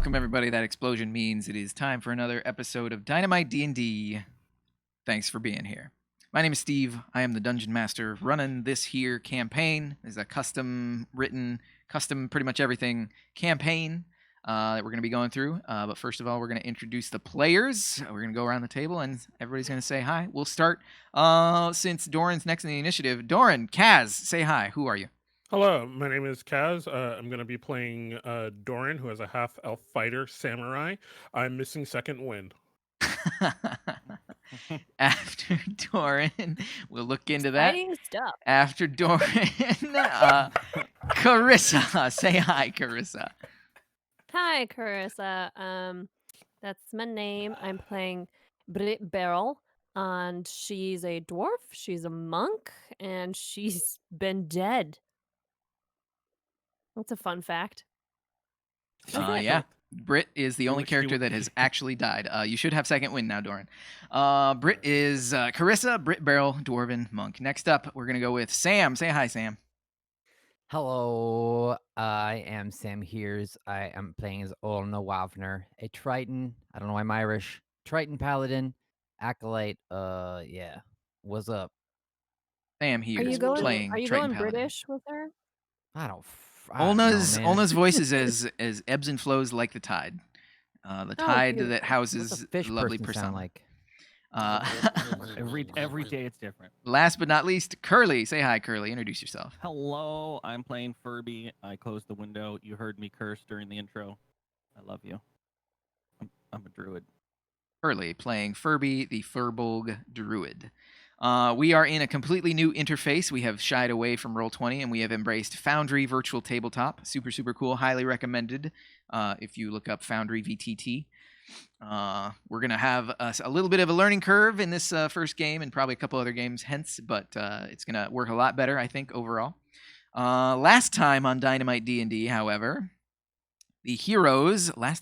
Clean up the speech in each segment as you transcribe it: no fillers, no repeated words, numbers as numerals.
Welcome, everybody. That explosion means it is time for another episode of Dynamite D&D. Thanks for being here. My name is Steve. I am the Dungeon Master running this here campaign. It's a custom-written, custom pretty much everything campaign that we're going to be going through. But first of all, we're going to introduce the players. We're going to go around the table, and everybody's going to say hi. We'll start since Doran's next in the initiative. Doran, Kaz, say hi. Who are you? Hello, my name is Kaz. I'm going to be playing Doran, who has a half-elf fighter samurai. I'm missing second wind. After Doran, we'll look into that. Exciting stuff. After Doran, Carissa. Say hi, Carissa. Hi, Carissa. That's my name. I'm playing Brit Beryl, and she's a dwarf. She's a monk, and she's been dead. That's a fun fact. Yeah. Brit is the only character that has actually died. You should have second wind now, Doran. Brit is Carissa, Brit Beryl, Dwarven, Monk. Next up, we're going to go with Sam. Say hi, Sam. Hello, I am Sam Hears. I am playing as Olna Wavner, a Triton. I don't know why I'm Irish. Triton Paladin, Acolyte. Yeah. What's up? Sam Are here you is going? playing Are you Triton going Paladin. British with her? I don't know, man. Olna's voice is as ebbs and flows like the tide. The tide cute. that What's houses a fish lovely person sound persona. like? Every day it's different. Last but not least, Curly. Say hi, Curly. Introduce yourself. Hello, I'm playing Furby. I closed the window. You heard me curse during the intro. I love you. I'm a druid. Curly playing Furby, the Furbolg Druid. We are in a completely new interface. We have shied away from Roll20 and we have embraced Foundry Virtual Tabletop. Super, super cool. Highly recommended if you look up Foundry VTT. We're going to have a little bit of a learning curve in this first game and probably a couple other games hence, but it's going to work a lot better, I think, overall. Last time on Dynamite D&D, however, the heroes were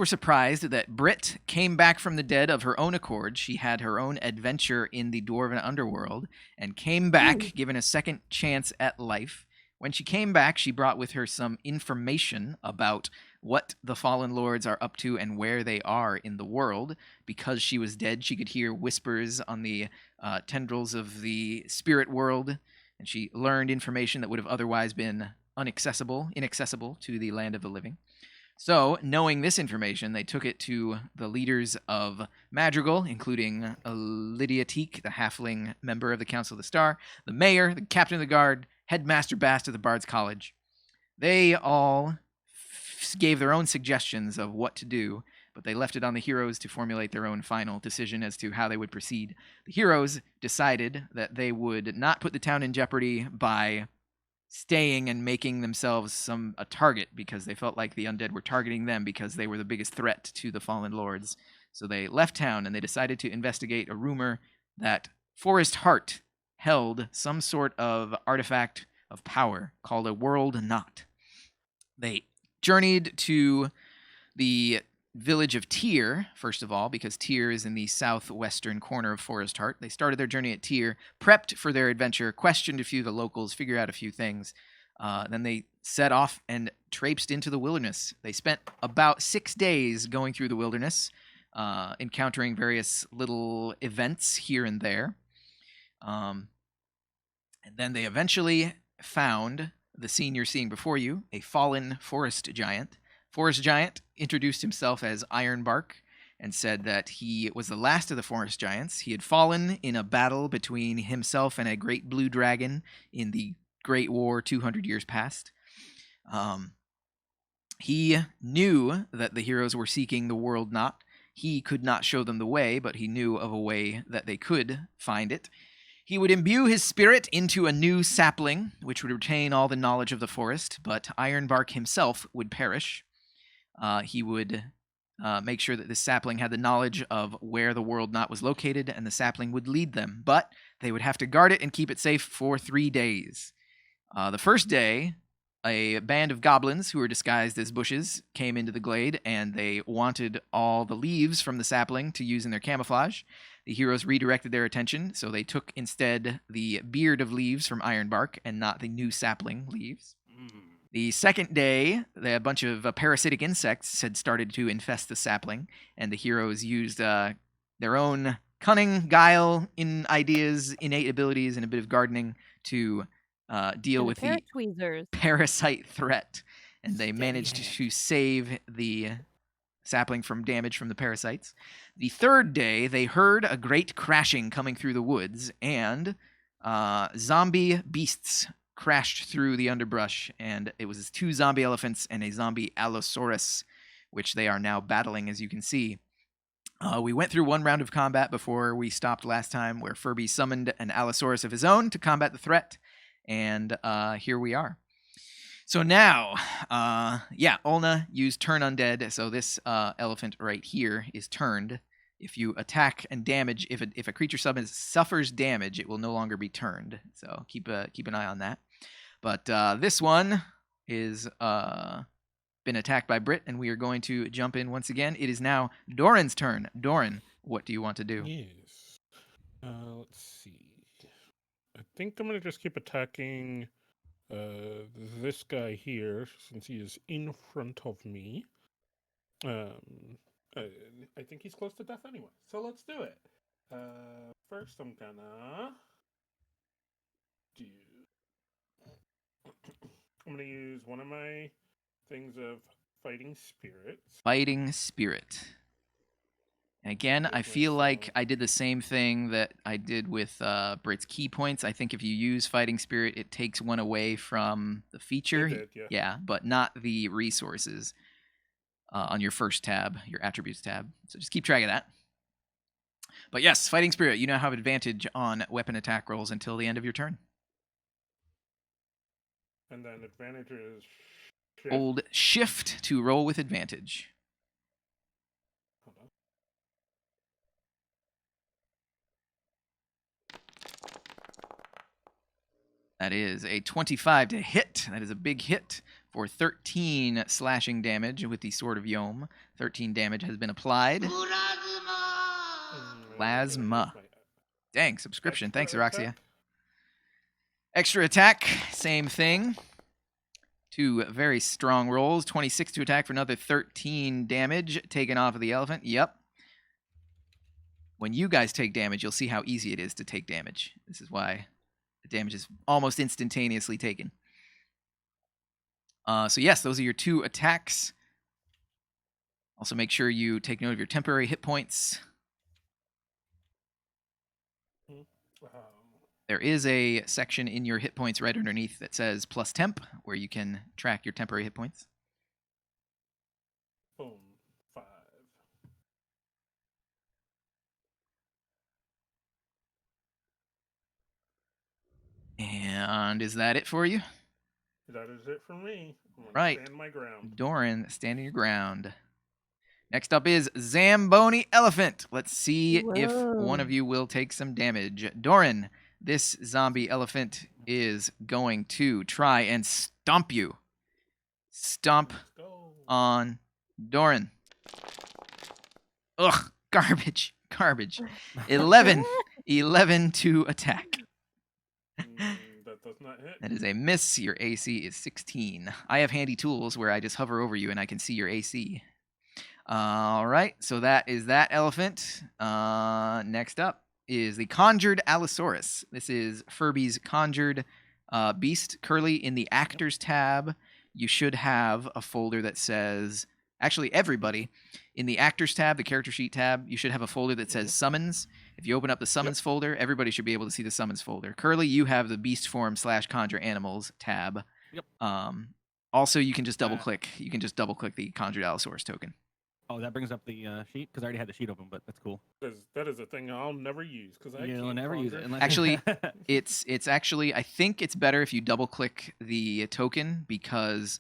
surprised that Brit came back from the dead of her own accord. She had her own adventure in the Dwarven underworld and came back, given a second chance at life. When she came back, she brought with her some information about what the Fallen Lords are up to and where they are in the world. Because she was dead, she could hear whispers on the tendrils of the spirit world, and she learned information that would have otherwise been inaccessible to the land of the living. So, knowing this information, they took it to the leaders of Madrigal, including Lydia Teak, the halfling member of the Council of the Star, the mayor, the captain of the guard, headmaster Bast of the Bard's College. They all gave their own suggestions of what to do, but they left it on the heroes to formulate their own final decision as to how they would proceed. The heroes decided that they would not put the town in jeopardy by staying and making themselves a target, because they felt like the undead were targeting them because they were the biggest threat to the Fallen Lords. So they left town and they decided to investigate a rumor that Forest Heart held some sort of artifact of power called a World Knot. They journeyed to the village of Tyr, first of all, because Tyr is in the southwestern corner of Forest Heart. They started their journey at Tyr, prepped for their adventure, questioned a few of the locals, figured out a few things. Then they set off and traipsed into the wilderness. They spent about 6 days going through the wilderness, encountering various little events here and there. And then they eventually found the scene you're seeing before you, a fallen forest giant. Forest Giant introduced himself as Ironbark and said that he was the last of the Forest Giants. He had fallen in a battle between himself and a great blue dragon in the Great War 200 years past. He knew that the heroes were seeking the World Knot. He could not show them the way, but he knew of a way that they could find it. He would imbue his spirit into a new sapling, which would retain all the knowledge of the forest, but Ironbark himself would perish. He would make sure that this sapling had the knowledge of where the World Knot was located, and the sapling would lead them. But they would have to guard it and keep it safe for 3 days. The first day, a band of goblins who were disguised as bushes came into the glade, and they wanted all the leaves from the sapling to use in their camouflage. The heroes redirected their attention, so they took instead the beard of leaves from Ironbark and not the new sapling leaves. The second day, a bunch of parasitic insects had started to infest the sapling, and the heroes used their own cunning, guile, ideas, innate abilities, and a bit of gardening to deal And the with the parrot tweezers. parasite threat. And they Steady managed hand. to save the sapling from damage from the parasites. The third day, they heard a great crashing coming through the woods, and zombie beasts crashed through the underbrush, and it was 2 zombie elephants and a zombie allosaurus, which they are now battling, as you can see. We went through one round of combat before we stopped last time, where Furby summoned an allosaurus of his own to combat the threat, and here we are. So now, Ulna used Turn Undead, so this elephant right here is turned. If you attack and damage, if a creature suffers damage, it will no longer be turned. So keep an eye on that. But this one is been attacked by Brit, and we are going to jump in once again. It is now Doran's turn. Doran, what do you want to do? Yes. Let's see. I think I'm gonna just keep attacking this guy here since he is in front of me. I think he's close to death anyway, so let's do it. First I'm gonna do. I'm gonna use one of my things of fighting spirits. Fighting Spirit. And again, I feel like I did the same thing that I did with Brit's key points. I think if you use Fighting Spirit, it takes one away from the feature. It did, yeah. But not the resources on your first tab, your attributes tab. So just keep track of that. But yes, Fighting Spirit, you now have advantage on weapon attack rolls until the end of your turn. And then advantage is shift. Hold Shift to roll with advantage. Hold on. That is a 25 to hit. That is a big hit for 13 slashing damage with the Sword of Yom. 13 damage has been applied. Plasma. Dang, subscription. Thanks, Araxia. Extra attack, same thing. 2 very strong rolls. 26 to attack for another 13 damage taken off of the elephant. Yep. When you guys take damage, you'll see how easy it is to take damage. This is why the damage is almost instantaneously taken. So yes, those are your 2 attacks. Also make sure you take note of your temporary hit points. There is a section in your hit points right underneath that says plus temp, where you can track your temporary hit points. Boom. 5. And is that it for you? That is it for me. I'm gonna Right. stand my ground. Doran, standing your ground. Next up is Zamboni Elephant. Let's see if one of you will take some damage. Doran, this zombie elephant is going to try and stomp you. Stomp Let's go. on Doran. Ugh, garbage. 11 to attack. That does not hit. That is a miss. Your AC is 16. I have handy tools where I just hover over you and I can see your AC. All right, so that is that elephant. Next up is the Conjured Allosaurus. This is Furby's conjured beast. Curly, in the Actors tab, you should have a folder that says... Actually, everybody, in the Actors tab, the Character Sheet tab, you should have a folder that says Summons. If you open up the Summons folder, everybody should be able to see the Summons folder. Curly, you have the Beast Form / Conjure Animals tab. Yep. Also, you can just double-click. You can just double-click the Conjured Allosaurus token. Oh, that brings up the sheet? Because I already had the sheet open, but that's cool. That is a thing I'll never use because I You'll can't never use it. conjure. Unless Actually, it's actually, I think it's better if you double-click the token, because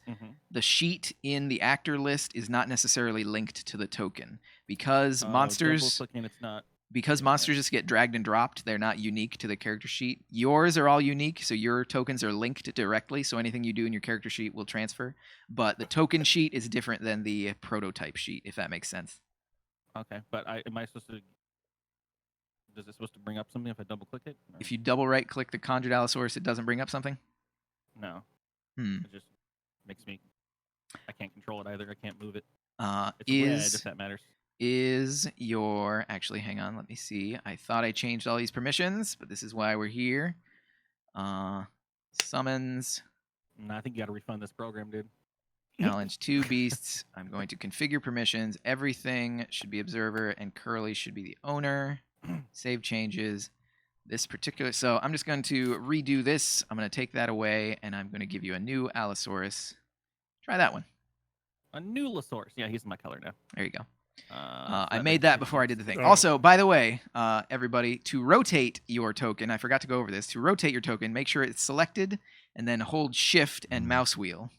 the sheet in the actor list is not necessarily linked to the token. Because monsters double-clicking, it's not. Because monsters just get dragged and dropped, they're not unique to the character sheet. Yours are all unique, so your tokens are linked directly, so anything you do in your character sheet will transfer. But the token sheet is different than the prototype sheet, if that makes sense. Okay, but am I supposed to... Is it supposed to bring up something if I double-click it? Or... If you double right-click the Conjured Allosaurus, it doesn't bring up something? No. Hmm. It just Makes me. I can't control it either. I can't move it. It's red, if that matters. Is your actually hang on, let me see. I thought I changed all these permissions, but this is why we're here. Summons, No, I think you got to refund this program, dude. challenge 2 beasts. I'm going to configure permissions. Everything should be observer, and Curly should be the owner. Save changes. This particular, so I'm just going to redo this. I'm going to take that away, and I'm going to give you a new Allosaurus. Try that one. A new Losaurus. Yeah, he's my color now. There you go. So I that made makes that sense. before I did the thing. Oh. Also, by the way, everybody, to rotate your token, I forgot to go over this. To rotate your token, make sure it's selected, and then hold Shift and mouse wheel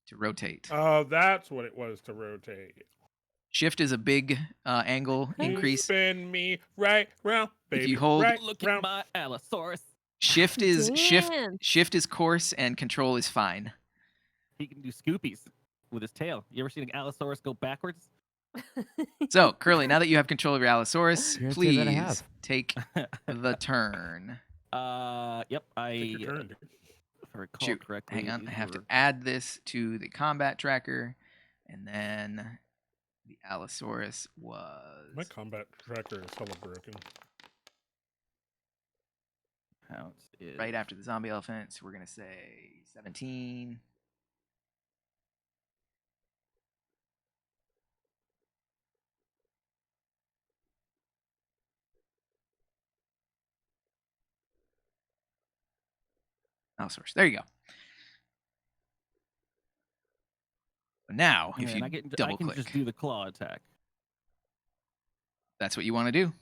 to rotate. Oh, that's what it was to rotate. Shift is a big angle You increase. Spin me right round, baby. If you hold- right Look round. at my Allosaurus. Shift is Damn. shift is coarse, and control is fine. He can do scoopies with his tail. You ever seen an Allosaurus go backwards? So, Curly, now that you have control of your Allosaurus, Can't say that I please have. take the turn. Yep. Take your turn, dude. If I recall Shoot, correctly, hang on. I these have to were- add this to the combat tracker, and then the Allosaurus was My combat tracker is hella broken. Pounce is right after the zombie elephant. So we're gonna say 17. Allosaurus. There you go. Now, Yeah, if and you I can double click, just do the claw attack. that's what you want to do.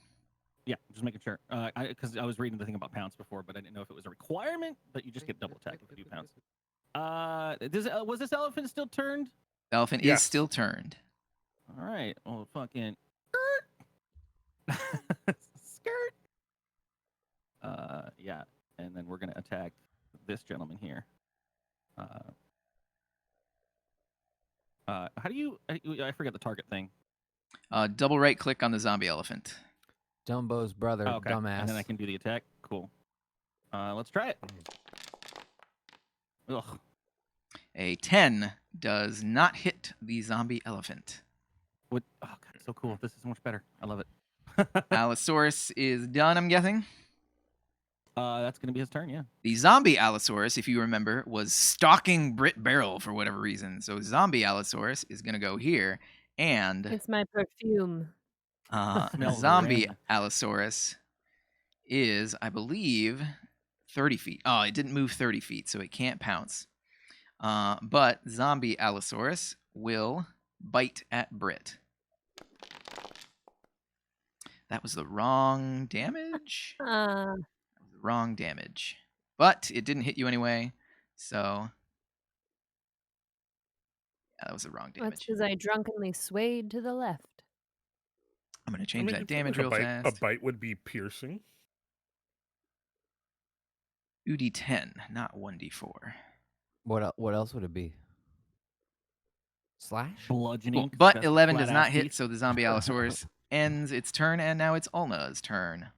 Yeah, just making sure. Because I was reading the thing about pounce before, but I didn't know if it was a requirement, but you just get double attack if you do pounce. Was this elephant still turned? The elephant Yes. is still turned. All right. Well, fucking skirt. Yeah, and then we're gonna attack this gentleman here. How do you? I forget the target thing. Double right click on the zombie elephant. Dumbo's brother, Oh, okay. dumbass. And then I can do the attack. Cool. Let's try it. Ugh. A 10 does not hit the zombie elephant. What? Oh god, so cool. This is so much better. I love it. Allosaurus is done, I'm guessing. That's gonna be his turn. Yeah. The zombie Allosaurus, if you remember, was stalking Brit Barrel for whatever reason. So zombie Allosaurus is going to go here, and It's my perfume. Smells zombie red. Allosaurus is, I believe, 30 feet. Oh, it didn't move 30 feet, so it can't pounce. But zombie Allosaurus will bite at Brit. That was the wrong damage. Wrong damage. But it didn't hit you anyway, so yeah, that was the wrong That's damage. because I drunkenly swayed to the left. I'm gonna I change mean, that you'd think, damage like, real fast. A bite would be piercing. 2d10, not 1d4. What else would it be? Slash? Bludgeoning. 'cause But that's 11 does flat not ass hit, teeth. so the zombie Allosaurus ends its turn, and now it's Ulna's turn.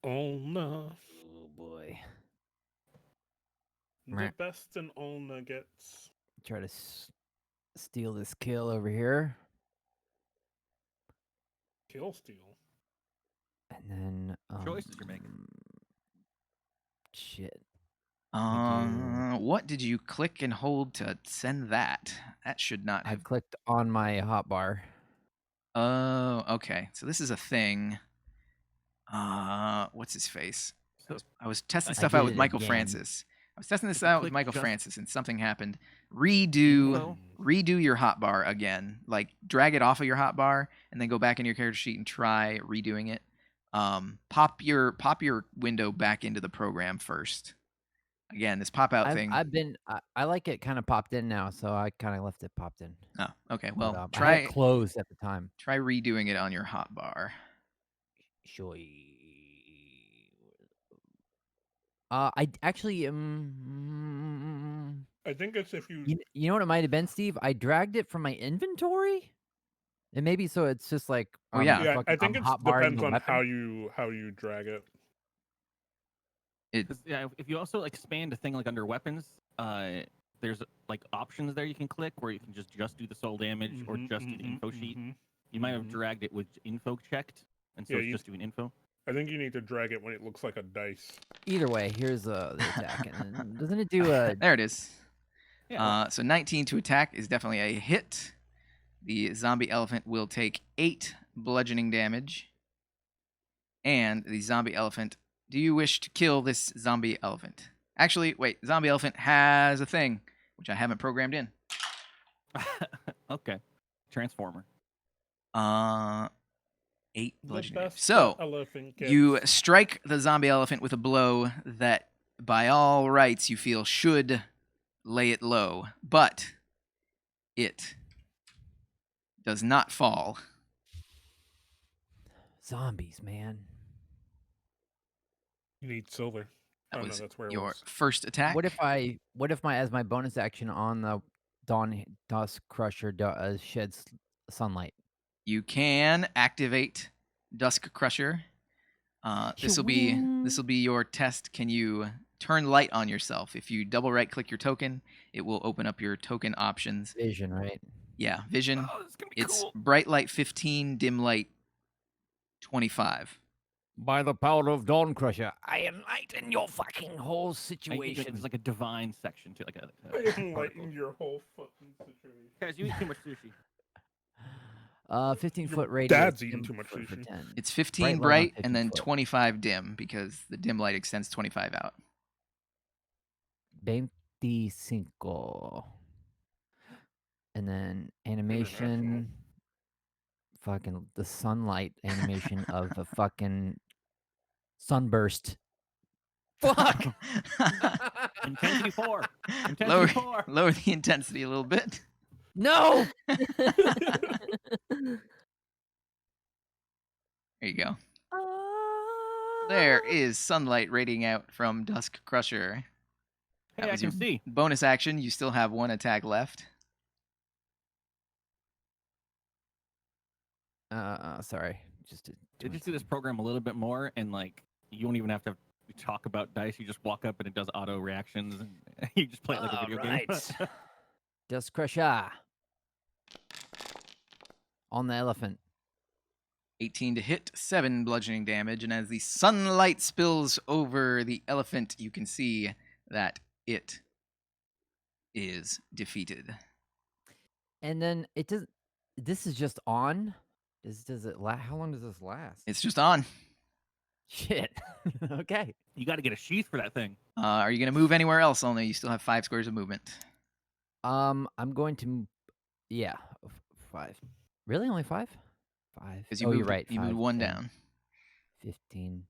Ulna. Oh boy. The Meh. best an Ulna gets. Try to steal this kill over here, Kill steal. and then Choices you're making. Shit. What did you click and hold to send that? That should not I have. clicked on my hotbar. Oh, okay. So this is a thing. What's his face? So I was testing I stuff out did with it Michael again. Francis. I was testing this If you out with click Michael just- Francis, and something happened. Redo Info? your hotbar again. Like drag it off of your hotbar, and then go back in your character sheet and try redoing it. Pop your window back into the program first. Again, this pop out thing. I like it kind of popped in now, so I kind of left it popped in. Oh, okay. But, Well, I had try it closed at the time. redoing it on your hotbar. Sure. I actually I think it's if you. you know what it might have been, Steve? I dragged it from my inventory. And maybe so it's just like Oh, yeah. Yeah, I fucking- think I'm it hotbarring depends the on weapon. how you drag it. It 'Cause, yeah, if you also expand a thing like under weapons, there's like options there you can click where you can just do the soul damage or just do the info sheet. You might have dragged it with info checked, and so Yeah, it's you- just doing info. I think you need to drag it when it looks like a dice. Either way, here's the attack. And then doesn't it do a... There it is. Yeah. So 19 to attack is definitely a hit. The zombie elephant will take 8 bludgeoning damage. And the zombie elephant... Do you wish to kill this zombie elephant? Actually, wait. Zombie elephant has a thing, which I haven't programmed in. Okay. Transformer. 8 The bludgeoning damage. best So, elephant you gets. strike the zombie elephant with a blow that, by all rights, you feel should lay it low. But it does not fall. Zombies, man. You need silver. That Oh, no, was that's where it your was. first attack. What if as my bonus action on the Dusk Crusher sheds sunlight? You can activate Dusk Crusher. This will be your test. Can you turn light on yourself? If you double right click your token, it will open up your token options. Vision, right? Yeah, vision. Oh, this is gonna be It's cool. bright light 15, dim light 25. By the power of Dawn Crusher, I enlighten your fucking whole I think situation. there's like a divine section to like a Enlighten particle. your whole fucking situation. Guys, you eat too much sushi. 15-foot radius. dad's eating dim too much for sushi. 10. It's 15 Bright light on bright 15 and then foot. 25 dim because the dim light extends 25 out. 25. And then animation. Fucking the sunlight animation of a fucking sunburst. Fuck! Intensity 4. Intensity lower, 4. lower the intensity a little bit. No! There you go. There is sunlight radiating out from Dusk Crusher. Hey, I was can your see. bonus action. You still have 1 attack left. Sorry. Just Just do this program a little bit more, and like you don't even have to talk about dice. You just walk up and it does auto reactions, and you just play it like a video game. Dust Crusher. On the elephant. 18 to hit, 7 bludgeoning damage, and as the sunlight spills over the elephant, you can see that it is defeated. And then it does. This is just on. Does it last? How long does this last? It's just on. Shit. Okay. You got to get a sheath for that thing. Are you going to move anywhere else? Only you still have 5 squares of movement. I'm going to. Yeah. 5. Really? Only 5? 5. Because you Oh, moved, you're right. You 5, moved 1 10, down. 15,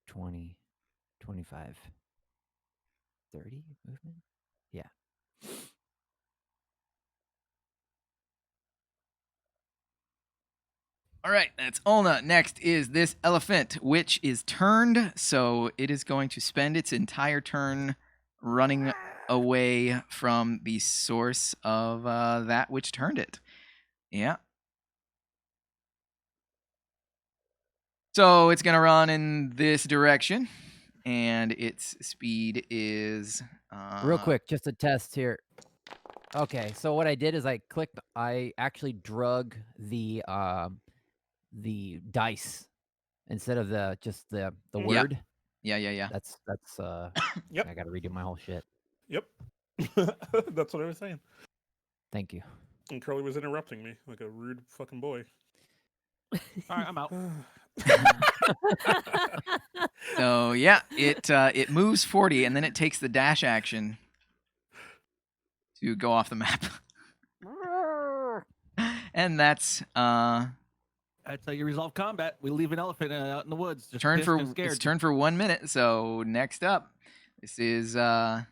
20, 25, 30 movement? Yeah. All right, that's Olna. Next is this elephant, which is turned, so it is going to spend its entire turn running away from the source of that which turned it. Yeah. So it's going to run in this direction, and its speed is... Real quick, just a test here. Okay, so what I did is I actually drug the dice instead of just the Yeah. word. Yeah. That's Yep. I got to redo my whole shit. Yep. That's what I was saying. Thank you. And Curly was interrupting me like a rude fucking boy. All right, I'm out. So yeah, it moves 40, and then it takes the dash action to go off the map. And that's That's how you resolve combat. We leave an elephant out in the woods. Just turn pissed for and scared. it's turn for 1 minute. So next up, this is Can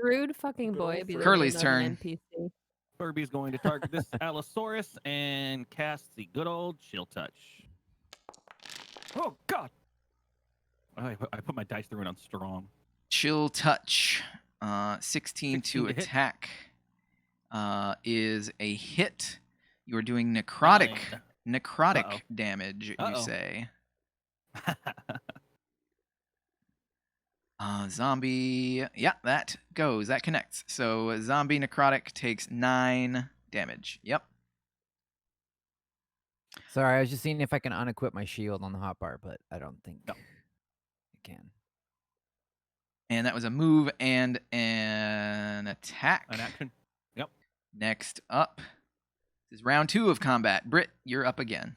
rude fucking boy be the Curly's name of an turn. NPC? Furby's going to target this Allosaurus and cast the good old Chill Touch. Oh, God! I put my dice through it on strong. Chill Touch. 16 to 16 to hit. attack is a hit. You are doing necrotic Uh-oh. damage. You Uh-oh. say. Zombie. Yeah, that goes. That connects. So zombie necrotic takes 9 damage. Yep. Sorry, I was just seeing if I can unequip my shield on the hotbar, but I don't think No. I can. And that was a move and an attack. An action. Yep. Next up is round 2 of combat. Britt, you're up again.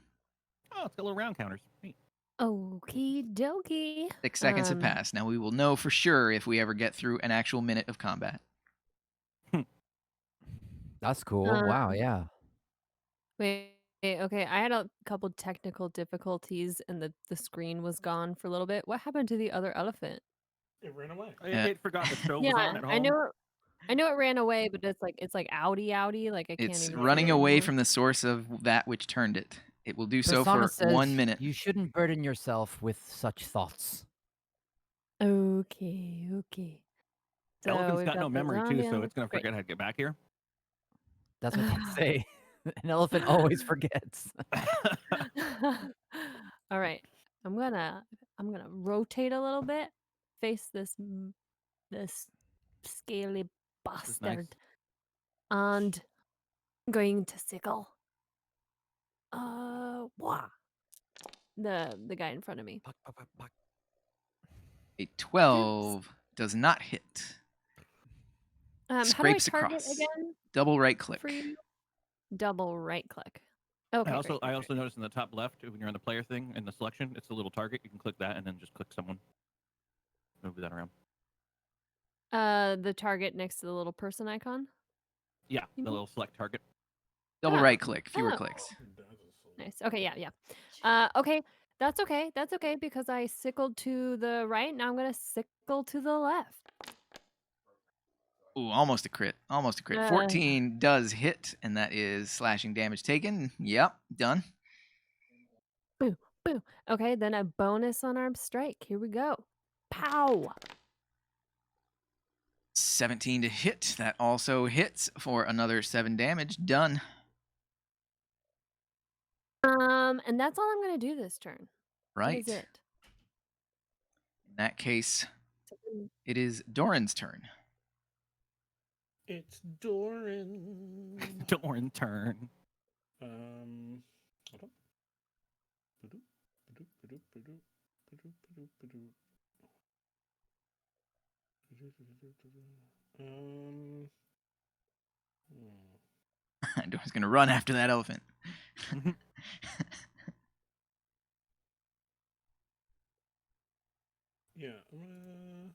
Oh, it's got little round counters. Neat. Okie dokie. 6 seconds have passed. Now we will know for sure if we ever get through an actual minute of combat. That's cool. Wow, yeah. Wait, okay. I had a couple technical difficulties and the screen was gone for a little bit. What happened to the other elephant? It ran away. It forgot the show Yeah, was on at home. I know it ran away, but it's like outy. Like I can't It's even see running it away anymore. from the source of that which turned it. It will do so Persona for says 1 minute. You shouldn't burden yourself with such thoughts. Okay. So Elephant's we've got no the memory too, zombie so on- it's gonna Great. forget how to get back here. That's what they say. An elephant always forgets. All right. I'm gonna rotate a little bit, face this scaly This is nice. bastard, and I'm going to sickle. Wah. The guy in front of me. Puck, puck, puck, puck. A 12 does not hit. How do I Scrapes target across. again Double right click. for you? Double right click. Okay. I also noticed in the top left when you're on the player thing in the selection, it's a little target. You can click that and then just click someone. Move that around. The target next to the little person icon. Yeah, You the mean- little select target. Double Oh. right click. Fewer Oh. clicks. Nice. Okay, yeah. Okay, that's okay. That's okay because I sickled to the right. Now I'm gonna sickle to the left. Ooh, almost a crit. Almost a crit. 14 does hit, and that is slashing damage taken. Yep, done. Boo. Okay, then a bonus unarmed strike. Here we go. Pow. 17 to hit. That also hits for another 7 damage. Done. And that's all I'm gonna do this turn. That Right. is it. In that case, So then- it is Doran's turn. It's Doran. Dorn turn. Hold on. Ba-doop, ba-doop, ba-doop, ba-doop, ba-doop, ba-doop, ba-doop. Hmm. Doran's gonna run after that elephant. Yeah, I'm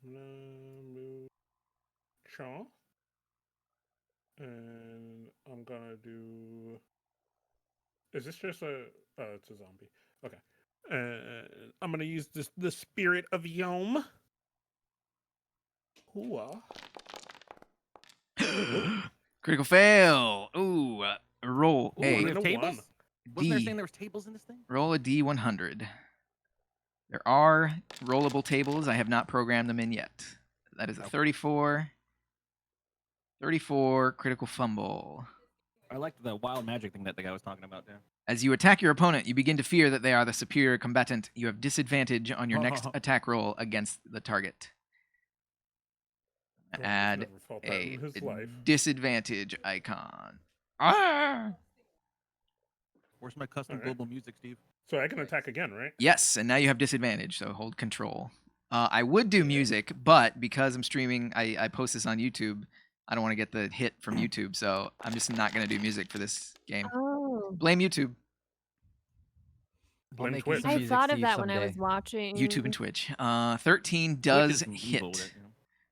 gonna move Shaw. And I'm gonna do. Is this just a? Oh, it's a zombie. Okay. I'm gonna use the spirit of Yom. Hooah. Critical fail. Ooh, roll Ooh, a we have a tables? one. Wasn't there D. saying there was tables in this thing? Roll a D100. There are rollable tables. I have not programmed them in yet. That is a Okay. 34. 34 critical fumble. I liked the wild magic thing that the guy was talking about there. As you attack your opponent, you begin to fear that they are the superior combatant. You have disadvantage on your next attack roll against the target. Doran's Add never felt that a in his life. disadvantage icon. Ah! Where's my custom Alright. global music, Steve? So I can attack again, right? Yes, and now you have disadvantage, so hold control. I would do music, but because I'm streaming, I post this on YouTube. I don't want to get the hit from YouTube, so I'm just not going to do music for this game. Oh. Blame YouTube. I'll Blame make Twitch. you some I music, thought of Steve, that when I someday. was watching YouTube and Twitch. 13 does Twitch is hit. evil with it, you know?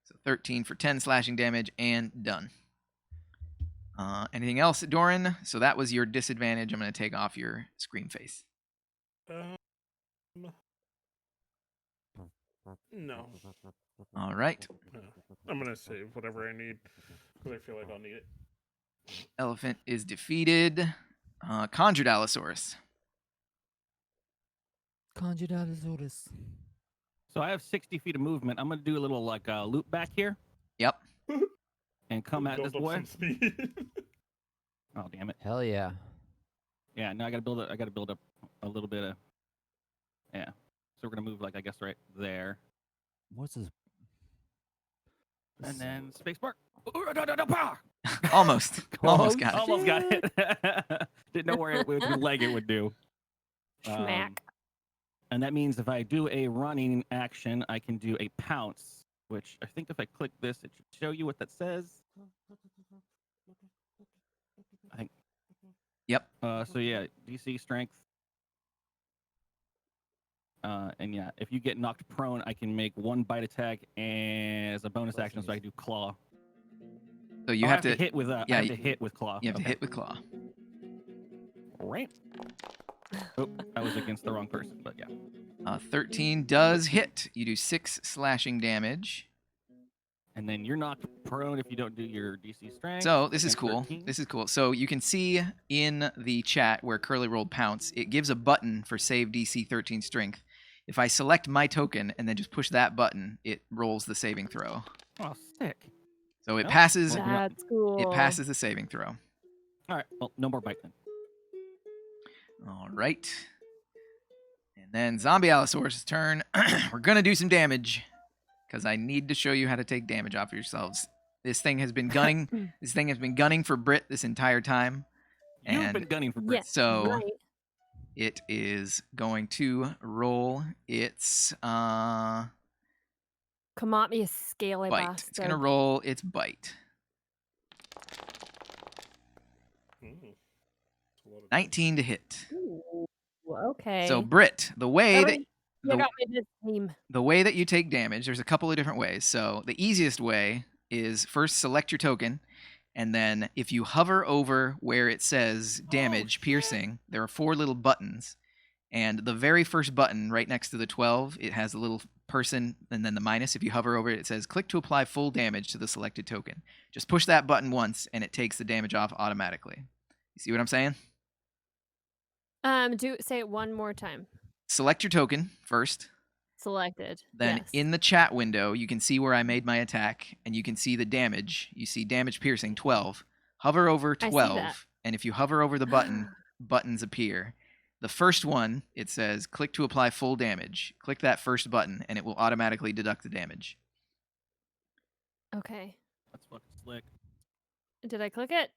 So 13 for 10 slashing damage and done. Anything else, Doran? So that was your disadvantage. I'm going to take off your scream face. No. All right. No. I'm gonna save whatever I need because I feel like I'll need it. Elephant is defeated. Conjured Allosaurus. Conjured Allosaurus. So I have 60 feet of movement. I'm gonna do a little like loop back here Yep. and come at Build this up boy. some speed. Oh damn it! Hell yeah. Yeah, now I gotta build up a little bit of. Yeah. So we're gonna move like I guess right there, What's his? and then spacebar. Almost. Almost got it. Almost got it. Didn't know where which leg it would do. Schmack. And that means if I do a running action, I can do a pounce, which I think if I click this, it should show you what that says. I think. Yep. So yeah, DC strength. And yeah, if you get knocked prone, I can make one bite attack as a bonus action, so I can do claw. So you I have to hit with I have to hit with claw. You have to Okay. hit with claw. Right. Oh, that was against the wrong person, but yeah. 13 does hit. You do 6 slashing damage. And then you're knocked prone if you don't do your DC strength. So this is against cool. 13. This is cool. So you can see in the chat where Curly rolled pounce, it gives a button for save DC 13 strength. If I select my token and then just push that button, it rolls the saving throw. Oh, sick. So it Oh, passes. well, That's cool. It passes the saving throw. All right. Well, no more bite then. All right. And then Zombie Allosaurus' turn. We're gonna do some damage because I need to show you how to take damage off of yourselves. This thing has been gunning. This thing has been gunning for Brit this entire time. You've And been gunning for Brit. Yes, so right. it is going to roll its Come at me, you scaly bite. bastard. It's gonna roll its bite. It's a lot of 19 to hit. Ooh, okay. So Brit, the way that you the- got me this team. the way that you take damage, there's a couple of different ways. So the easiest way is first select your token, and then if you hover over where it says damage piercing, there are 4 little buttons. And the very first button right next to the 12, it has a little person and then the minus. If you hover over it, it says click to apply full damage to the selected token. Just push that button once and it takes the damage off automatically. You see what I'm saying? Say it one more time. Select your token first. Selected. Then yes. in the chat window, you can see where I made my attack, and you can see the damage. You see damage piercing 12. Hover over I see 12, that. and if you hover over the button, buttons appear. The first one, it says click to apply full damage. Click that first button, and it will automatically deduct the damage. Okay. That's fucking slick. Did I click it?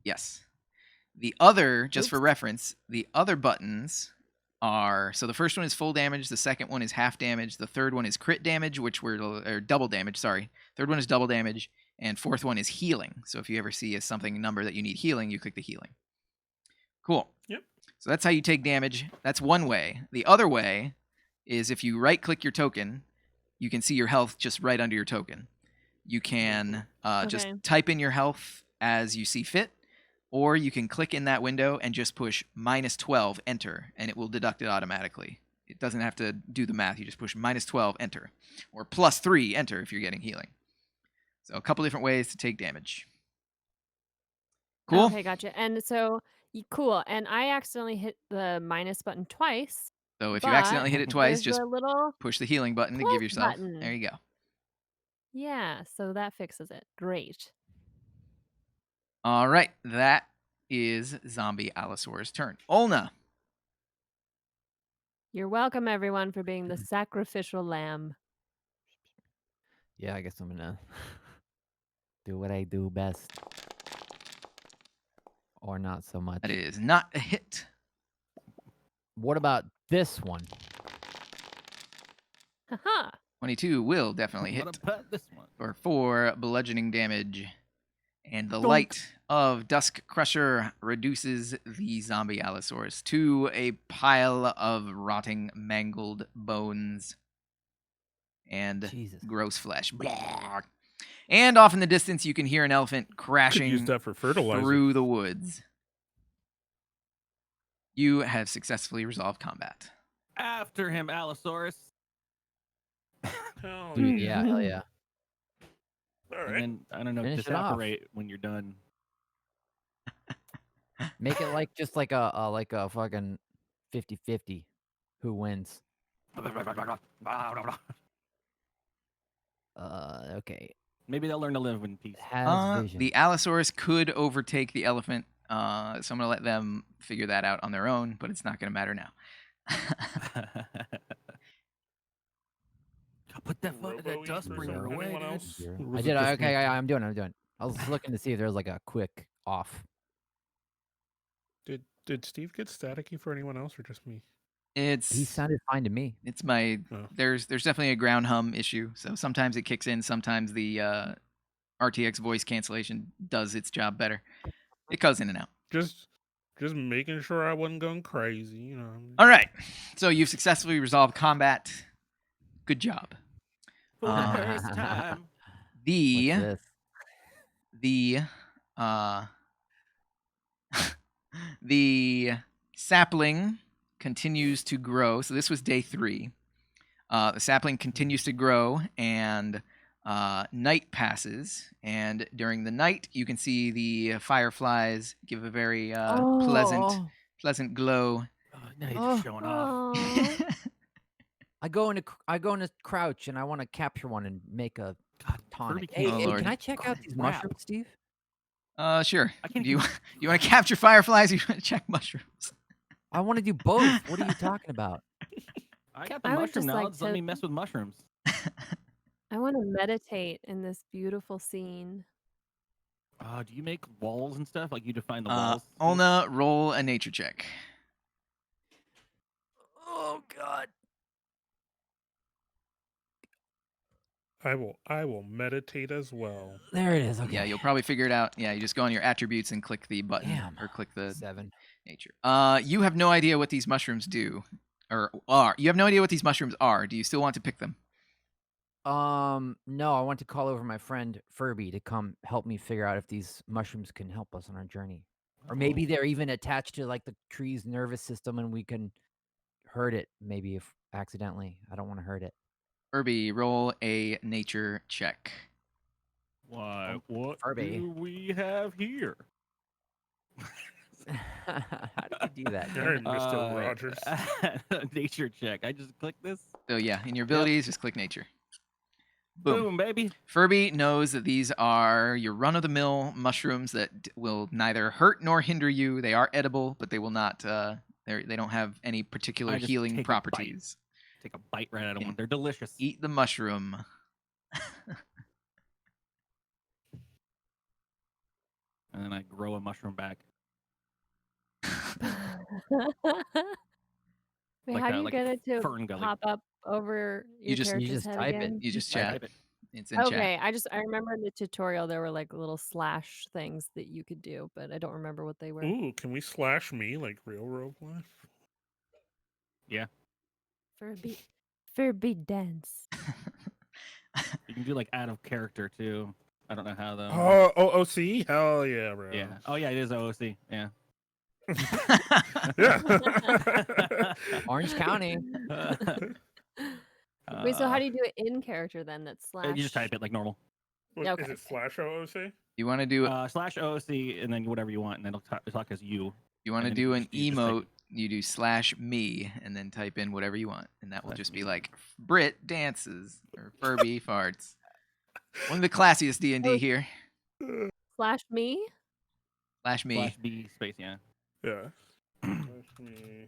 Yes. The other, just for Oops. reference, the other buttons are, so the first one is full damage, the second one is half damage, the third one is crit damage, or double damage, sorry. Third one is double damage, and fourth one is healing. So if you ever see something number that you need healing, you click the healing. Cool. Yep. So that's how you take damage. That's one way. The other way is if you right-click your token, you can see your health just right under your token. You can just Okay. type in your health as you see fit, or you can click in that window and just push -12, enter, and it will deduct it automatically. It doesn't have to do the math. You just push -12, enter, or +3, enter if you're getting healing. So a couple different ways to take damage. Cool? Okay, gotcha. And so, cool. And I accidentally hit the minus button twice. So if you accidentally hit it twice, There's just a little. push the healing button to plus give yourself. button. There you go. Yeah, so that fixes it. Great. All right, that is Zombie Allosaurus' turn. Olna. You're welcome, everyone, for being the sacrificial lamb. Yeah, I guess I'm gonna do what I do best. Or not so much. That is not a hit. What about this one? Haha. 22 will definitely hit What about this one? for 4 bludgeoning damage. And the Donk. light of Dusk Crusher reduces the Zombie Allosaurus to a pile of rotting, mangled bones and Jesus. gross flesh. Blah. And off in the distance, you can hear an elephant Could use crashing that for fertilizer. through the woods. You have successfully resolved combat. After him, Allosaurus. Hell Dude, yeah. yeah, hell yeah. All And right. then, I don't know, Finish it off. disapparate when you're done. Make it like just like a fucking 50-50. Who wins? Okay. Maybe they'll learn to live in peace. Has vision. The Allosaurus could overtake the elephant, so I'm going to let them figure that out on their own, but it's not going to matter now. Put that Robo-y dust for bringer anyone away, dude. else? Zero. Or was I it did. just Okay, me? I'm doing. I was looking to see if there was like a quick off. Did Steve get staticky for anyone else or just me? He It's sounded fine to me. it's my Oh. there's definitely a ground hum issue. So sometimes it kicks in, sometimes the RTX voice cancellation does its job better. It goes in and out. Just making sure I wasn't going crazy, you know. All right. So you've successfully resolved combat. Good job. For the first time. What's The this? the uh the sapling continues to grow. So this was day 3. The sapling continues to grow, and night passes. And during the night, you can see the fireflies give a very pleasant glow. Oh, now you're Oh. just showing off. Aw. I go into crouch and I want to capture one and make a God, tonic. Kirby Oh, Hey, Lord. can I check out these Crap. mushrooms, Steve? Sure. I can't Do you even- you want to capture fireflies? Or you want to check mushrooms? I want to do both. What are you talking about? I got the I would mushroom just like knowledge. Let to- me mess with mushrooms. I want to meditate in this beautiful scene. Do you make walls and stuff? Like you define the walls? Steve? Olna, roll a nature check. Oh God. I will meditate as well. There it is. Okay. Yeah, you'll probably figure it out. Yeah, you just go on your attributes and click the button Damn. or click the 7. nature. You have no idea what these mushrooms do or are. You have no idea what these mushrooms are. Do you still want to pick them? No, I want to call over my friend Furby to come help me figure out if these mushrooms can help us on our journey. Or maybe they're even attached to like the tree's nervous system and we can hurt it maybe if accidentally. I don't want to hurt it. Herbie, roll a nature check. Why? Oh, What Furby. do we have here? How did you do that? All right, Mr. Rogers. Nature check. I just click this. So yeah, in your abilities, just click nature. Boom. Boom, baby. Furby knows that these are your run-of-the-mill mushrooms that will neither hurt nor hinder you. They are edible, but they will not. They don't have any particular I just healing take a bite. properties. Take a bite right out of Yeah. one. They're delicious. Eat the mushroom. And then I grow a mushroom back. Wait, Like how a- do you like a get it to fern gully. pop up over your just- you character's just head type it. again? You just I chat. type it. It's in chat. Okay, I remember in the tutorial there were like little slash things that you could do, but I don't remember what they were. Ooh, can we slash me like real roleplay? Furby dance. You can do like out of character too. I don't know how though. Oh, OOC? Hell yeah, bro. Yeah. Oh yeah, it is OOC. Yeah. Yeah. Orange County. Wait, so how do you do it in character then? That's slash. You just type it like normal. What, Okay. Is it slash OOC? You want to do Slash OOC and then whatever you want, and then it'll talk as you. you want to and then do you an just- you just type- emote. You do /me and then type in whatever you want, and that will Slash just be me. like Brit dances or Furby farts. One of the classiest D&D Oh. here. slash me? /me. Slash B space, yeah. Yeah. Slash me.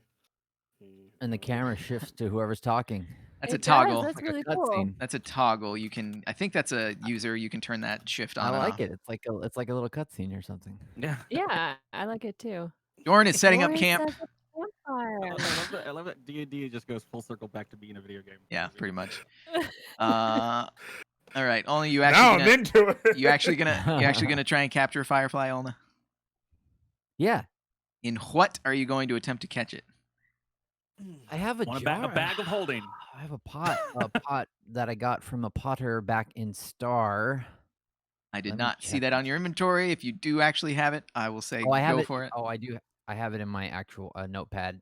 And the camera shifts to whoever's talking. That's It a does, toggle. That's Like a really cool. cutscene. That's a toggle. You can. I think that's a user. You can turn that shift on. I and like off. it. It's like a little cutscene or something. Yeah. Yeah, I like it too. Doran is setting up Doris camp. has a campfire. I love that D&D just goes full circle back to being a video game. Yeah, Crazy. pretty much. All right, only you Now actually I'm gonna, into it. you actually gonna try and capture a firefly, Olna. Yeah. In what are you going to attempt to catch it? I have a Want a, jar. a bag of holding. I have a pot that I got from a potter back in Star. I did Let me not see check that on this. your inventory. If you do actually have it, I will say Oh, I have go it. for it. Oh, I do. I have it in my actual notepad.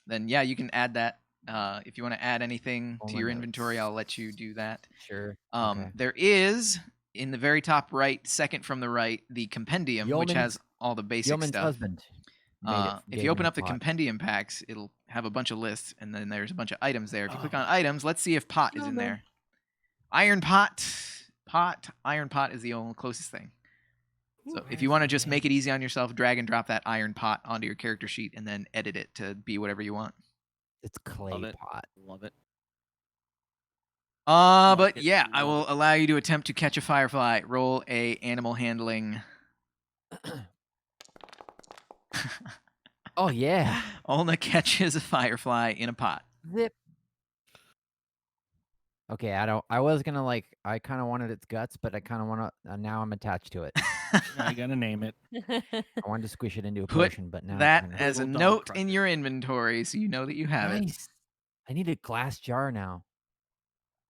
Then yeah, you can add that. If you want to add anything All to my your inventory, notes. I'll let you do that. Sure. Okay. There is in the very top right, second from the right, the compendium, which has Yeoman's- all the basic Yeoman's stuff. husband. If you open up the compendium packs, it'll have a bunch of lists, and then there's a bunch of items there. If you click on items, let's see if pot is in Yeoman. there. Iron pot, iron pot is the only closest thing. So if you want to just make it easy on yourself, drag and drop that iron pot onto your character sheet, and then edit it to be whatever you want. It's clay Love it. pot. Love it. But it yeah, I low. will allow you to attempt to catch a firefly. Roll a animal handling. Oh yeah. Olna catches a firefly in a pot. Zip. Okay, I was gonna I kind of wanted its guts, but I kind of want to. Now I'm attached to it. I gotta name it. I wanted to squish it into a Put potion, but now that kinda... as a Little dog note in crusher. your inventory so you know that you have it. Nice. I need a glass jar now.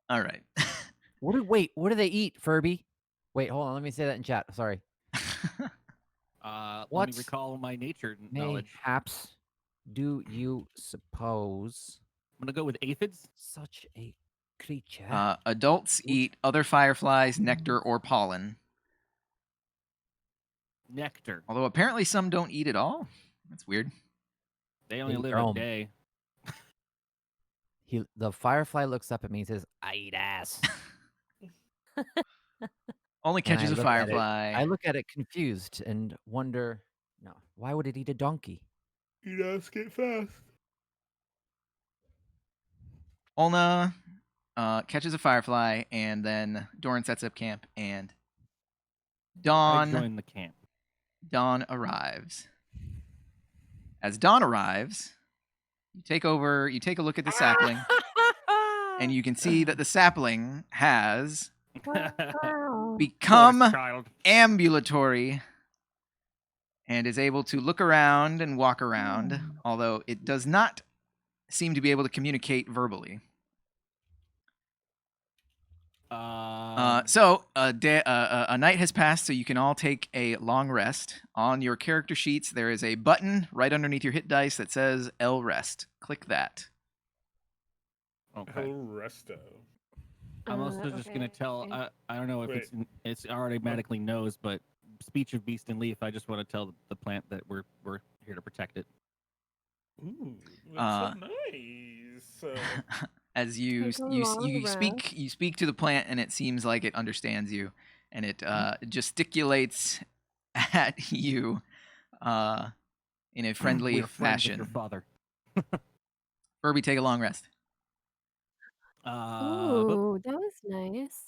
All right. Wait, what do they eat, Furby? Wait, hold on. Let me say that in chat. Sorry. Let What me recall my nature May knowledge. haps do you suppose I'm gonna go with aphids. such a creature? Adults eat other fireflies, nectar, or pollen. Nectar. Although apparently some don't eat at all. That's weird. They only eat live their a own. day. The firefly looks up at me and says, "I eat ass." Only And I catches a look at it- firefly. I look at it confused and wonder, no, why would it eat a donkey? You ask it fast. Olna catches a firefly, and then Doran sets up camp, and I Dawn join the camp. arrives. As Dawn arrives, you take a look at the sapling, and you can see that the sapling has become Forest child. ambulatory and is able to look around and walk around, although it does not seem to be able to communicate verbally. So a night has passed, so you can all take a long rest. On your character sheets, there is a button right underneath your hit dice that says L rest. Click that. Okay. El resto. I'm also just gonna tell. okay. I don't know if Wait. it's automatically knows, but speech of beast and leaf. I just want to tell the plant that we're here to protect it. Ooh, that's so nice. As you Take a you long you speak to the plant, and it seems like it understands you, and it gesticulates at you in a friendly We're friends with your fashion. father. Furby, take a long rest. But- Ooh, that was nice.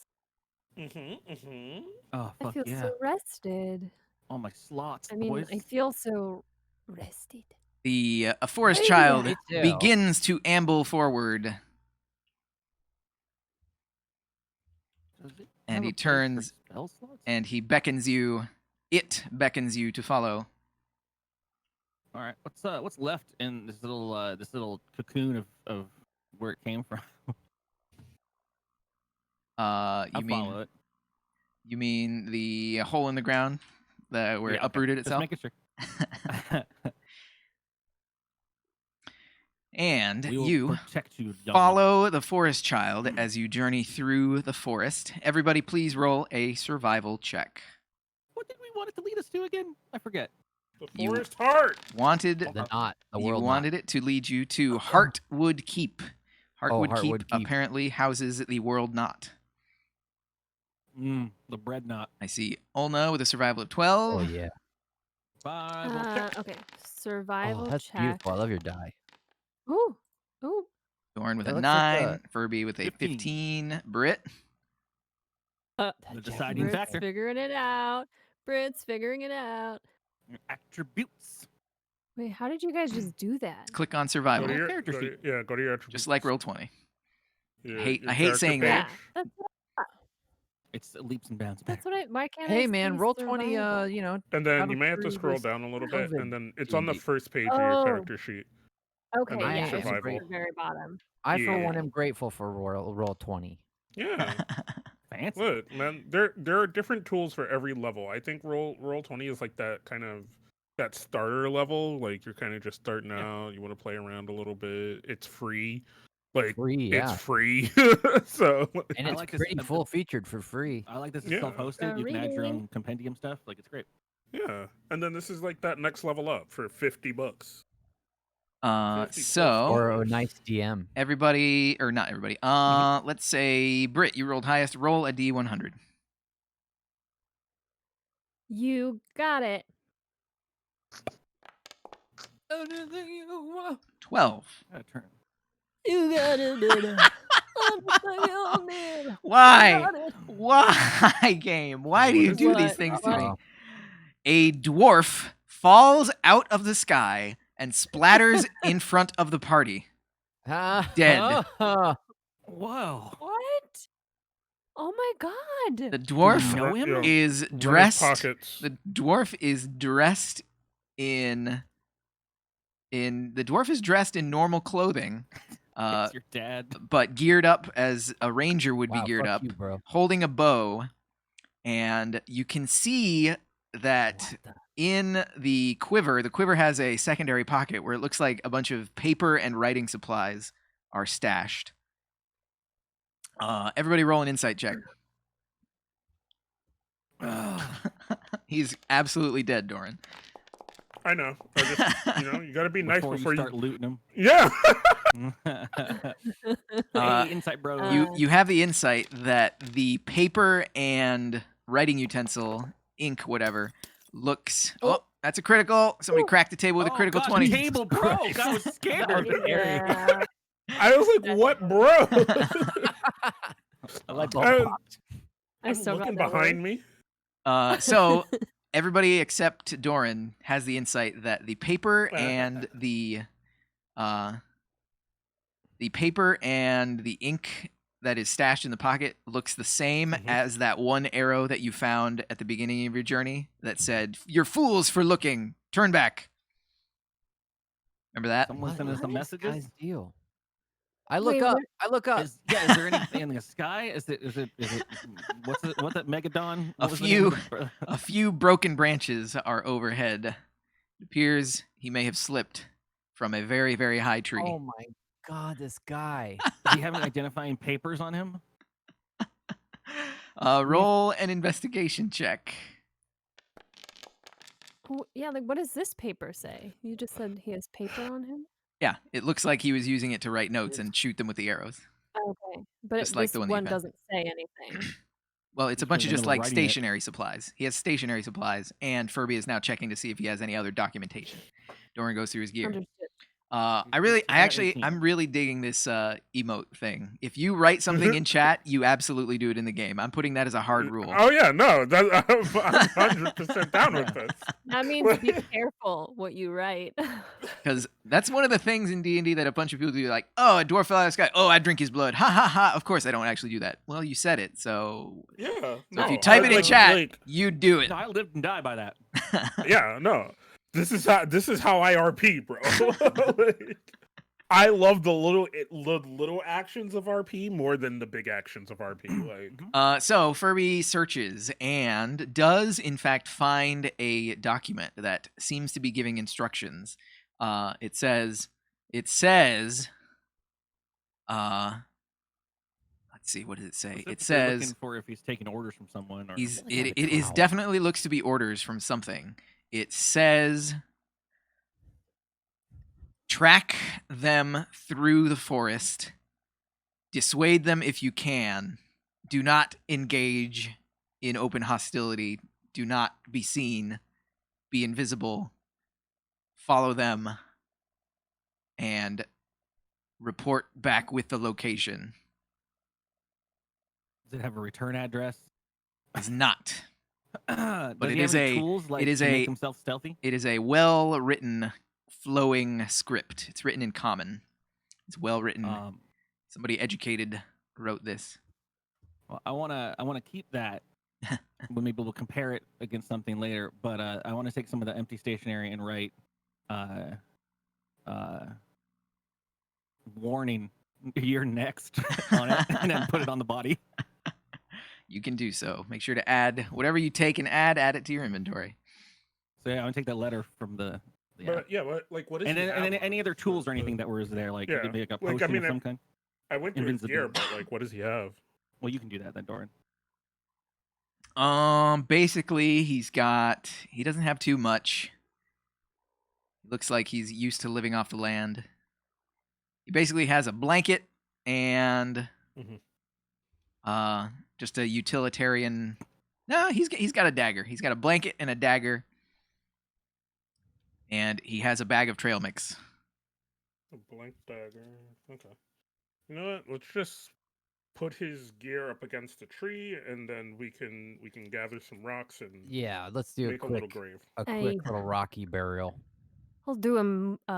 oh I fuck feel yeah! so rested. All my slots, I mean, boys. I feel so rested. The a forest Hey, child me too. begins to amble forward, Does it and have he a place for turns spell slots? and he beckons you. It beckons you to follow. All right, what's left in this little cocoon of where it came from? You follow it. You mean the hole in the ground, where it Yeah, okay. uprooted Just itself? making sure. And We will you protect you, young one. follow the forest child as you journey through the forest. Everybody, please roll a survival check. What did we want it to lead us to again? I forget. The You- forest heart. Wanted The knot, the you world wanted it to lead you to Heartwood Keep. Heartwood Heartwood Keep. apparently houses the world knot. The bread knot. I see Olna with a survival of 12. knot. Oh yeah. Bye. Okay, survival Oh, that's check. beautiful. I love your die. Ooh, ooh. Doran with That a looks like 9. Furby with a 15. 15. Brit. The deciding Brit's factor. figuring it out. Brit's figuring it out. Your attributes. Wait, how did you guys just do that? Click on Go survival. to your, character go to, sheet. yeah, go to your attributes. Just like Roll20. Your- I hate your character saying page. that. Yeah, It's leaps and bounds. that's what I. Why can't I? Hey man, see roll 20. survival? You know, And then Battle you may have to Fury scroll versus down a little bit, COVID and then it's on the D&D. first page of your Oh. character sheet. Okay, then yeah, it's survival. at the very bottom. I for Yeah. one am grateful for roll 20. Yeah. Fancy. Look, man, there are different tools for every level. I think roll 20 is like that kind of that starter level. Like you're kind of just starting out. You want to play around a little bit. It's free. Like Free, yeah. it's free. So And I it's like this- pretty full featured for free. I like this. It's Yeah. self-hosted. You can add your own compendium stuff. Like it's great. yeah. And then this is like that next level up for $50. 50 So Or a dollars. nice DM. everybody, or not everybody. Let's say Brit, you rolled highest. Roll a D100. You got it. 12. Turn. You got it. Why? Why, game? Why do What you is do it? these things to me? Uh-oh. A dwarf falls out of the sky and splatters in front of the party. Dead. Whoa. What? Oh my god. The Do dwarf we know him? Yeah. is Run his dressed. pockets. The dwarf is dressed in. The dwarf is dressed in normal clothing, It's your dad. but geared up as a ranger would Wow, be geared fuck up, you, bro. holding a bow, and you can see that What the- in the quiver has a secondary pocket where it looks like a bunch of paper and writing supplies are stashed. Everybody roll an insight check. He's absolutely dead, Doran. I know. I just, you got to be nice Before before you start looting him. Yeah. Uh, Hey, insight bro. You have the insight that the paper and writing utensil, ink, whatever, looks. Oh, that's a critical. Somebody cracked the table with a critical God, 20. The table broke. I was scared. Yeah. I was like, what, bro? A light bulb popped. I'm I'm so glad looking that behind worked. me. So everybody except Doran has the insight that the paper and the ink that is stashed in the pocket looks the same Mhm. as that one arrow that you found at the beginning of your journey that said, "You're fools for looking. Turn back." Remember that? Someone What sent us some is this messages. guy's deal? I look Wait, up. what- I look up. Is there anything in the sky? Is it what's that Megadon? A What was the name of few. the- A few broken branches are overhead. It appears he may have slipped from a very, very high tree. Oh my god, this guy. Does he have any identifying papers on him? Roll an investigation check. Oh, yeah, like what does this paper say? You just said he has paper on him? Yeah, it looks like he was using it to write notes Yes. and shoot them with the arrows. Okay. But Just like this the one that you one found. doesn't say anything. Well, it's a He's bunch of in the just middle of like writing it. stationary supplies. He has stationary supplies, and Furby is now checking to see if he has any other documentation. Doran goes through his gear. Understood. I'm got 18. really digging this emote thing. If you write something in chat, you absolutely do it in the game. I'm putting that as a hard rule. Oh, yeah, no. I'm 100% down with this. That means be careful what you write. Because that's one of the things in D&D that a bunch of people do, like, oh, a dwarf fell out of the sky. Oh, I drink his blood. Ha, ha, ha. Of course, I don't actually do that. Well, you said it, so... Yeah. So no, if you type it in like- chat, like, you do it. No, I lived and died by that. yeah, no. This is how I RP, bro. Like, I love the little actions of RP more than the big actions of RP. Like, So Furby searches and does, in fact, find a document that seems to be giving instructions. It says, let's see, what does it say? It Specifically looking says for if he's taking orders from someone. Or it is definitely looks to be orders from something. It says, track them through the forest, dissuade them if you can, do not engage in open hostility, do not be seen, be invisible, follow them, and report back with the location. Does it have a return address? Is not. But it he is have any a- tools, like, it is to a- make himself stealthy. It is a well-written, flowing script. It's written in common. It's well written. Somebody educated wrote this. Well, I wanna keep that. When maybe we'll compare it against something later. But I want to take some of the empty stationery and write, warning, you're next on it, and then put it on the body. You can do so. Make sure to add whatever you take and add it to your inventory. So yeah, I want to take that letter from the. Yeah. but yeah, what is And he then, and then have? any other tools or anything that were there, like Yeah. maybe like a Like, I potion mean, of some kind. I went through his gear, Invincibility. but like, what does he have? Well, you can do that then, Doran. Basically he doesn't have too much. Looks like he's used to living off the land. He basically has a blanket and Mhm. just a utilitarian. No, he's got a dagger. He's got a blanket and a dagger. And he has a bag of trail mix. A blank dagger. Okay. You know what? Let's just put his gear up against a tree, and then we can gather some rocks and Yeah, let's do make a little grave. a quick Aye. little rocky burial. I'll do a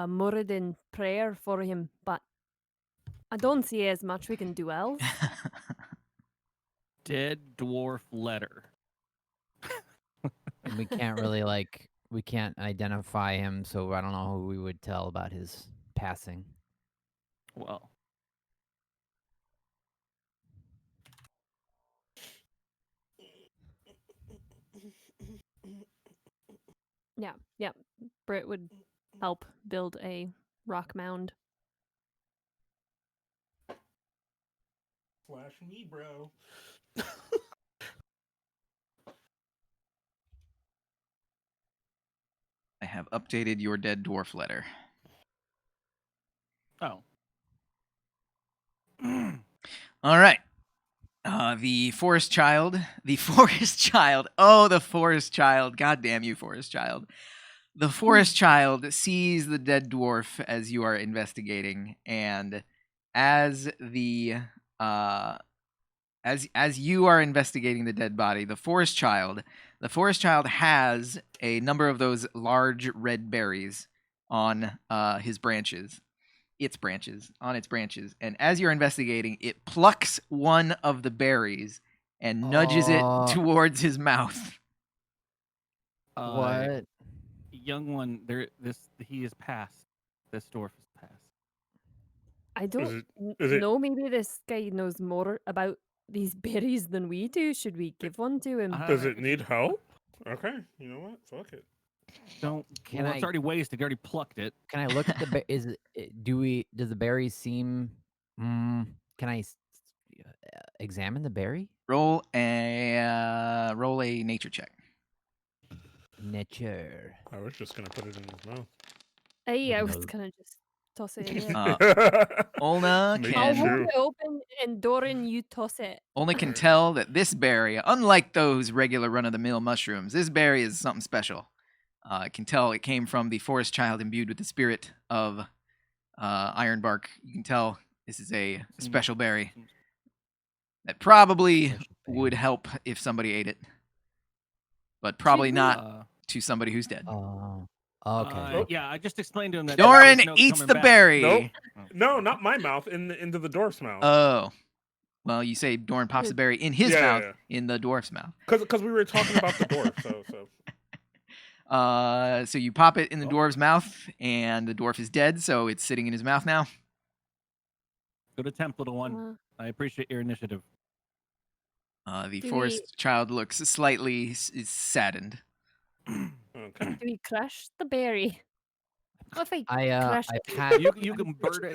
Muradin prayer for him, but I don't see as much we can do else. Dead dwarf letter. And we can't really we can't identify him, so I don't know who we would tell about his passing. Well, Yeah. Britt would help build a rock mound. Flash me, bro. I have updated your dead dwarf letter. oh. All right. The forest child. The forest child. Oh, the forest child. God damn you, forest child. The forest child sees the dead dwarf as you are investigating, and as the as you are investigating the dead body, the forest child has a number of those large red berries on its branches, and as you're investigating, it plucks one of the berries and nudges it towards his mouth. What? Young one, he is past. This dwarf is past. I don't is it- know. Maybe this guy knows more about these berries than we do. Should we give one to him? Does it need help? Okay, you know what? Fuck it. Don't. Can It's I- already wasted. You already plucked it. Can I look at the does the berry seem can I examine the berry? Roll a nature check. Nature. I was just gonna put it in his mouth. Hey, I was No. gonna just toss it in there. Olna Maybe I'll can true. hold it open, and Doran, you toss it. only can tell that this berry, unlike those regular run-of-the-mill mushrooms, this berry is something special. It can tell it came from the forest child imbued with the spirit of Ironbark. You can tell this is a special berry that probably Special would berry. help if somebody ate it, but probably Should we- not to somebody who's dead. Oh. Okay. Nope. Yeah, I just explained to him that. Doran there's no eats coming the back. berry. Nope. No, not my mouth. Into the dwarf's mouth. Oh. Well, you say Doran pops the berry in his Yeah, mouth, yeah. in the dwarf's mouth. Because we were talking about the dwarf. So. So you pop it in the Oh. dwarf's mouth, and the dwarf is dead, so it's sitting in his mouth now. Good attempt, little one. Uh, I appreciate your initiative. The Do forest child looks slightly saddened. Okay. do we crush the berry? What if I I crush pat You can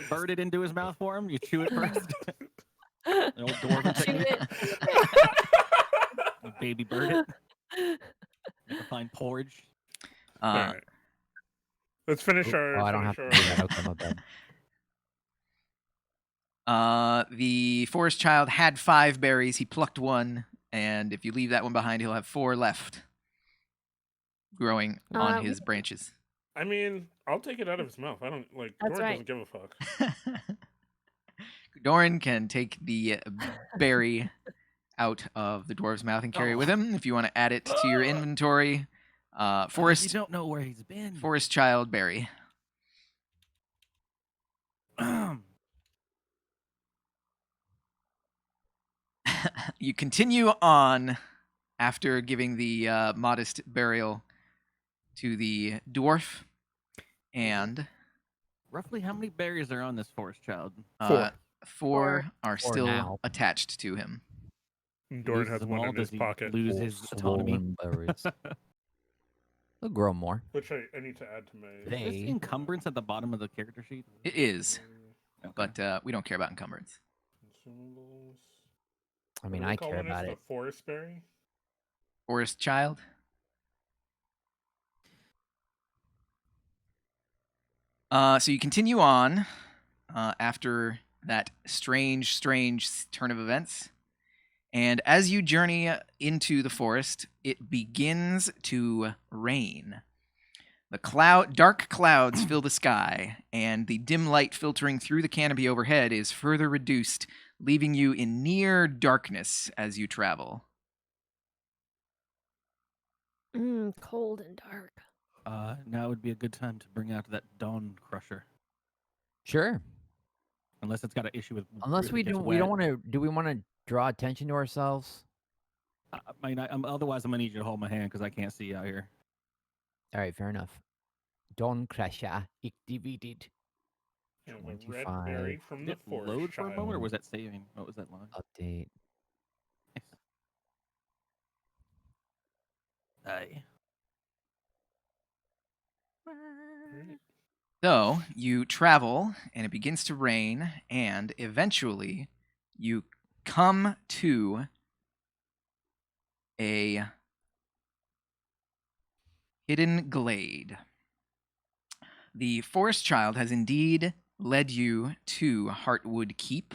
bird it into his mouth for him. You chew it first. it? The old dwarven Chew technique. it. You baby bird it. Make a fine porridge. All right. Let's finish our. I don't have finish to do our- that. Okay, my bad. The forest child had 5 berries. He plucked one, and if you leave that one behind, he'll have 4 left, growing on his branches. I mean, I'll take it out of his mouth. I don't like. That's Doran right. doesn't give a fuck. Doran can take the berry out of the dwarf's mouth and carry it with him. If you want to add it to your inventory, You forest don't know where he's been. forest child berry. You continue on after giving the modest burial to the dwarf, and Roughly how many berries are on this forest child? 4 Four. are Four still now. attached to him. And Doran Loses has them one all? in his Does he pocket, lose his autonomy? Swollen berries. They'll grow more. which I need to add to my. They- Is this encumbrance at the bottom of the character sheet? It is, Okay. but we don't care about encumbrance. Consumables. I mean, What are we I care calling this, about the it. forest berry. Forest child. So you continue on after that strange turn of events. And as you journey into the forest, it begins to rain. Dark clouds fill the sky, and the dim light filtering through the canopy overhead is further reduced leaving you in near darkness as you travel. Cold and dark. Now would be a good time to bring out that Dawn Crusher. Sure. Unless it's got an issue with. Unless if we it gets don't, we don't wet. want to. Do we want to draw attention to ourselves? I mean, otherwise I'm gonna need you to hold my hand because I can't see out here. All right, fair enough. Dawn Crusher activated. And the red 25. berry from Did the it forest load for a child. moment, or was that saving? What was that line? Update. Aye. Alright. So you travel, and it begins to rain, and eventually you come to a hidden glade. The forest child has indeed led you to Heartwood Keep.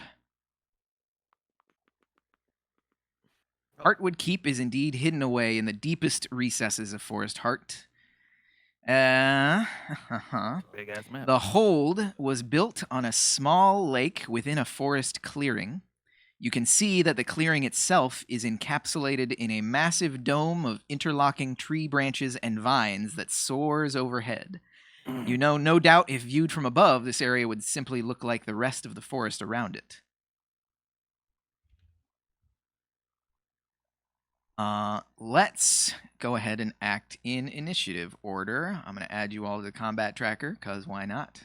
Heartwood Keep is indeed hidden away in the deepest recesses of Forest Heart. Big ass map. The hold was built on a small lake within a forest clearing. You can see that the clearing itself is encapsulated in a massive dome of interlocking tree branches and vines that soars overhead. You know, no doubt, if viewed from above, this area would simply look like the rest of the forest around it. Let's go ahead and act in initiative order. I'm going to add you all to the combat tracker, because why not?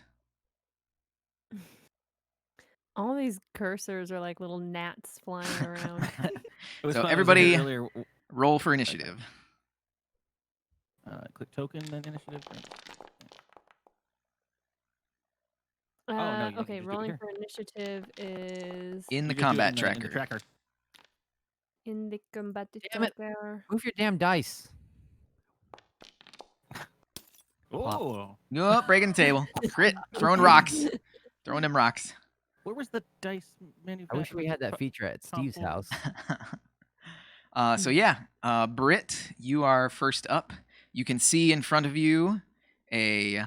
All these cursors are like little gnats flying around. It was So fun, I was everybody- here earlier. Roll for initiative. Click token, then initiative. no, you can Okay, just do it rolling here. for initiative is In the You just do it combat in the tracker. tracker. in the combat Damn it. tracker. Move your damn dice. Oh, Oh, breaking the table. Crit. Throwing rocks. Throwing them rocks. where was the dice I manufacturer? wish we had that feature at Steve's house. So yeah, Britt, you are first up. You can see in front of you a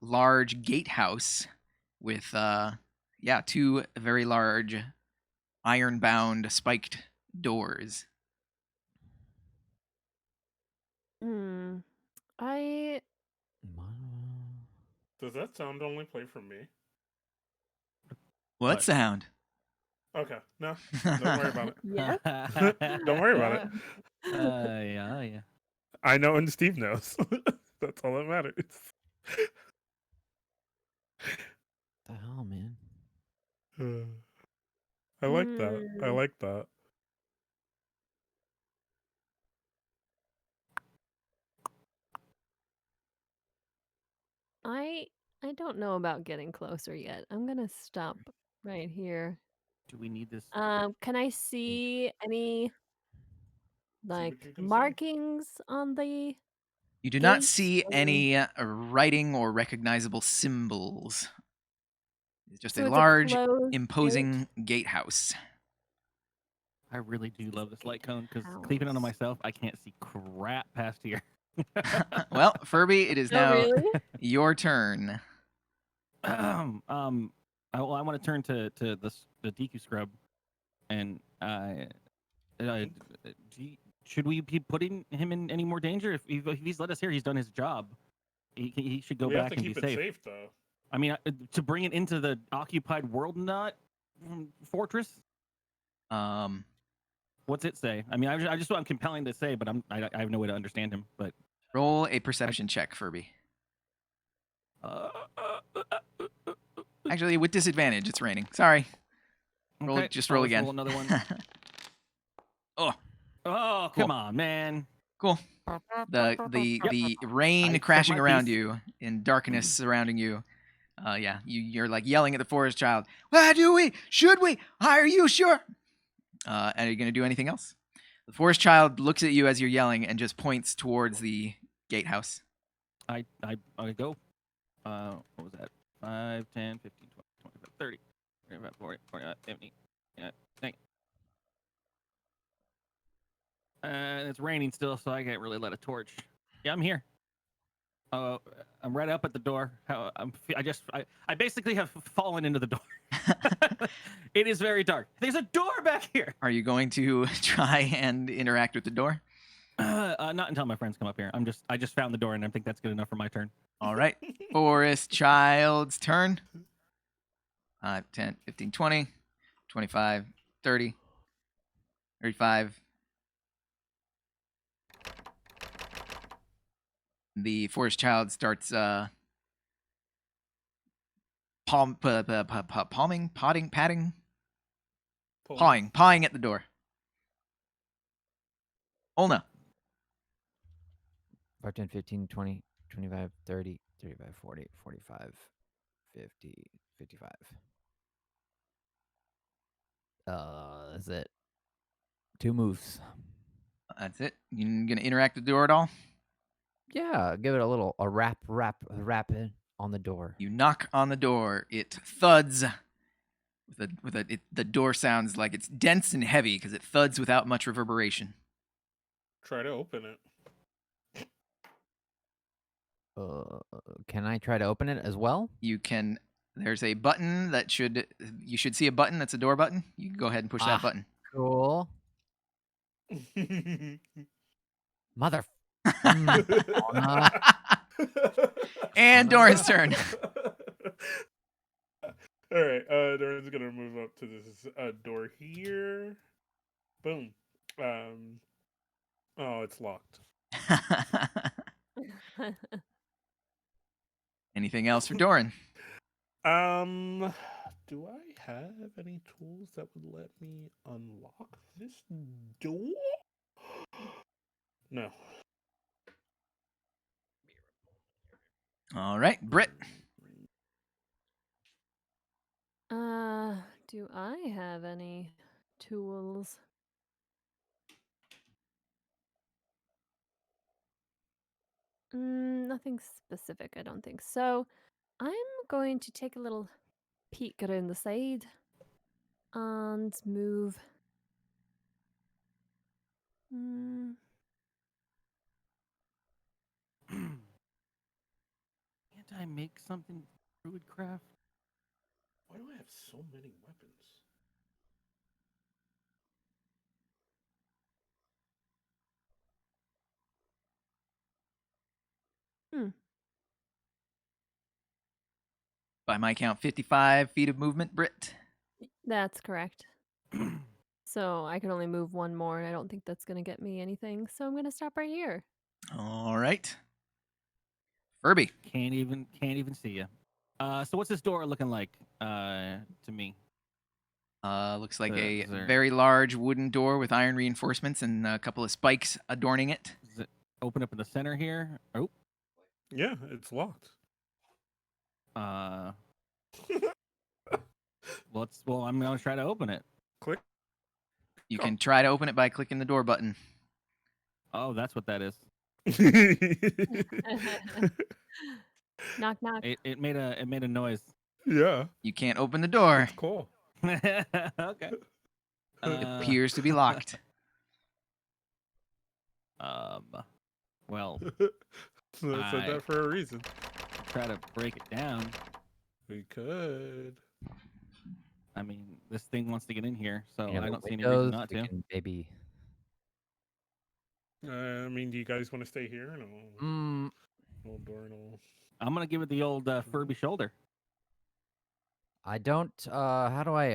large gatehouse with two very large iron-bound spiked doors. I Does that sound only play from me? What What? sound? Okay, no, don't worry about it. yes. Don't worry about it. Yeah. I know and Steve knows. That's all that matters. The hell, man? I like that. I like that. I don't know about getting closer yet. I'm gonna stop right here. Do we need this? Can I see any like what you can see. markings on the You do not Gates see or- any writing or recognizable symbols. It's just So a it's large, closed imposing gatehouse. I really do love this light cone because House. keeping it on myself, I can't see crap past here. Well, Furby, it is Oh, now really? your turn. I want to turn to the DQ scrub, and should we be putting him in any more danger? If he's let us here, he's done his job. He should go We back have to and be keep it safe. safe, though. I mean, to bring it into the occupied world fortress. What's it say? I mean, I just what I'm compelling to say, but I have no way to understand him. But Roll a perception check, Furby. Actually, with disadvantage, it's raining. Sorry. Roll, okay, just I'll roll just again. Roll another one. Oh, Oh, Cool. come on, man. cool. The rain I said crashing my around piece. you and darkness surrounding you. You're like yelling at the forest child. Why do we? Should we? Are you sure? Are you gonna do anything else? The forest child looks at you as you're yelling and just points towards the gatehouse. I go. What was that? 5, 10, 15, 20, 25, 30, 35, 40, 45, 50. Yeah, thank you. And it's raining still, so I can't really light a torch. Yeah, I'm here. I'm right up at the door. I basically have fallen into the door. It is very dark. There's a door back here. Are you going to try and interact with the door? Not until my friends come up here. I just found the door, and I think that's good enough for my turn. All right. Forest Child's turn. 5, 10, 15, 20, 25, 30, 35. The Forest Child starts palming, potting, patting, pawing at the door. Olna. 5, 10, 15, 20, 25, 30, 35, 40, 45, 50, 55. That's it. 2 moves. That's it. You gonna interact with the door at all? Yeah, give it a rap in on the door. You knock on the door. It thuds. The door sounds like it's dense and heavy because it thuds without much reverberation. Try to open it. Can I try to open it as well? You can. There's a button you should see a button that's a door button. You can go ahead and push that button. Cool. Mother. And Doran's turn. All right, Doran's gonna move up to this door here. Boom. Oh, it's locked. Anything else for Doran? Do I have any tools that would let me unlock this door? No. All right, Britt. Do I have any tools? Nothing specific, I don't think. So I'm going to take a little peek around the side and move. Can't I make something druidcraft? Why do I have so many weapons? By my count, 55 feet of movement, Britt. That's correct. So I can only move one more, and I don't think that's going to get me anything. So I'm going to stop right here. All right. Furby. Can't even see you. So what's this door looking like to me? Looks like Is a there- very large wooden door with iron reinforcements and a couple of spikes adorning it. Does it open up in the center here? Oh, Yeah, it's locked. well, I'm gonna try to open it. Click. You can try to open it by clicking the door button. Oh, that's what that is. Knock, knock. It made a noise. Yeah, You can't open the door. it's cool. Okay. It appears to be locked. Well, So I said that for a reason. try to break it down. We could. I mean, this thing wants to get in here, so You know, I don't see any windows, reason not we to. can maybe. I mean, do you guys want to stay here? No. Old door and all. I'm gonna give it the old Furby shoulder. I don't. How do I?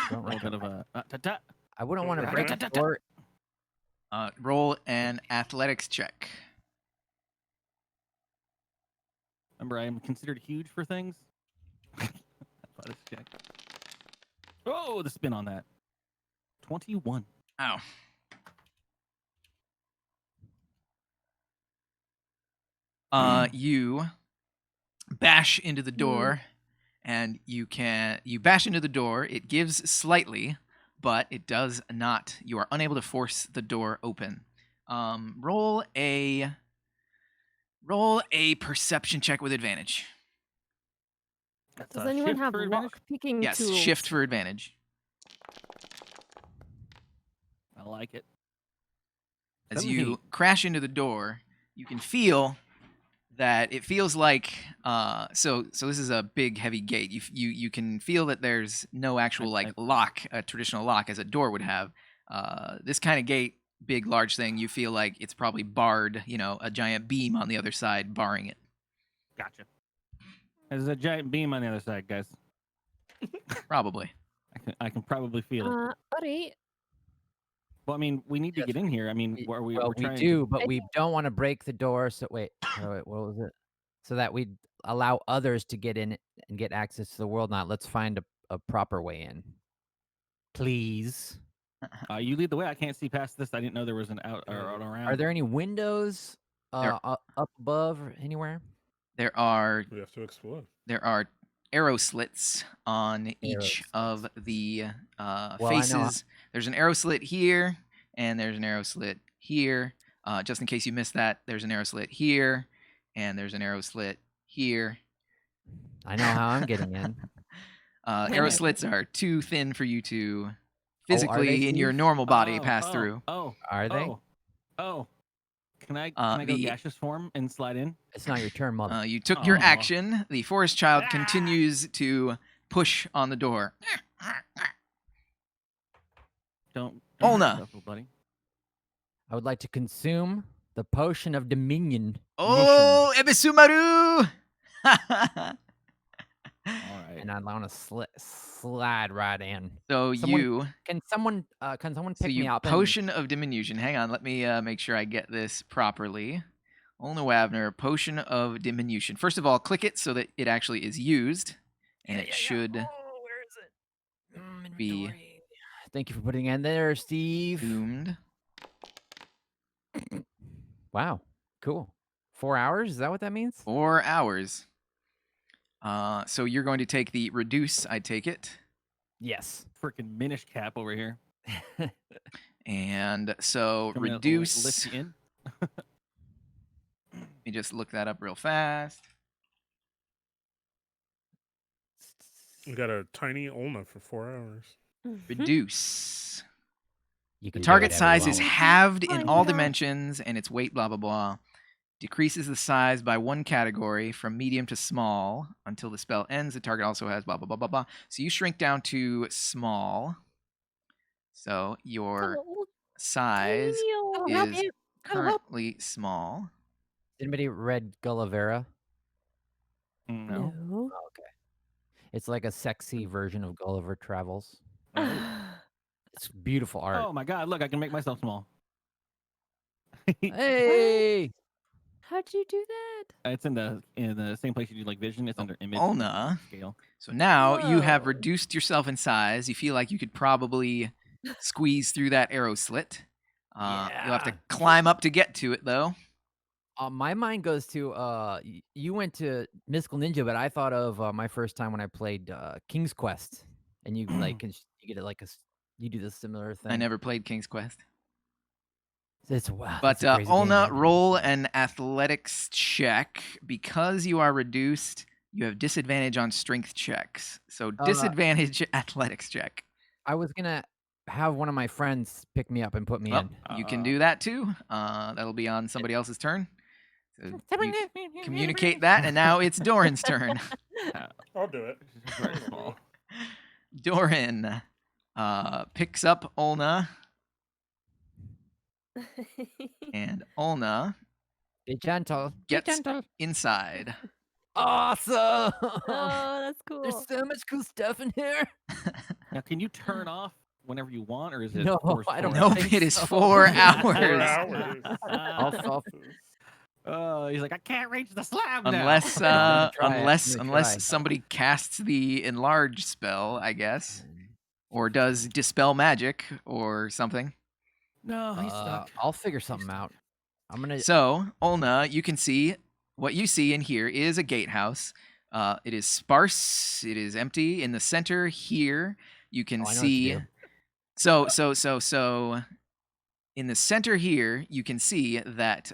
Don't A little bit of a ta-ta. I wouldn't want to Right. break the door. Roll an athletics check. Remember, I am considered huge for things. Athletics check. Oh, the spin on that. 21. Ow. You bash into the door, and you bash into the door. It gives slightly, but it does not. You are unable to force the door open. Roll a perception check with advantage. That's Does a anyone shift have for advantage? lock-picking Yes, tools? shift for advantage. I like it. As 17. you crash into the door, you can feel that it feels like so this is a big heavy gate. You can feel that there's no actual like lock, a traditional lock as a door would have. This kind of gate, big large thing, you feel like it's probably barred, a giant beam on the other side barring it. Gotcha. There's a giant beam on the other side, guys. Probably. I can probably feel it. Buddy, Well, I mean, we need to Yes, get in here. I mean, we- we're well, we trying do, but I we don't want to break the door. So wait, what was it? So that we allow others to get in and get access to the world. Not let's find a proper way in. Please. You lead the way. I can't see past this. I didn't know there was an out or out around. Are there any windows There- up above or anywhere? There are We have to explore. arrow slits on each Arrow of the I know- faces. There's an arrow slit here, and there's an arrow slit here. Just in case you missed that, there's an arrow slit here, and there's an arrow slit here. I know how I'm getting in. Arrow slits are too thin for you to they, physically in your Steve? normal body pass through. Are they? Oh. Can I go the- gaseous form and slide in? It's not your turn, mother. You took your Aw. action. The forest child continues to push on the door. Don't Olna. hurt yourself, buddy. I would like to consume the potion of dominion. Oh, Ebisumaru! All right. And I want to slide right in. So Someone- Can someone pick me up? potion of diminution. Hang on, let me make sure I get this properly. Olna Wavner, potion of diminution. First of all, click it so that it actually is used, and it should Oh, where is it? be Inventory. Thank you for putting it in there, Steve. doomed. Wow, cool. 4 hours? Is that what that means? 4 hours. So you're going to take the reduce, I take it. Yes. Freaking Minish cap over here. And so Coming to reduce. lift you in. Let me just look that up real fast. We got a tiny Olna for 4 hours. Reduce. You The can do target whatever size you is want. halved in all Find out. dimensions and its weight, blah, blah, blah. Decreases the size by one category from medium to small until the spell ends. The target also has blah, blah, blah, blah, blah. So you shrink down to small. So your size is currently small. Anybody read Gulliver? No. No. Okay. It's like a sexy version of Gulliver Travels. It's beautiful art. Oh my God! Look, I can make myself small. Hey! How'd you do that? It's in the same place you do like vision. It's under image Olna. scale. So now you have Whoa. reduced yourself in size. You feel like you could probably squeeze through that arrow slit. You'll have to Yeah. climb up to get to it, though. My mind goes to you went to Mystical Ninja, but I thought of my first time when I played King's Quest, and you you get it like you do the similar thing. I never played King's Quest. It's wow. But that's a crazy game, Olna, man. roll an athletics check. Because you are reduced, you have disadvantage on strength checks. So disadvantage athletics check. I was gonna have one of my friends pick me up and put me Well, in. you can do that too. That'll be on somebody else's turn. So you communicate that, and now it's Doran's turn. I'll do it. It's very small. Doran picks up Olna, and Olna Be gentle. Be gets gentle. inside. Awesome. Oh, that's cool. There's so much cool stuff in here. Now, can you turn off whenever you want, or is it? No, forced I don't for- Nope, think it is so. 4 4 hours. hours. I'll- Oh, he's like, I can't reach the slab now. Unless I'm gonna try it. unless I'm gonna unless try. somebody casts the enlarge spell, I guess, or does dispel magic or something. No, he's stuck. I'll figure something out. I'm gonna. So, Olna, you can see what you see in here is a gatehouse. It is sparse. It is empty. In the center here, you can Oh, I know what to see. do. So, in the center here, you can see that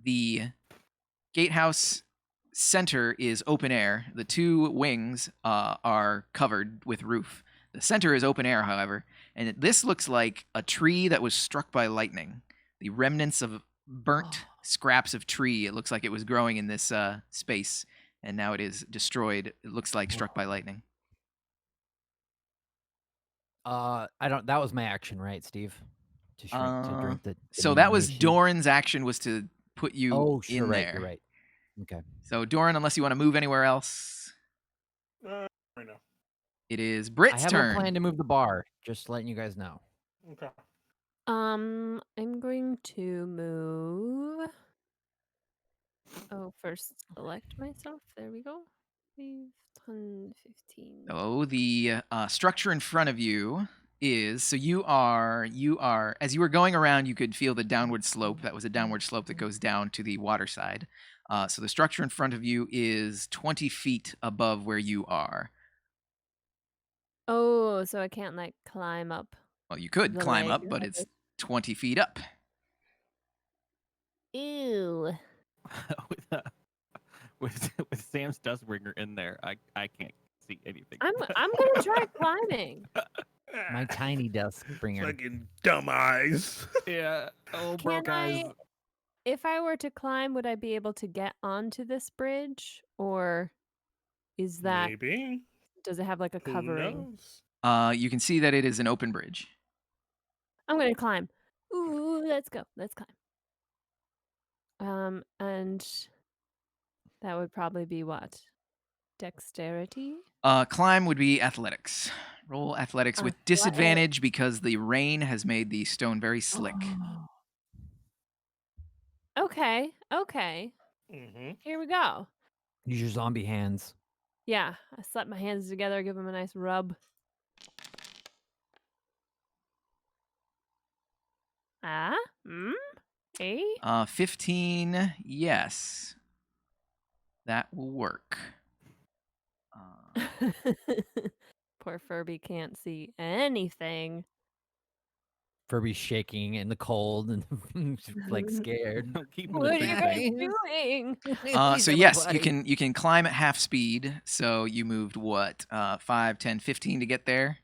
the gatehouse center is open air. The two wings are covered with roof. The center is open air, however, and this looks like a tree that was struck by lightning. The remnants of burnt scraps of tree. It looks like it was growing in this space, and now it is destroyed. It looks like struck by lightning. I don't. That was my action, right, Steve? To shrink, to drink the. So that was magnesium? Doran's action was to put you Oh, sure, in right. there. You're right. Okay. So Doran, unless you want to move anywhere else, Right now. it is I Britt's have turn. a plan to move the bar. Just letting you guys know. Okay. I'm going to move. Oh, first select myself. There we go. 5, 10, 15. So the structure in front of you is you are as you were going around, you could feel the downward slope. That was a downward slope that goes down to the water side. So the structure in front of you is 20 feet above where you are. Oh, so I can't like climb up Well, you could the climb leg up, but of it's it. 20 feet up. Ew. with, with Sam's Dustbringer in there, I can't see anything. I'm gonna try climbing. My tiny desk bringer. Fucking dumb eyes. Yeah. Oh, Can broke eyes. If I were to climb, would I be able to get onto this bridge, or is that Maybe. does it have like a Who covering? knows? You can see that it is an open bridge. I'm gonna climb. Ooh, let's go. Let's climb. And that would probably be what? Dexterity? Climb would be athletics. Roll athletics with Athletics. disadvantage because the rain has made the stone very slick. Okay. Okay. Mm-hmm. Here we go. Use your zombie hands. Yeah, I slap my hands together, give them a nice rub. Ah? Eh? 15, yes. That will work. Poor Furby can't see anything. Furby's shaking in the cold and like scared. Keep him What are in the you big guys thing. doing? So yes, you can climb at half speed. So you moved what? 5, 10, 15 to get there.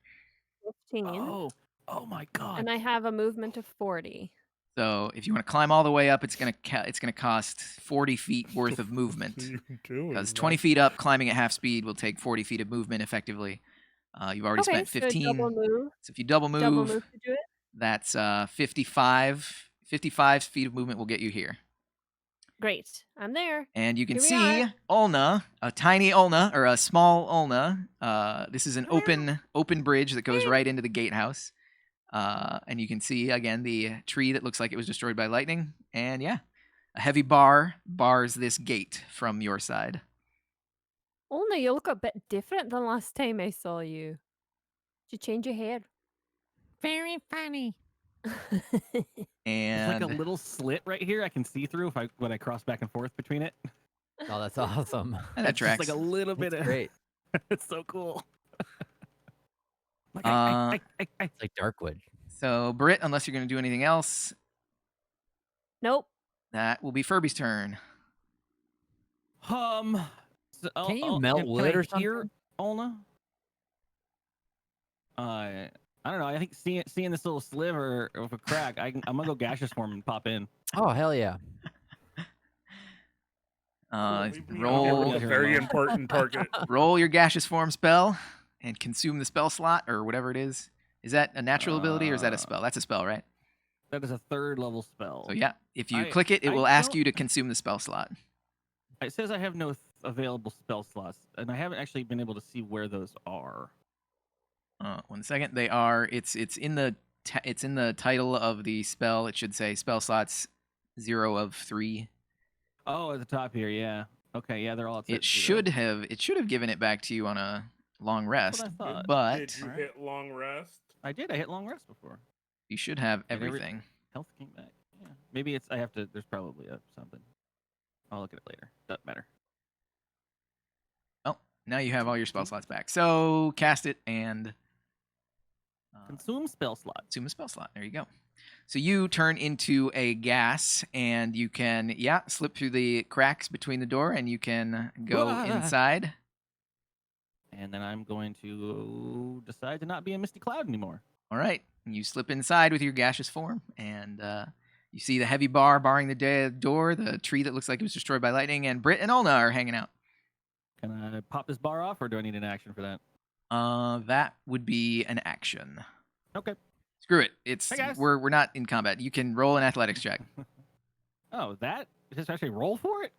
15. Oh my God. And I have a movement of 40. So if you want to climb all the way up, it's gonna cost 40 feet worth of movement. Because 20 feet up, climbing at half speed will take 40 feet of movement effectively. You've already Okay, spent so 15. double move. So if you double Double move, move to do it. that's 55. 55 feet of movement will get you here. Great. I'm there. And you can Here we see are. Ulna, a tiny Ulna, or a small Ulna. This is an open bridge that goes right into the gatehouse. And you can see, again, the tree that looks like it was destroyed by lightning. And yeah, a heavy bar bars this gate from your side. Only you look a bit different than last time I saw you. Did you change your hair? Very funny. There's And like a little slit right here I can see through when I cross back and forth between it. Oh, that's awesome. that It's just tracks. like a little bit That's of. great. It's so cool. Like, It's like Darkwood. So, Britt, unless you're going to do anything else, Nope. that will be Furby's turn. so, Can you melt wood or hear something? Ulna? I don't know. I think seeing this little sliver of a crack, I'm gonna go gaseous form and pop in. Oh, hell yeah. Roll a very important target. roll your gaseous form spell and consume the spell slot or whatever it is. Is that a natural ability or is that a spell? That's a spell, right? That is a 3rd level spell. So yeah, if you I- click it, it I will ask don't- you to consume the spell slot. It says I have no available spell slots, and I haven't actually been able to see where those are. 1 second. They are. It's in the it's in the title of the spell. It should say spell slots 0 of 3. Oh, at the top here, yeah. Okay, yeah, they're all. At It 0. should have given it back to you on a long rest, That's what I thought. but Did you Alright. hit long rest? I did. I hit long rest before. you should have And everything. Health came back. Yeah. Maybe it's. I have to. There's probably something. I'll look at it later. Doesn't matter. Oh, now you have all your spell slots back. So cast it and Consume spell slot. consume a spell slot. There you go. So you turn into a gas, and you can slip through the cracks between the door, and you can go Ah. inside. And then I'm going to decide to not be a misty cloud anymore. All right, you slip inside with your gaseous form, and You see the heavy bar barring the door, the tree that looks like it was destroyed by lightning, and Britt and Olna are hanging out. Can I pop this bar off, or do I need an action for that? That would be an action. Okay. Screw it. It's Hey, guys. we're not in combat. You can roll an athletics check. Oh, that? Just actually roll for it?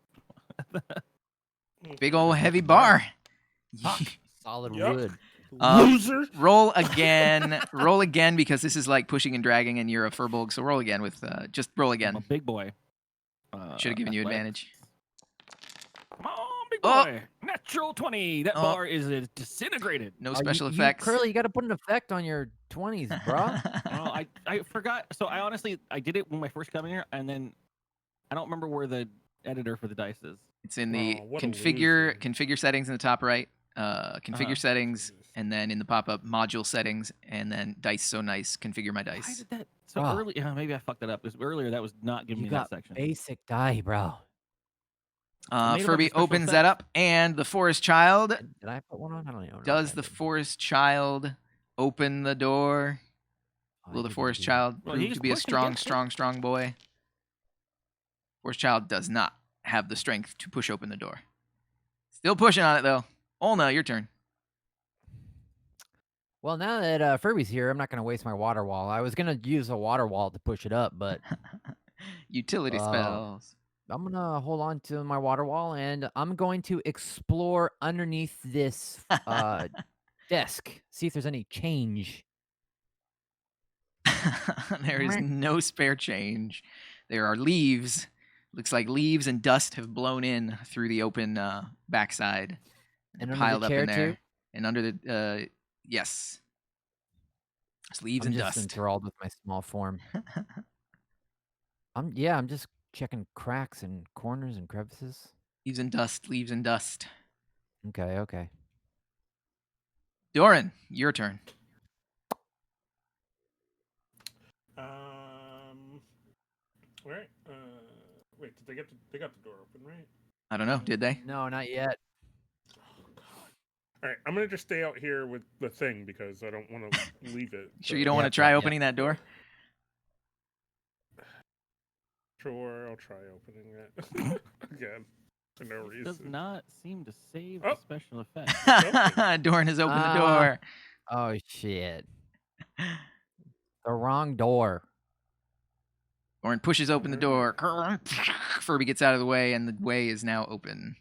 Big old heavy bar. Solid Yup. wood. Loser. Roll again. Roll again because this is like pushing and dragging, and you're a furbolg. So roll again with just roll I'm again. a big boy. Should have given you athletics. advantage. Come on, big Oh. boy. Natural 20. That Oh. bar is disintegrated. No special you, effects. Curly, you got to put an effect on your 20s, bro. Oh, I forgot. So I honestly, I did it when I first came in here, and then I don't remember where the editor for the dice is. It's in the Oh, what a configure settings in the top right. Configure Uh-huh. settings, and then in the pop-up module settings, and then dice so nice. Configure my Why dice. did that? So Oh. early, maybe I fucked that up. Because earlier that was not giving You me got that section. basic die, bro. made a bunch Furby of special opens that effects. up, and the forest child. Did I put one on? I don't even know. Does the forest child open the door? Will the forest child Well, prove he's to be a pushing strong, against it. strong boy? Forest child does not have the strength to push open the door. Still pushing on it though. Olna, your turn. Well, now that Furby's here, I'm not going to waste my water wall. I was going to use a water wall to push it up, but Utility spells. I'm going to hold on to my water wall, and I'm going to explore underneath this desk, see if there's any change. There is no spare change. There are leaves. Looks like leaves and dust have blown in through the open backside. And They're under the piled up chair, in there. too? And under the yes. It's leaves I'm and just dust. enthralled with my small form. I'm just checking cracks and corners and crevices. Leaves and dust, leaves and dust. Okay. Doran, your turn. All right. Wait, did they got the door open, right? I don't know. Did they? No, not yet. All right, I'm gonna just stay out here with the thing because I don't want to leave it. Sure you don't want to Yep, try yep, opening that door? Sure, I'll try opening it again for no It does reason. not seem to save Oh. the special effect. Doran has opened the Ah. door. Oh, shit. The wrong door. Doran pushes open the door. Furby gets out of the way, and the way is now open.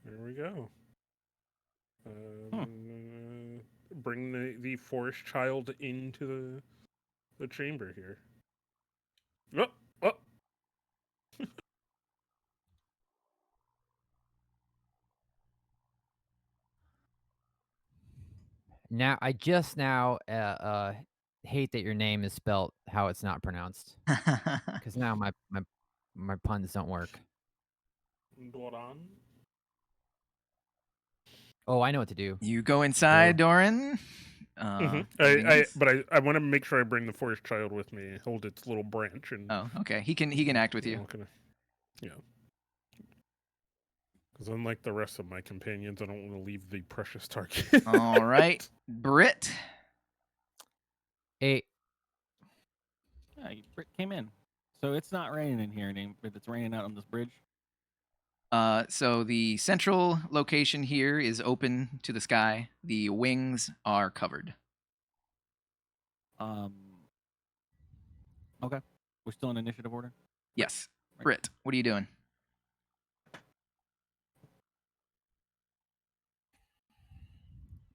There we go. Bring the forest child into the chamber here. Oh. Now, I just now hate that your name is spelt how it's not pronounced. Because now my puns don't work. Doran. Oh, I know what to do. You go inside, Doran. But I want to make sure I bring the forest child with me. Hold its little branch and. Oh, okay. He can act with you. Yeah. Because unlike the rest of my companions, I don't want to leave the precious target. All right, Britt. Hey, Britt came in. So it's not raining in here, but it's raining out on this bridge. So the central location here is open to the sky. The wings are covered. Okay. We're still in initiative order? Yes. Britt, what are you doing?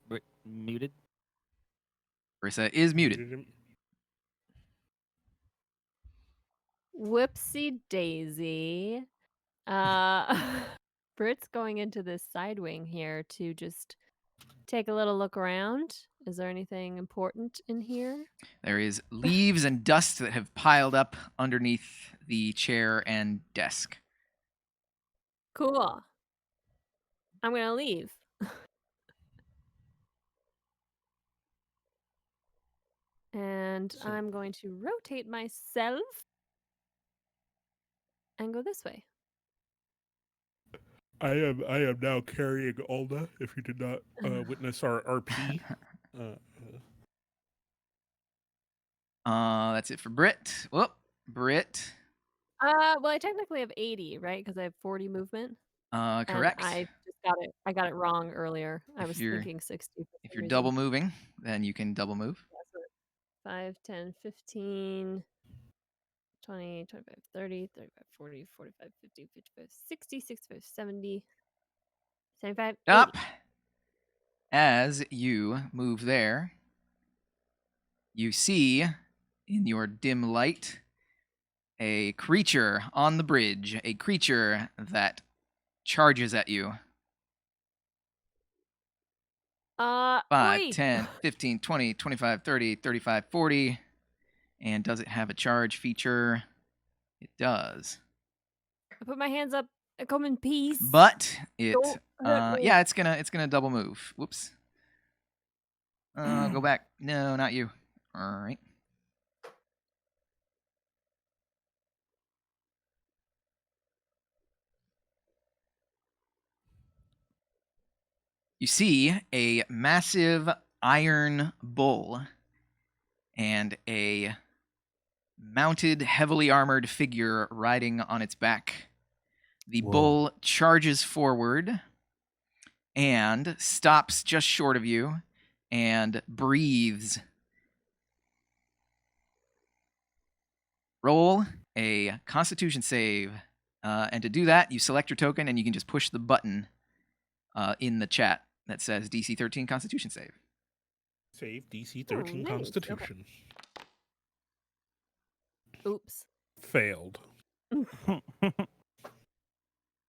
Britt muted. Marissa is muted. Whoopsie daisy. Britt's going into this side wing here to just take a little look around. Is there anything important in here? There is leaves and dust that have piled up underneath the chair and desk. Cool. I'm going to leave. And I'm going to rotate myself and go this way. I am now carrying Alda. If you did not witness our RP, That's it for Brit. Whoop, Brit. Well, I technically have 80, right? Because I have 40 movement. Correct. And I just got it. I got it wrong earlier. I If was you're- thinking 60 for If some you're reason. double moving, then you can double move. Yeah, so 5, 10, 15, 20, 25, 30, 35, 40, 45, 50, 55, 60, 65, 70, 75, 80. Up. As you move there, you see in your dim light a creature on the bridge, a creature that charges at you. 5, Oi! 10, 15, 20, 25, 30, 35, 40. And does it have a charge feature? It does. I put my hands up. I come in peace. But it Don't hurt me. yeah, it's gonna double move. Whoops. Go back. No, not you. All right. You see a massive iron bull and a mounted, heavily armored figure riding on its back. The Whoa. bull charges forward and stops just short of you and breathes. Roll a Constitution save. And to do that, you select your token and you can just push the button in the chat that says DC 13 Constitution save. Save DC 13 nice. Okay. Constitution. Oops. Failed.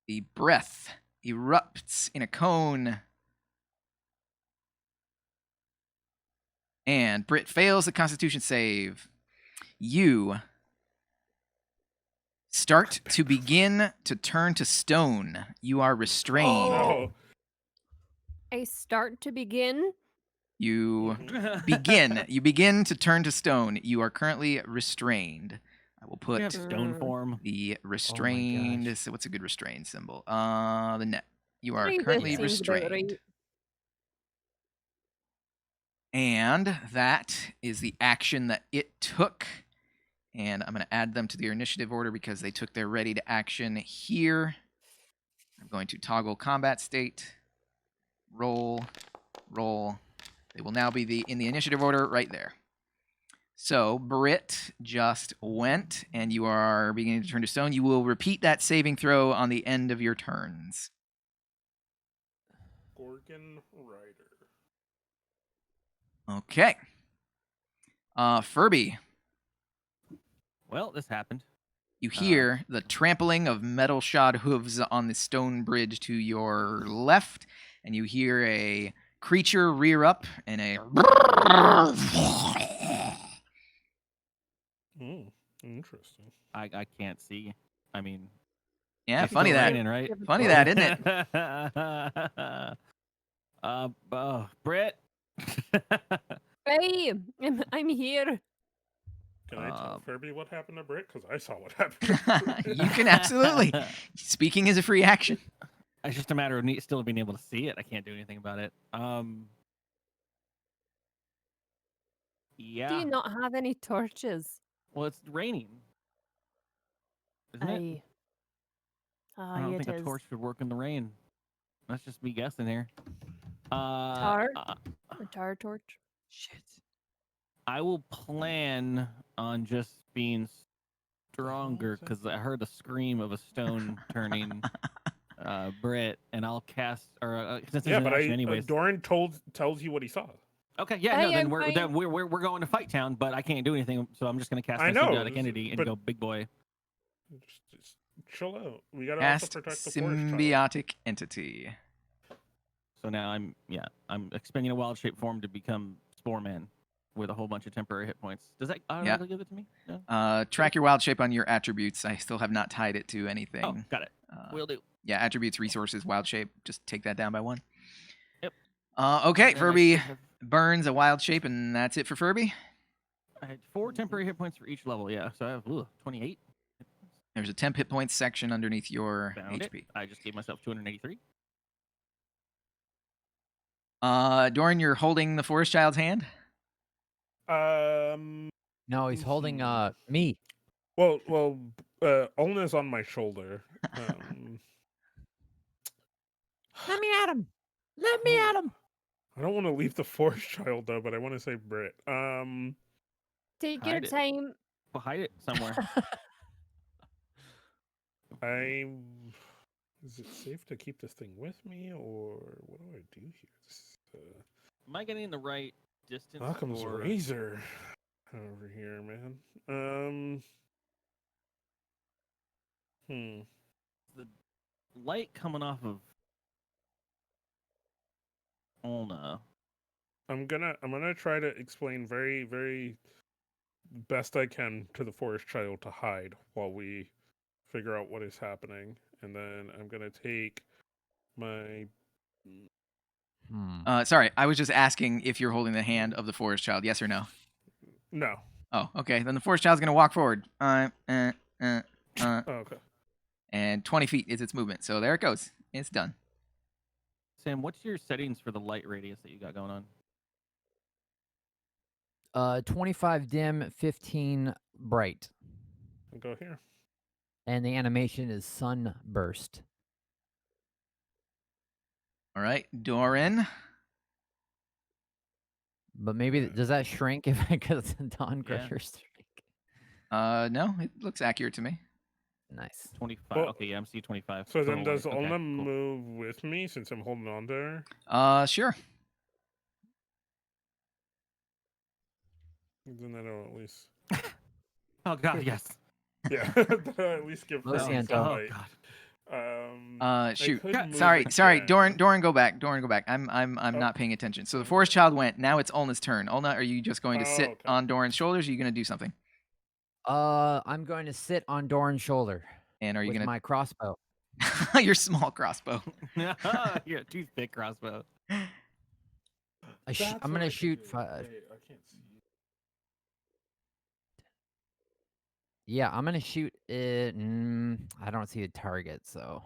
The breath erupts in a cone. And Brit fails the Constitution save. You start to begin to turn to stone. You are restrained. No. I start to begin. You begin to turn to stone. You are currently restrained. I will We have put stone form. the restrained. gosh. So what's a good restrained symbol? The net. You are 3 currently seems about restrained. right. And that is the action that it took. And I'm going to add them to their initiative order because they took their ready to action here. I'm going to toggle combat state. Roll. They will now be in the initiative order right there. So Brit just went, and you are beginning to turn to stone. You will repeat that saving throw on the end of your turns. Gorgon Rider. Okay. Furby, Well, this happened. you hear the trampling of metal-shod hooves on the stone bridge to your left, and you hear a creature rear up and a... Interesting. I can't see. I mean, Yeah, it's funny still that. raining, right? Funny that, isn't it? Britt. Hey, I'm here. Can I tell Furby what happened to Britt? Because I saw what happened. You can absolutely. Speaking is a free action. It's just a matter of still being able to see it. I can't do anything about it. Yeah. Do you not have any torches? Well, it's raining. Isn't it? I don't It think a is. torch would work in the rain. That's just me guessing here. Tar? A tar torch? Shit. I will plan on just being stronger because I heard the scream of a stone turning Brit, and I'll cast. Or since Yeah, it's but an action anyways. Doran tells you what he saw. Okay, yeah, Hey, no, then I'm we're going to Fight Town, but I can't do anything, so I'm just gonna cast I my know, symbiotic entity and but- go big boy. Just chill out. We gotta also Cast protect the forest child. symbiotic entity. So now I'm expending a wild shape form to become Spore Man with a whole bunch of temporary hit points. Does that automatically give it to me? No? Track your wild shape on your attributes. I still have not tied it to anything. Oh, got it. Will do. Yeah, attributes, resources, wild shape. Just take that down by 1. Yep. Okay, And then Furby I should have- burns a wild shape, and that's it for Furby. I had 4 temporary hit points for each level. Yeah, so I have 28. There's a temp hit points section underneath your Found HP. it. I just gave myself 283. Doran, you're holding the forest child's hand. No, he's holding me. Well, Ulna's on my shoulder. Let me at him. Let me Oh, at him. I don't want to leave the forest child though, but I want to say Brit. Take your Hide it. time. Well, hide it somewhere. Is it safe to keep this thing with me, or what do I do here? Am I getting the right distance? How comes for... Razor over here, man? The light coming off of Olna. I'm gonna try to explain very, very best I can to the forest child to hide while we figure out what is happening, and then I'm gonna take my. Sorry, I was just asking if you're holding the hand of the forest child. Yes or no? No. Oh, okay. Then the forest child's gonna walk forward. Oh, okay. And 20 feet is its movement. So there it goes. It's done. Sam, what's your settings for the light radius that you got going on? 25 dim, 15 bright. I'll go here. And the animation is sunburst. All right, Doran. But maybe does that shrink if I get the Dawn Yeah. Crusher streak? No, it looks accurate to me. Nice. 25. Well, okay, yeah, I'm seeing 25. So then total does light. Okay, Ulna cool. move with me since I'm holding on to her? Sure. Then that'll at least. Oh god, yes. Yeah, that'll at least give her Lo some siento. Oh light. god. I Shoot. could move Sorry, again. Doran, go back. Doran, go back. I'm Oh. not paying attention. So the forest child went. Now it's Ulna's turn. Ulna, are you just going to sit okay. on Doran's shoulders? Or are you going to do something? I'm going to sit on Doran's shoulder And are you with going my crossbow. to your small crossbow? You're a toothpick crossbow. I'm That's going what I to could shoot do. 5. Wait, I can't see. Yeah, I'm going to shoot it. I don't see a target, so.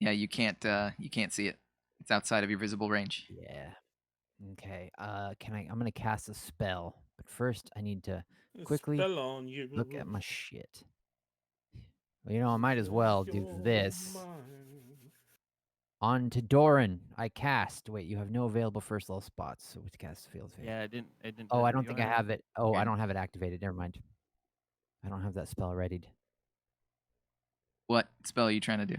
Yeah, you can't see it. It's outside of your visible range. Yeah. Okay. I'm going to cast a spell. But first, I need to A quickly spell on you. look at my shit. Well, you know, I might as well do You're this. mine. On to Doran. I cast. Wait, you have no available first level spots. So which cast field phase? Yeah, it didn't. Oh, I you don't think I have have it. Oh, I Okay. don't have it activated. Never mind. I don't have that spell readied. What spell are you trying to do?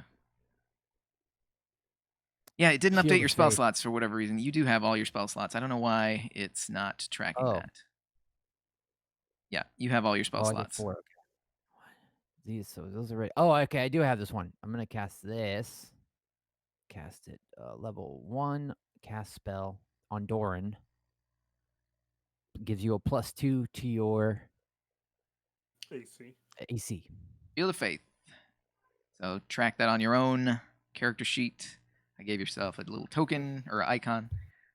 Yeah, it didn't Shield update of your spell Faith. slots for whatever reason. You do have all your spell slots. I don't know why it's not tracking Oh. that. Yeah, you have all your spell Oh, I get slots. 4. Okay. These, so those are ready. Oh, okay. I do have this one. I'm gonna cast this. Cast it. Level 1. Cast spell on Doran. Gives you a +2 to your AC. AC. Field of Faith. So track that on your own character sheet. I gave yourself a little token or icon.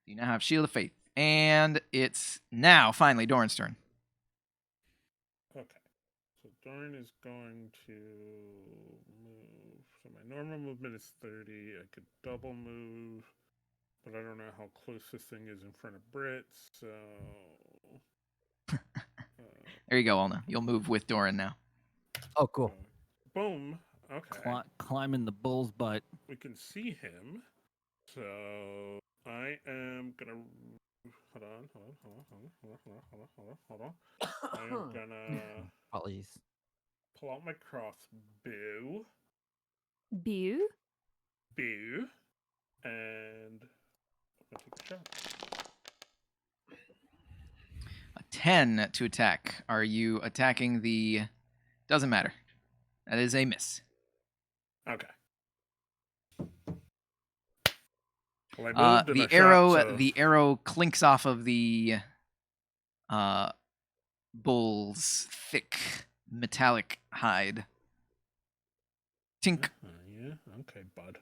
You now have Shield of Faith. And it's now finally Doran's turn. Okay. So Doran is going to move. So my normal movement is 30. I could double move, but I don't know how close this thing is in front of Brit. So. There you go, Ulna. You'll move with Doran now. Oh, cool. Boom. Okay. climbing the bull's butt. We can see him. So I am gonna hold on. I am gonna Apologies. pull out my crossbow. Bew. And I'm gonna take a shot. A 10 to attack. Are you attacking the... Doesn't matter. That is a miss. Okay. Well, I moved and I The arrow clinks off of the bull's thick metallic hide. Tink. Yeah. Okay, bud.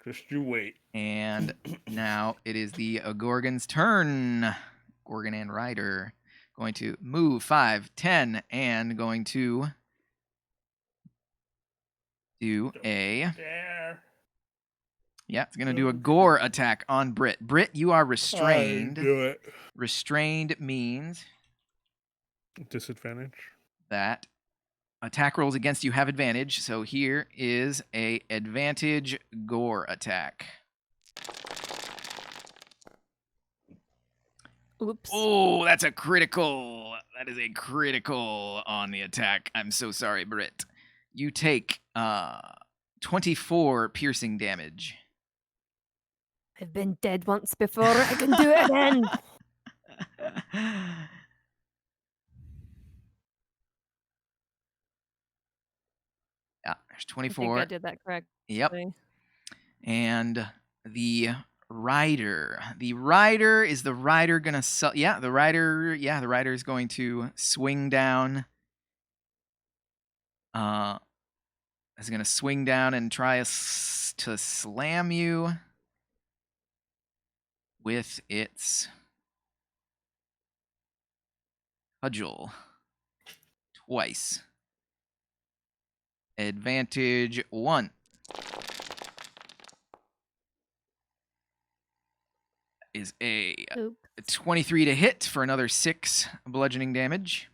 Just you wait. And now it is the Gorgon's turn. Gorgon and Ryder going to move 5, 10, and going to do a... There. Yeah, it's going to do a gore attack on Brit. Brit, you are restrained. I do it. Restrained means Disadvantage. That attack rolls against you have advantage. So here is a advantage gore attack. Oops. Oh, that's a critical. That is a critical on the attack. I'm so sorry, Britt. You take 24 piercing damage. I've been dead once before. I can do it again. Yeah, there's I think 24. I did that correct. Yep. And the rider. The rider is the rider gonna the rider is going to swing down. Is gonna swing down and try to slam you with its cudgel twice. Advantage 1. Is a Oops. 23 to hit for another 6 bludgeoning damage.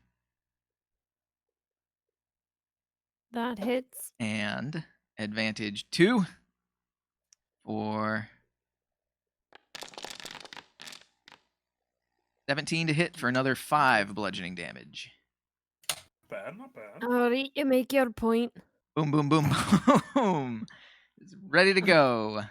That hits. And advantage 2 for 17 to hit for another 5 bludgeoning damage. Bad, not bad. All right, you make your point. Boom, boom, boom, boom. It's ready to go.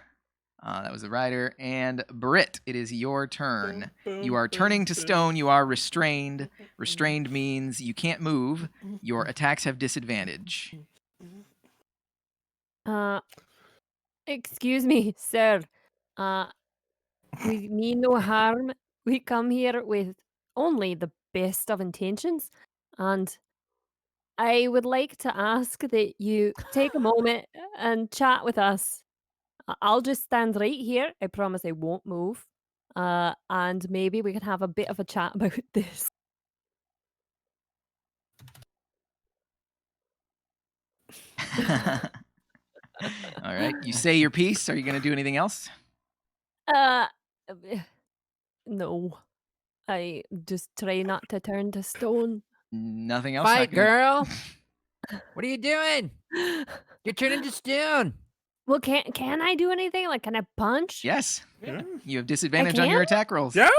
That was the rider. And Britt, it is your turn. You are turning to stone. You are restrained. Restrained means you can't move. Your attacks have disadvantage. Excuse me, sir. We mean no harm. We come here with only the best of intentions, and I would like to ask that you take a moment and chat with us. I'll just stand right here. I promise I won't move. And maybe we can have a bit of a chat about this. All right. You say your piece. Are you going to do anything else? Uh, no. I just try not to turn to stone. Nothing else? Fight, Not gonna- girl. What are you doing? You're turning to stone. Well, can I do anything? Like, can I punch? Yes. Yeah. You have disadvantage on your attack rolls. Yeah.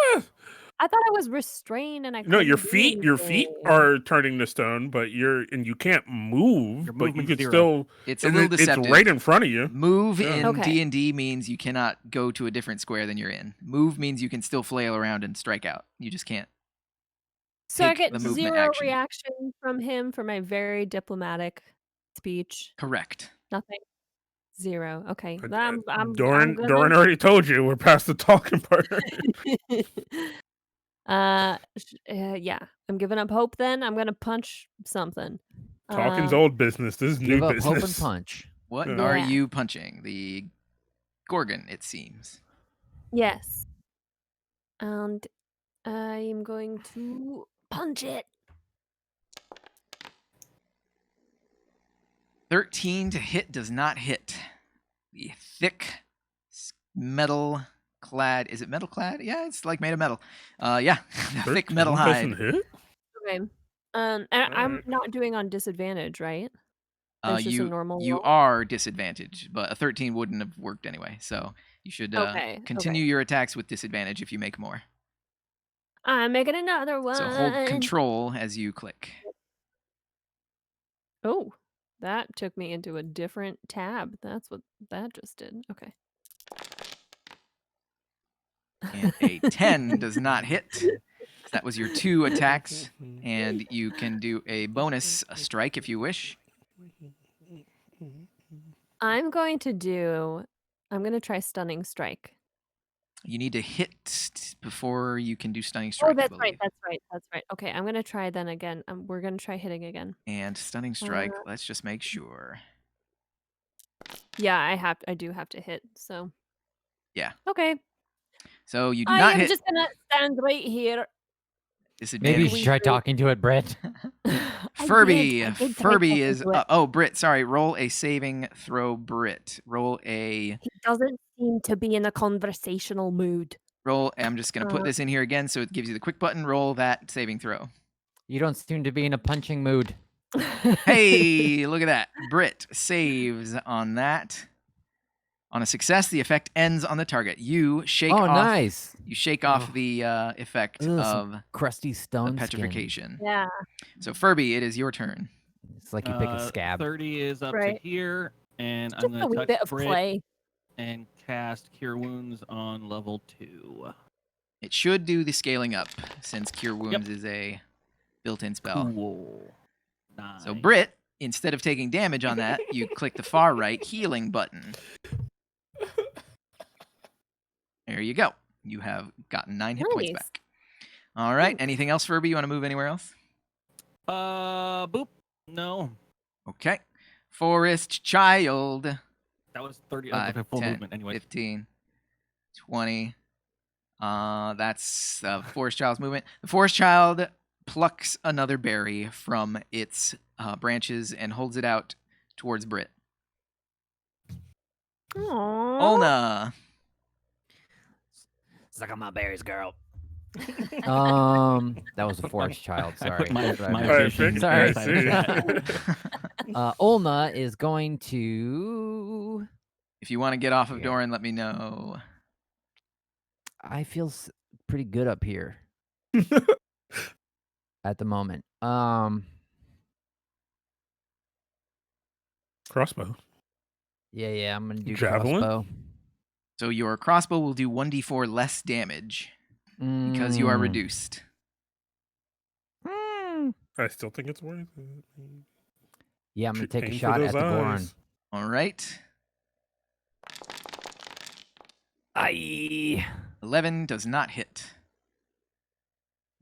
I thought I was restrained and I No, your couldn't do feet anything. are turning to stone, but you can't move. Your But you movement's can 0. still. It's a and little it's deceptive. right in front of you. Move Yeah. in Okay. D&D means you cannot go to a different square than you're in. Move means you can still flail around and strike out. You just can't. So I take get the movement 0 action. reaction from him for my very diplomatic speech. Correct. Nothing. 0. Okay. But, I'm Doran gonna... already told you we're past the talking part. Yeah. I'm giving up hope then. I'm gonna punch something. Talking's old business. This is Give new up hope and business. punch. What Yeah. are Yeah. you punching? The Gorgon, it seems. Yes. And I'm going to punch it. 13 to hit does not hit. The thick metal clad. Is it metal clad? Yeah, it's like made of metal. Yeah, the thick metal 13 hide. doesn't hit? Okay. And I'm Alright. not doing on disadvantage, right? It's just a normal You roll? are disadvantaged, but a 13 wouldn't have worked anyway. So you should Okay, continue your attacks with disadvantage if you make more. I'm making another one. So hold control as you click. Oh, that took me into a different tab. That's what that just did. Okay. And a 10 does not hit. That was your 2 attacks, and you can do a bonus strike if you wish. I'm going to try stunning strike. You need to hit before you can do stunning strike. Oh, that's I right. believe. That's right. Okay, I'm gonna try then again. We're gonna try hitting again. And stunning strike. Let's just make sure. Yeah, I do have to hit. So. Yeah. Okay. So you do I not am hit. just gonna stand right here. Disadvantage. Maybe you should try talking to it, Brett. Furby. I did try Furby talking is. to it. Oh, Brit. Sorry. Roll a saving throw, Brit. Roll a. He doesn't seem to be in a conversational mood. Roll. I'm just gonna put this in here again, so it gives you the quick button. Roll that saving throw. You don't seem to be in a punching mood. Hey, look at that. Brit saves on that. On a success, the effect ends on the target. You shake Oh, off. nice. You shake off Ugh. the effect Ugh, of some crusty the stone skin. petrification. Yeah. So Furby, it is your turn. It's like you pick a scab. 30 is up Right. to here, and Just I'm a going wee to touch bit of Brit clay. and cast Cure Wounds on level 2. It should do the scaling up since Cure Wounds is a built-in spell. Cool. Nice. So Brit, instead of taking damage on that, you click the far right healing button. There you go. You have gotten 9 hit points Nice. back. All right. Ooh. Anything else, Furby? You want to move anywhere else? Boop. No. Okay. Forest Child. That was 30. 5, Okay, full 10, movement anyway. 15, 20. That's Forest Child's movement. The Forest Child plucks another berry from its branches and holds it out towards Brit. Aww. Olna. Suck on my berries, girl. That was a forest child. I Sorry. put my Sorry. I vision figured- inside the I chat. Olna is going to. If you want to get off of Yeah. Doran, let me know. I feel pretty good up here at the moment. Crossbow. Yeah, I'm gonna do Javelin? crossbow. So your crossbow will do 1d4 less damage because you are reduced. I still think it's worth it. Yeah, I'm gonna take a Aim for shot at those the Goron. eyes. All right. Aye. 11 does not hit.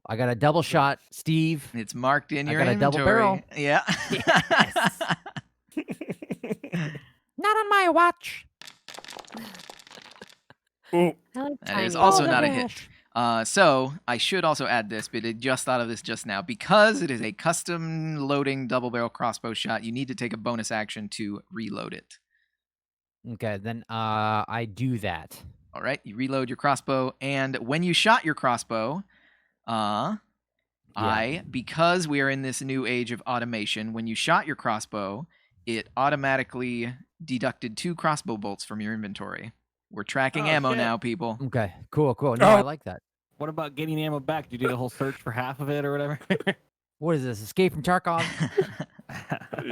I got a double shot, Steve. It's marked in I your got a double inventory. barrel. Yeah. Yes. Not on my watch. Oh, I like That is tiny also ones. not a hit. So I should also add this, but I just thought of this just now. Because it is a custom loading double barrel crossbow shot, you need to take a bonus action to reload it. Okay, then I do that. All right, you reload your crossbow, and when you shot your crossbow, because we are in this new age of automation, when you shot your crossbow, it automatically deducted 2 crossbow bolts from your inventory. We're tracking Oh, ammo shit. now, people. Okay, cool. No, I Oh. like that. What about getting ammo back? Did you do the whole search for half of it or whatever? What is this? Escape from Tarkov?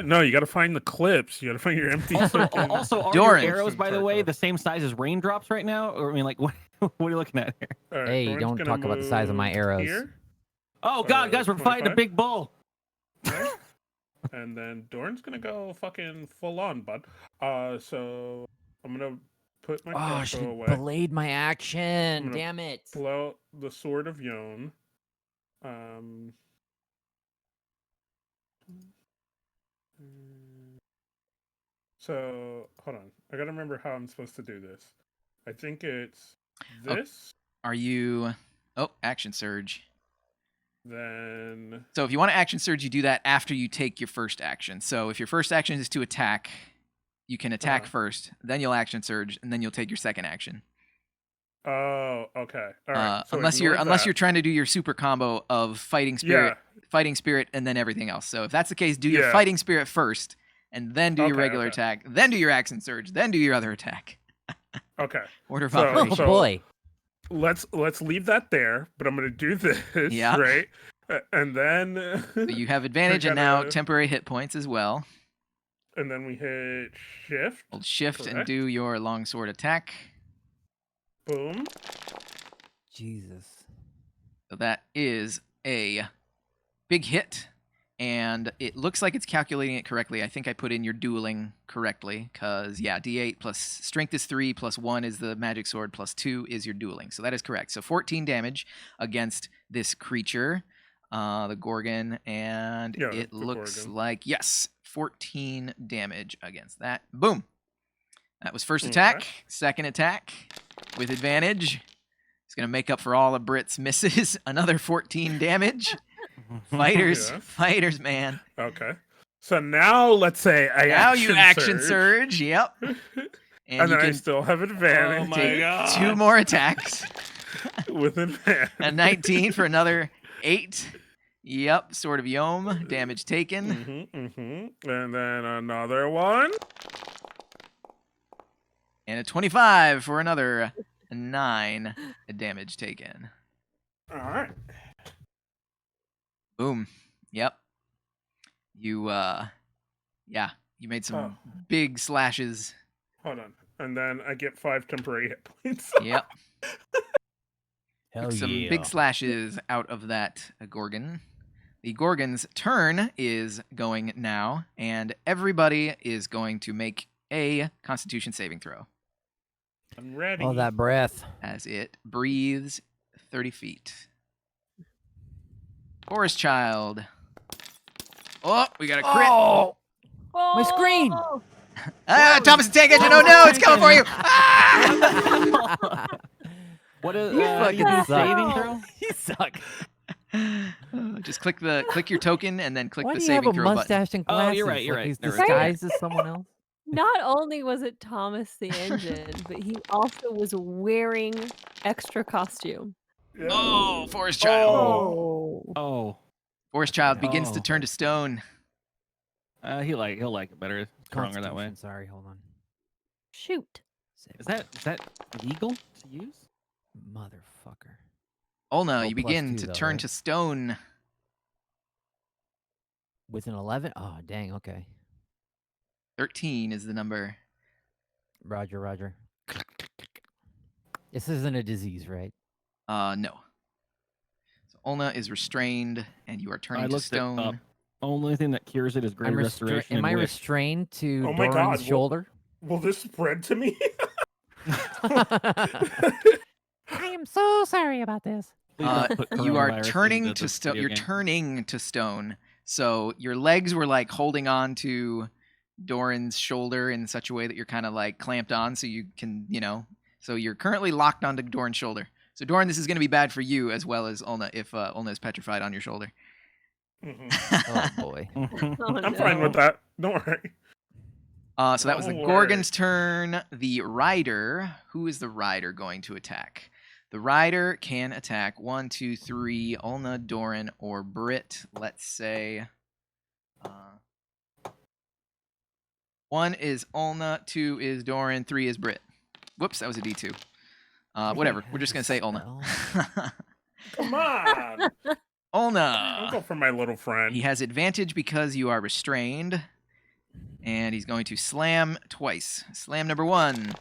no, you got to find the clips. You got to find your empty. fucking- Also, are Doran. your arrows, by the way, the same size as raindrops right now? Or I mean, like, what are you looking at here? All right, Hey, Doran's don't gonna talk about the size of my move arrows. Here, Oh God, guys, we're fighting a 25? big bull. right? And then Doran's gonna go fucking full on, bud. So I'm gonna put my Oh, I crossbow should have away. delayed my action. gonna Damn it. Pull out the sword of Yon. So hold on, I gotta remember how I'm supposed to do this. I think it's Oh. this, Are you... Oh, action surge. then So if you want to action surge, you do that after you take your first action. So if your first action is to attack, you can attack Uh-huh. first, then you'll action surge, and then you'll take your second action. oh, okay, all right. So unless ignore you're that. trying to do your super combo of fighting spirit, and then everything else. So if that's the case, do your Yeah. fighting spirit first, and then do your Okay, regular okay. attack, then do your action surge, then do your other attack. Okay, Order of So- Oh operations. boy. let's leave that there. But I'm gonna do this, Yeah. right? And then So you have advantage and now gotta- temporary hit points as well. and then we hit shift. Hold shift and Correct. do your longsword attack. Boom. Jesus. So that is a big hit, and it looks like it's calculating it correctly. I think I put in your dueling correctly, because, yeah, D8 plus strength is 3, plus 1 is the magic sword, plus 2 is your dueling. So that is correct. So 14 damage against this creature, the Gorgon, and Yeah, it the looks Gorgon. like, yes, 14 damage against that. Boom. That was first Okay. attack. Second attack with advantage. It's going to make up for all of Brit's misses. Another 14 damage. Fighters, Yeah. fighters, man. Okay. So now let's say I Now you action surge. Yep. and And you then I can still have advantage Oh my take God. 2 more attacks. with advantage. A 19 for another 8. Yep, Sword of Yom. Damage taken. And then another one. And a 25 for another 9 damage taken. All right. Boom. Yep. You, you made some Oh. big slashes. Hold on. And then I get 5 temporary hit points. Yep. Hell Took some yeah. big slashes out of that Gorgon. The Gorgon's turn is going now, and everybody is going to make a Constitution saving throw I'm ready. Oh, that breath. as it breathes 30 feet. Forest Child. Oh, we got a crit. Oh! My screen! Oh! Ah, Thomas the Tank Engine. Oh no, it's coming for you. Ah! What is You how do you fucking do suck. saving throw? You suck. Just click your token and then click Why the do you have saving a throw button. mustache and Oh, glasses? you're right, you're Like right. he's Never mind. disguised as someone else? Not only was it Thomas the Engine, but he also was wearing extra costume. Yeah. Oh, Forest Child. Oh. Oh, Forest Child begins to Oh. turn to stone. he'll like it better. It's stronger that way. Constitution, sorry, hold on. Shoot. Save Is that legal to use? motherfucker? Olna, Oh, you plus begin 2 to though, turn right? to stone. With an 11? Oh, dang, okay. 13 is the number. Roger, roger. This isn't a disease, right? No. So Olna is restrained, and you are turning I to looked it up. stone. Only thing that cures it is greater restoration. Am and I wish. restrained to Oh my Doran's God, shoulder? Will this spread to me? I am so sorry about this. Please don't put You are coronavirus turning into to the stone. video You're game. turning to stone. So your legs were like holding on to Doran's shoulder in such a way that you're kind of like clamped on, so you can, So you're currently locked onto Doran's shoulder. So Doran, this is going to be bad for you as well as Olna if Olna is petrified on your shoulder. Oh, boy. Oh, I'm fine with that. Don't worry. So that was the Don't Gorgon's turn. The Rider. Who is the Rider going to attack? The Rider can attack 1, 2, 3, Olna, Doran, or Brit. Let's say 1 is Olna, 2 is Doran, 3 is Brit. Whoops, that was a D2. Whatever. We're just going to say Olna. Come on. I'll Olna. go for my little friend. He has advantage because you are restrained. And he's going to slam twice. Slam number 1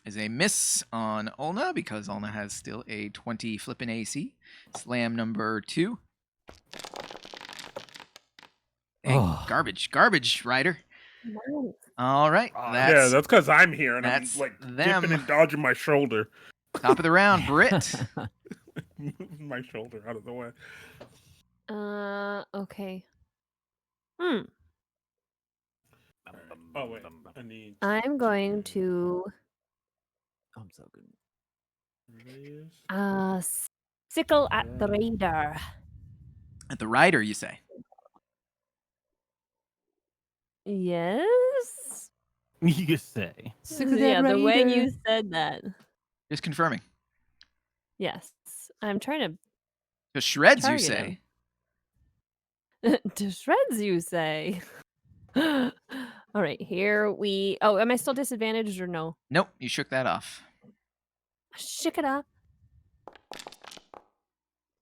is a miss on Olna because Olna has still a 20 flippin' AC. Slam number 2. Dang, Oh. garbage, Ryder. no. All right, Yeah, that's because I'm here and I'm that's like them. dipping and dodging my shoulder. Top of the round, Brit. My shoulder out of the way. Okay. Oh wait, I need. I'm going to I'm so good. sickle at the radar. At the Ryder, you say. Yes. You say. Yeah, the way you said that. Just confirming. Yes. I'm trying To shreds, you Target say. to to shreds, you say. All right, here we. Oh, am I still disadvantaged or no? Nope, you shook that off. Shook it up.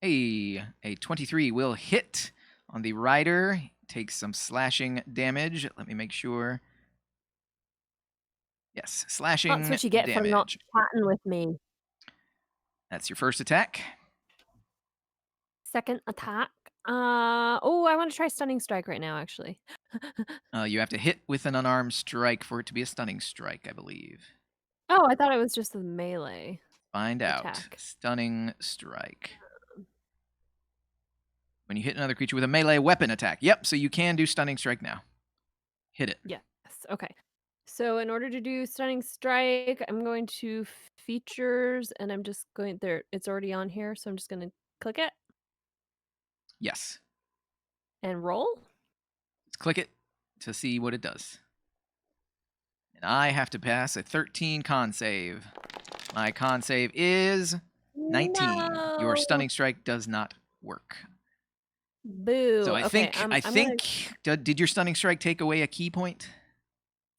Hey, a 23 will hit on the Rider. Takes some slashing damage. Let me make sure. Yes, slashing That's what you get damage. for not chatting with me. That's your first attack. Second attack. Oh, I want to try stunning strike right now, actually. You have to hit with an unarmed strike for it to be a stunning strike, I believe. Oh, I thought it was just the melee. Find out. Attack. Stunning strike. When you hit another creature with a melee weapon attack. Yep, so you can do stunning strike now. Hit it. Yes. Okay. So in order to do stunning strike, I'm going to features, and I'm just going there. It's already on here, so I'm just going to click it Yes. and roll. Let's click it to see what it does. And I have to pass a 13 con save. My con save is 19. Your No. stunning strike does not work. Boo. So I okay, think I'm I gonna- think did your stunning strike take away a key point?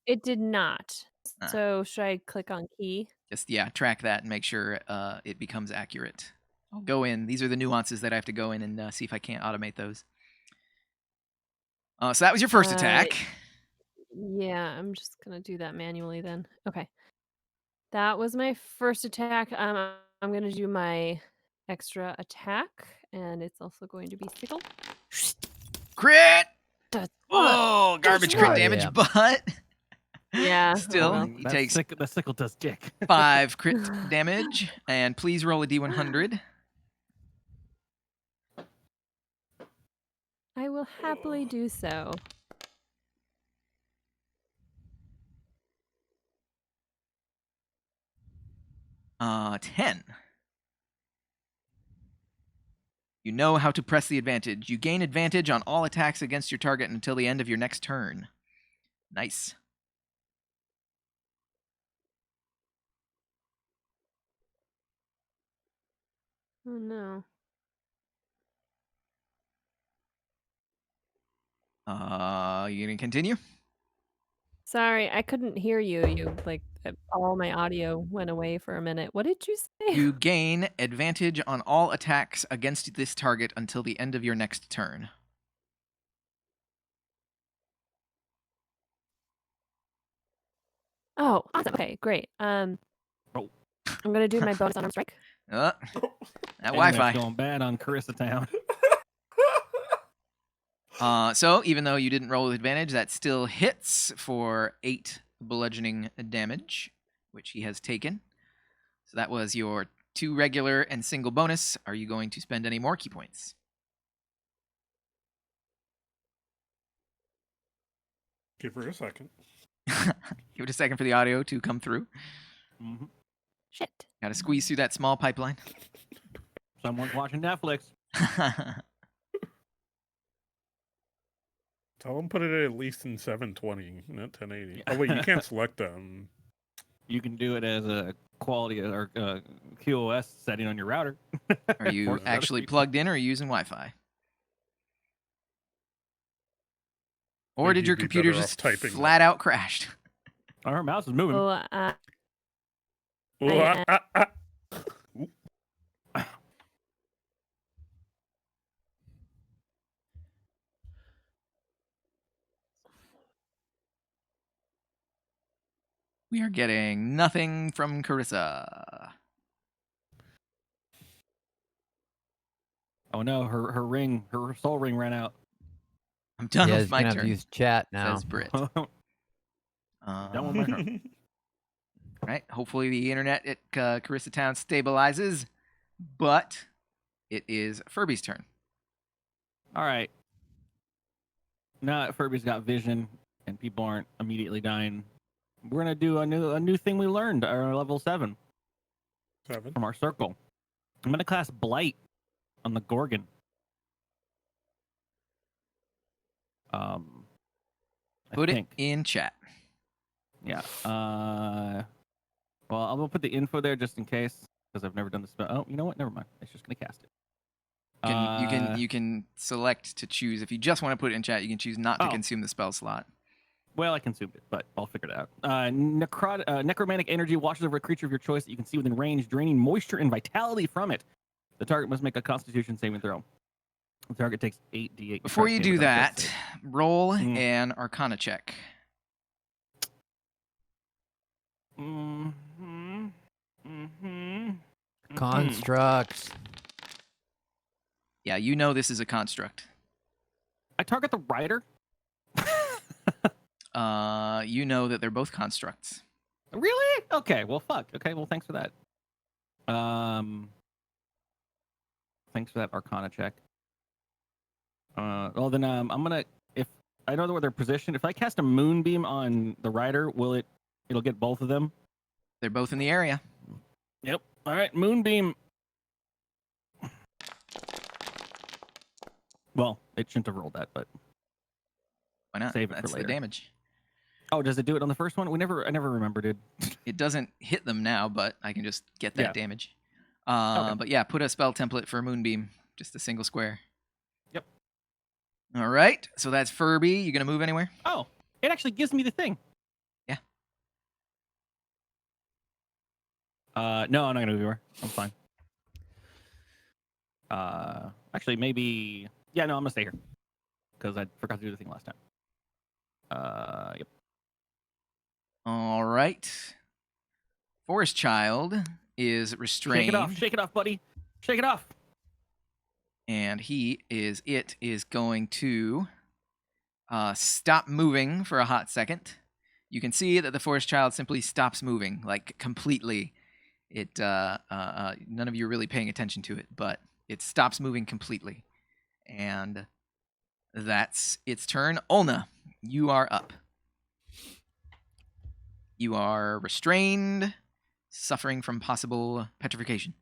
it did not. Ah. So should I click on key? Just track that and make sure it becomes accurate. I'll go in. These are the nuances that I have to go in and see if I can't automate those. So that was your first attack. Yeah, I'm just gonna do that manually then. Okay. That was my first attack. I'm gonna do my extra attack, and it's also going to be sickle. Crit! That's Oh, garbage That's crit right. damage, Yeah. but Yeah, oh still well. he takes the sickle does dick. 5 crit damage. And please roll a d100. I will happily do so. Uh, 10. You know how to press the advantage. You gain advantage on all attacks against your target until the end of your next turn. Nice. Oh no. You gonna continue? Sorry, I couldn't hear you. All my audio went away for a minute. What did you say? You gain advantage on all attacks against this target until the end of your next turn. Oh, awesome. Okay, great. Oh. I'm gonna do my bonus unarmed strike. That Internet's Wi-Fi. going bad on Carissa Town. So even though you didn't roll with advantage, that still hits for 8 bludgeoning damage, which he has taken. So that was your 2 regular and single bonus. Are you going to spend any more key points? Give her a second. Give it a second for the audio to come through. Mhm. Shit. Got to squeeze through that small pipeline. Someone's watching Netflix. Tell them put it at least in 720, not 1080. Oh wait, you can't select them. You can do it as a quality or QoS setting on your router. Are you Force actually notification. plugged in or are you using Wi-Fi? Or Maybe did your you'd be computer better off just typing flat out crashed? Our mouse is moving. Oh, Ooh, Ooh. We are getting nothing from Carissa. Oh no, her soul ring ran out. I'm done Yeah, with he's my gonna have to turn, use chat now. says Britt. Done with my turn. Right? Hopefully the internet at Carissa Town stabilizes, but it is Furby's turn. All right. Now that Furby's got vision and people aren't immediately dying, we're gonna do a new thing we learned at our level 7 7. from our circle. I'm gonna cast Blight on the Gorgon. I Put it think. in chat. Yeah. Well, I'm gonna put the info there just in case because I've never done this spell. Oh, you know what? Never mind. It's just gonna cast it. You can select to choose. If you just want to put it in chat, you can choose not to Oh. consume the spell slot. Well, I consumed it, but I'll figure it out. Necromantic energy washes over a creature of your choice that you can see within range, draining moisture and vitality from it. The target must make a Constitution saving throw. The target takes 8d8. Before you do that, save. roll Mm. an Arcana check. Mm-hmm. Mm-hmm. Constructs. Yeah, you know this is a construct. I target the rider. You know that they're both constructs. Really? Okay. Well, fuck. Okay. Well, thanks for that. Thanks for that Arcana check. Well, then I'm gonna if I know where they're positioned. If I cast a moonbeam on the rider, it'll get both of them? They're both in the area. Yep. All right. Moonbeam. Well, it shouldn't have rolled that, but Why not? Save it for That's the later. damage. oh, does it do it on the first one? I never remembered it. It doesn't hit them now, but I can just get that Yeah. damage. Okay. But yeah, put a spell template for Moonbeam. just a single square. Yep. All right. So that's Furby. You gonna move anywhere? Oh, it actually gives me the thing. Yeah. No, I'm not gonna move anywhere. I'm fine. Actually, maybe. Yeah, no, I'm gonna stay here because I forgot to do the thing last time. Yep. All right. Forest Child is restrained. Shake it off, buddy. Shake it off. And it is going to stop moving for a hot second. You can see that the Forest Child simply stops moving, like completely. It none of you are really paying attention to it, but it stops moving completely. And that's its turn. Olna, you are up. You are restrained, suffering from possible petrification.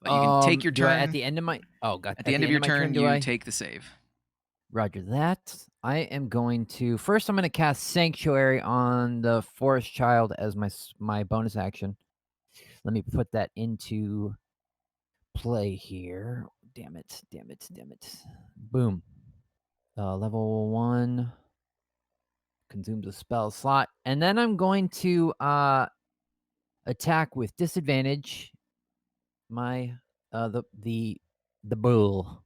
But you can take your do I- turn. at the end of my. Oh, God. At the end of your my turn, do you I? take the save. Roger that. I am going to first. I'm going to cast Sanctuary on the Forest Child as my bonus action. Let me put that into play here. Damn it! Boom. Level 1 consumes a spell slot, and then I'm going to attack with disadvantage. My the bull.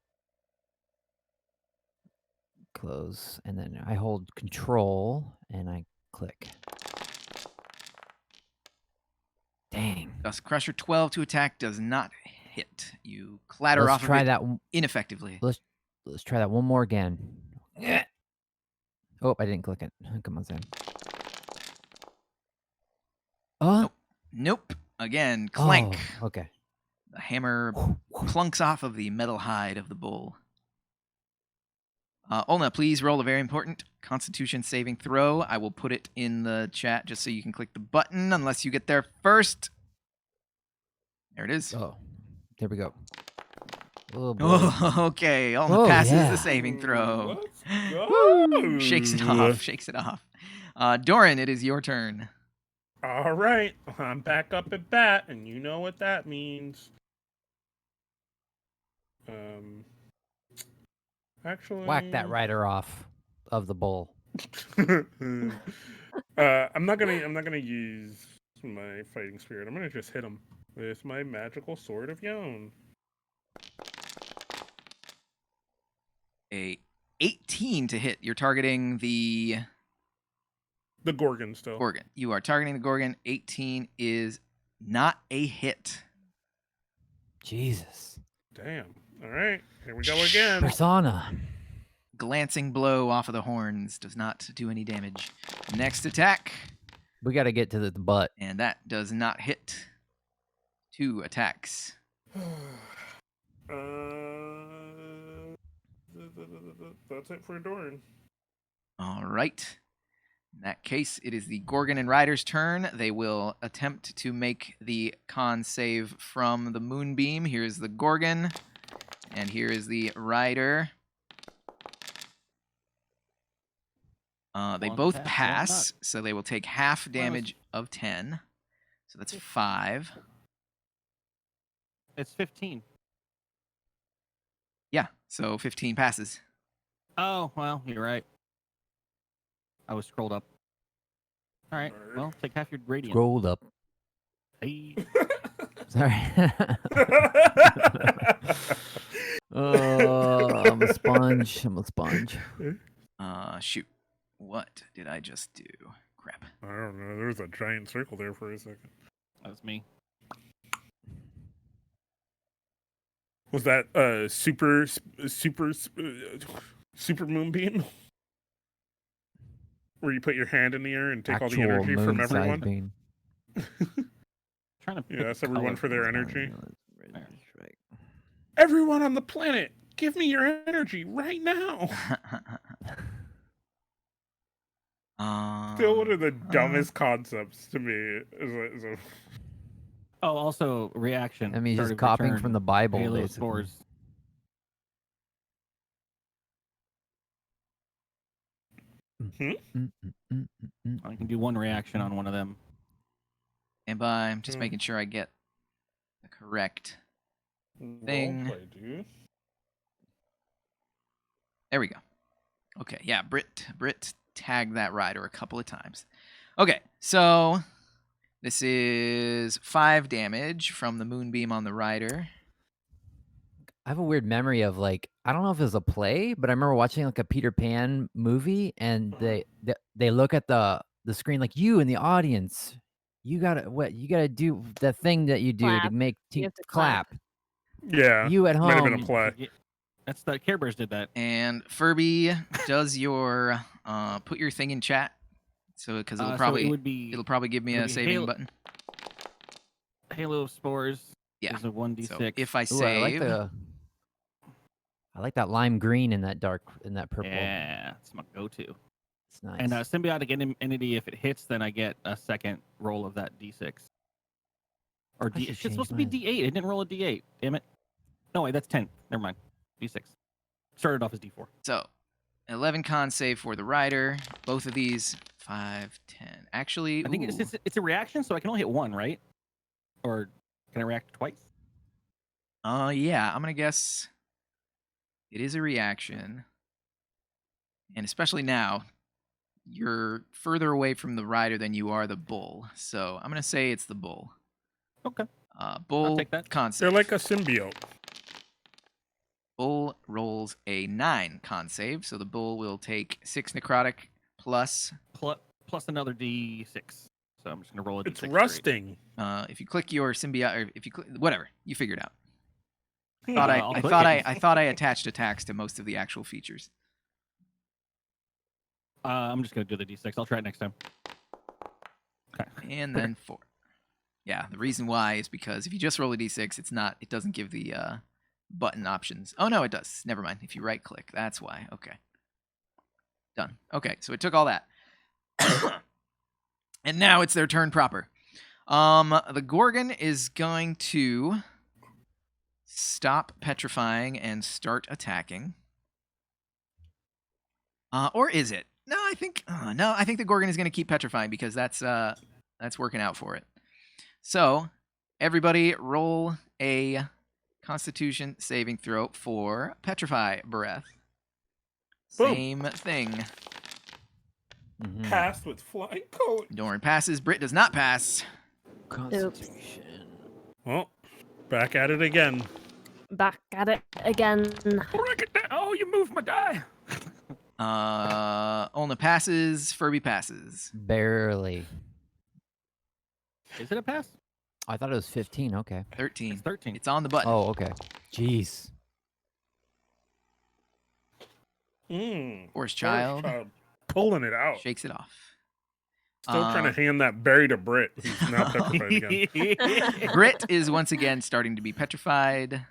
Close, and then I hold Control, and I click. Dang. Dust Crusher 12 to attack does not hit. You clatter Let's off try of it that. ineffectively. Let's try that one more again. Oh, I didn't click it. Come on, Sam. Oh, Nope. Again, clank. Oh, okay. The hammer clunks off of the metal hide of the bull. Olna, please roll a very important Constitution saving throw. I will put it in the chat just so you can click the button unless you get there first. There it is. Oh, there we go. Oh, boy. Oh, okay. Olna Oh, passes yeah. the saving throw. Let's go. Shakes it off. Doran, it is your turn. All right, I'm back up at bat, and you know what that means. Actually, Whack that rider off of the bull. I'm not gonna use my fighting spirit. I'm gonna just hit him with my magical sword of Yon. A 18 to hit. You're targeting the Gorgon still. Gorgon. You are targeting the Gorgon. 18 is not a hit. Jesus. Damn. All right, here we go again. Persona. Glancing blow off of the horns does not do any damage. Next attack, We got to get to the butt. and that does not hit. 2 attacks. That's it for Doran. All right. In that case, it is the Gorgon and Rider's turn. They will attempt to make the con save from the Moonbeam. Here's the Gorgon, and here is the Rider. They One both pass, one pass, so they will take half damage of 10. So that's 5. It's 15. Yeah, so 15 passes. Oh, well, you're right. I was scrolled up. All right. Well, take half your radiant. Rolled up. Hey. Sorry. Oh, I'm a sponge. Shoot. What did I just do? Crap. I don't know. There was a giant circle there for a second. That was me. Was that super moonbeam? Where you put your hand in the air and take all the energy from everyone? Bean. Trying to pick Yeah, that's everyone color for their from energy. There. Everyone on the planet, give me your energy right now. Still one of the dumbest concepts to me. Is a Oh, also reaction. I mean, Start just of copying return, from the Bible, Halo basically. spores. I can do one reaction on one of them. And I'm just making sure I get the correct Thing. Roleplay, dude. There we go. Okay, yeah, Brit tagged that rider a couple of times. Okay, so this is 5 damage from the moonbeam on the rider. I have a weird memory of like I don't know if it was a play, but I remember watching like a Peter Pan movie, and they look at the screen like you in the audience. You gotta do the thing that you do to Clap. make You have to clap. Yeah. You at Might have been a home. play. That's the Care Bears did that. And Furby does your put your thing in chat, so because it'll So probably it would be it'll probably give me it'll a be saving button. Halo of Spores. Yeah. Is a 1d6. So if I Ooh, save, I like that lime green in that purple. Yeah, it's my go-to. It's nice. And symbiotic entity, if it hits, then I get a second roll of that d6. Or I should it's supposed to be change d8. It didn't roll a d8. Damn it. No, wait, that's 10. Never mind. d6. Started off as d4. so 11 con save for the rider. Both of these 5, 10. Actually, I think ooh. it's a reaction, so I can only hit one, right? Or can I react twice? Yeah, I'm gonna guess it is a reaction, and especially now, you're further away from the rider than you are the bull. So I'm gonna say it's the bull. Okay. Bull take that. con save. They're like a symbiote. Bull rolls a 9 con save, so the bull will take 6 necrotic plus. Plus another d6. So I'm just gonna roll a d6. It's straight. rusting. If you click your symbiote, or if you click whatever, you figure it out. I'll I click thought it. I thought I attached attacks to most of the actual features. I'm just gonna do the d6. I'll try it next time. Okay. And then 4. Yeah, the reason why is because if you just roll a d6, it doesn't give the button options. Oh no, it does. Never mind. If you right click, that's why. Okay. Done. Okay, so it took all that. And now it's their turn proper. The Gorgon is going to stop petrifying and start attacking. Or is it? No, I think the Gorgon is going to keep petrifying because that's working out for it. So, everybody roll a Constitution saving throw for Petrify Breath. Boom. Same thing. Mhm. Passed with flying colors. Doran passes. Brit does not pass. Constitution. Well, back at it again. Back at it again. Break it down. Oh, you moved my die. Olna passes. Furby passes. Barely. Is it a pass? I thought it was 15. Okay. 13. It's 13. It's on the button. Oh, okay. Jeez. Forest Child Pulling it out. shakes it off. Still trying to hand that berry to Brit, who's now petrified again. Brit is once again starting to be petrified.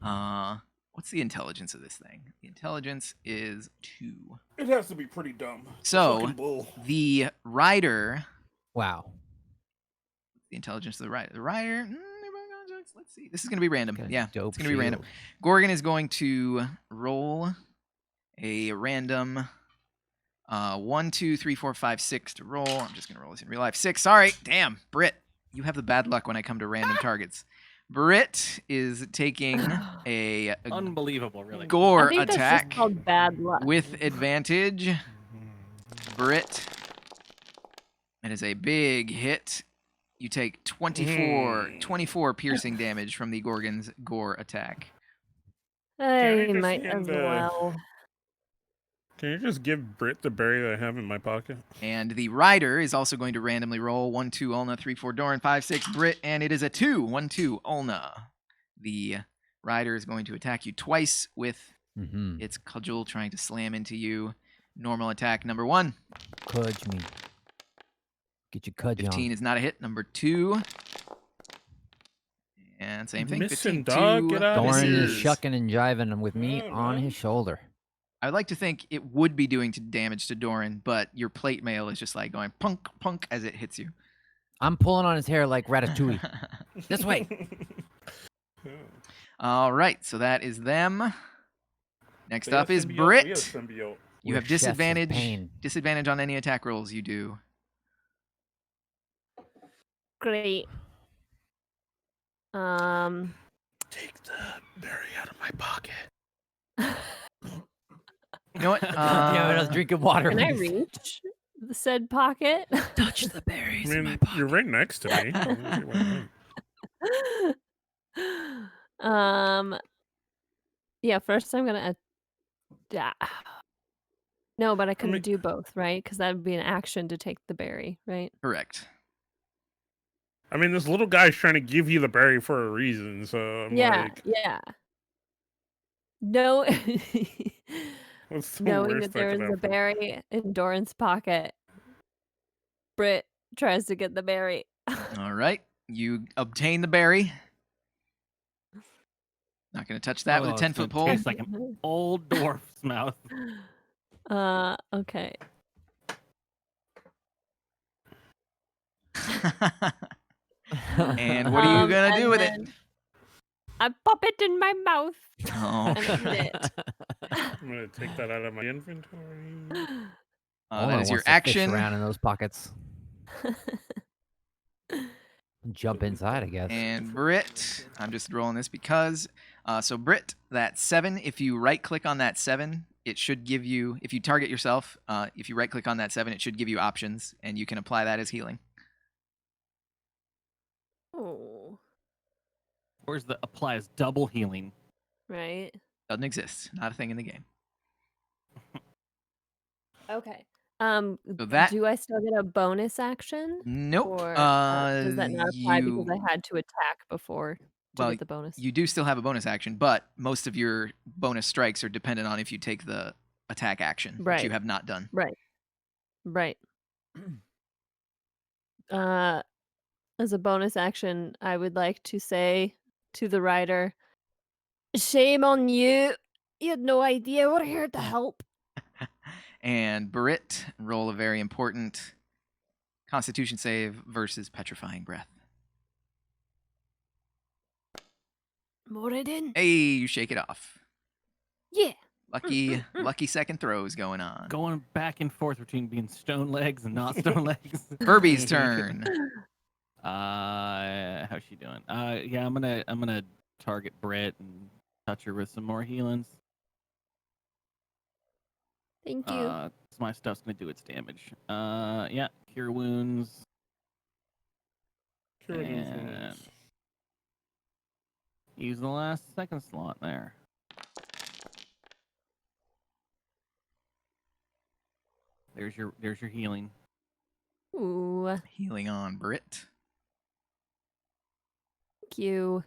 What's the intelligence of this thing? The intelligence is 2. It has to be pretty dumb. So, Fucking bull. the rider... Wow. The intelligence of the rider. The rider... Let's see. This is going to be random. Got a Yeah, dope it's going to be random. shield. Gorgon is going to roll a random 1, 2, 3, 4, 5, 6 to roll. I'm just going to roll this in real life. 6. Sorry. Damn. Brit, you have the bad luck when I come to random targets. Brit is taking a Unbelievable, really. gore I think that's attack just called bad luck. with advantage. Brit. That is a big hit. You take 24 piercing damage from the Gorgon's gore attack. Can I I just might hand as well. Can you just give Brit the berry that I have in my pocket? And the rider is also going to randomly roll 1, 2, Ulna, 3, 4, Doran, 5, 6, Brit, and it is a 2. 1, 2, Ulna. The rider is going to attack you twice with Mm-hmm. its cudgel trying to slam into you. Normal attack number 1. Cudge me. Get your cudge 15 on. is not a hit. Number 2. And same thing. Missing, 15, dog, 2 get out of Doran here. is shucking and jiving with me Yeah, on man. his shoulder. I'd like to think it would be doing damage to Doran, but your plate mail is just like going punk, punk as it hits you. I'm pulling on his hair like Ratatouille. This way. All right, so that is them. Next They have up is symbiote, we Brit. have symbiote. You We're have chefs of disadvantage. pain. Disadvantage on any attack rolls you do. Great. take the berry out of my pocket. You know what? God damn it, I was drinking water. Can I reach the said pocket? touch the I berries in my mean, pocket. you're right next to me. I don't see why not. Yeah, first I'm gonna no, but I couldn't mean- do both, right? Because that would be an action to take the berry, right? Correct. I mean, this little guy's trying to give you the berry for a reason, so I'm Yeah, like, yeah. No, what's the knowing worst that there is a happen? berry in Doran's pocket, Britt tries to get the berry. All right. You obtain the berry. Not going to touch that with a Oh, it's 10-foot gonna pole. taste like an old dwarf's mouth. Okay. And what are you going to do with it? I pop it in my mouth. Oh, and eat it. I'm gonna take that out of my inventory. that is your wants to fish action. around in those pockets. Jump inside, I guess. And Brit, I'm just rolling this because. So Brit, that 7, if you right click on that 7, it should give you, if you target yourself, if you right click on that 7, it should give you options, and you can apply that as healing. Oh, Where's the applies double healing? right. Doesn't exist. Not a thing in the game. Okay. So that, Do I still get a bonus action? nope. Or does that not apply because I had to attack before to well, get the bonus? you do still have a bonus action, but most of your bonus strikes are dependent on if you take the attack action, which you Right. have not done. Right. Right. As a bonus action, I would like to say to the rider, shame on you. You had no idea. We're here to help. And Brit, roll a very important Constitution save versus Petrifying Breath. Moradin. Hey, you shake it off. Yeah. Lucky second throws going on. Going back and forth between being stone legs and not stone legs. Furby's turn. How's she doing? Yeah, I'm gonna target Brett and touch her with some more healings. Thank you. My stuff's gonna do its damage. Yeah, cure wounds. Cure those And wounds. use the last second slot there. There's your healing. Ooh, Healing on Brit. thank you.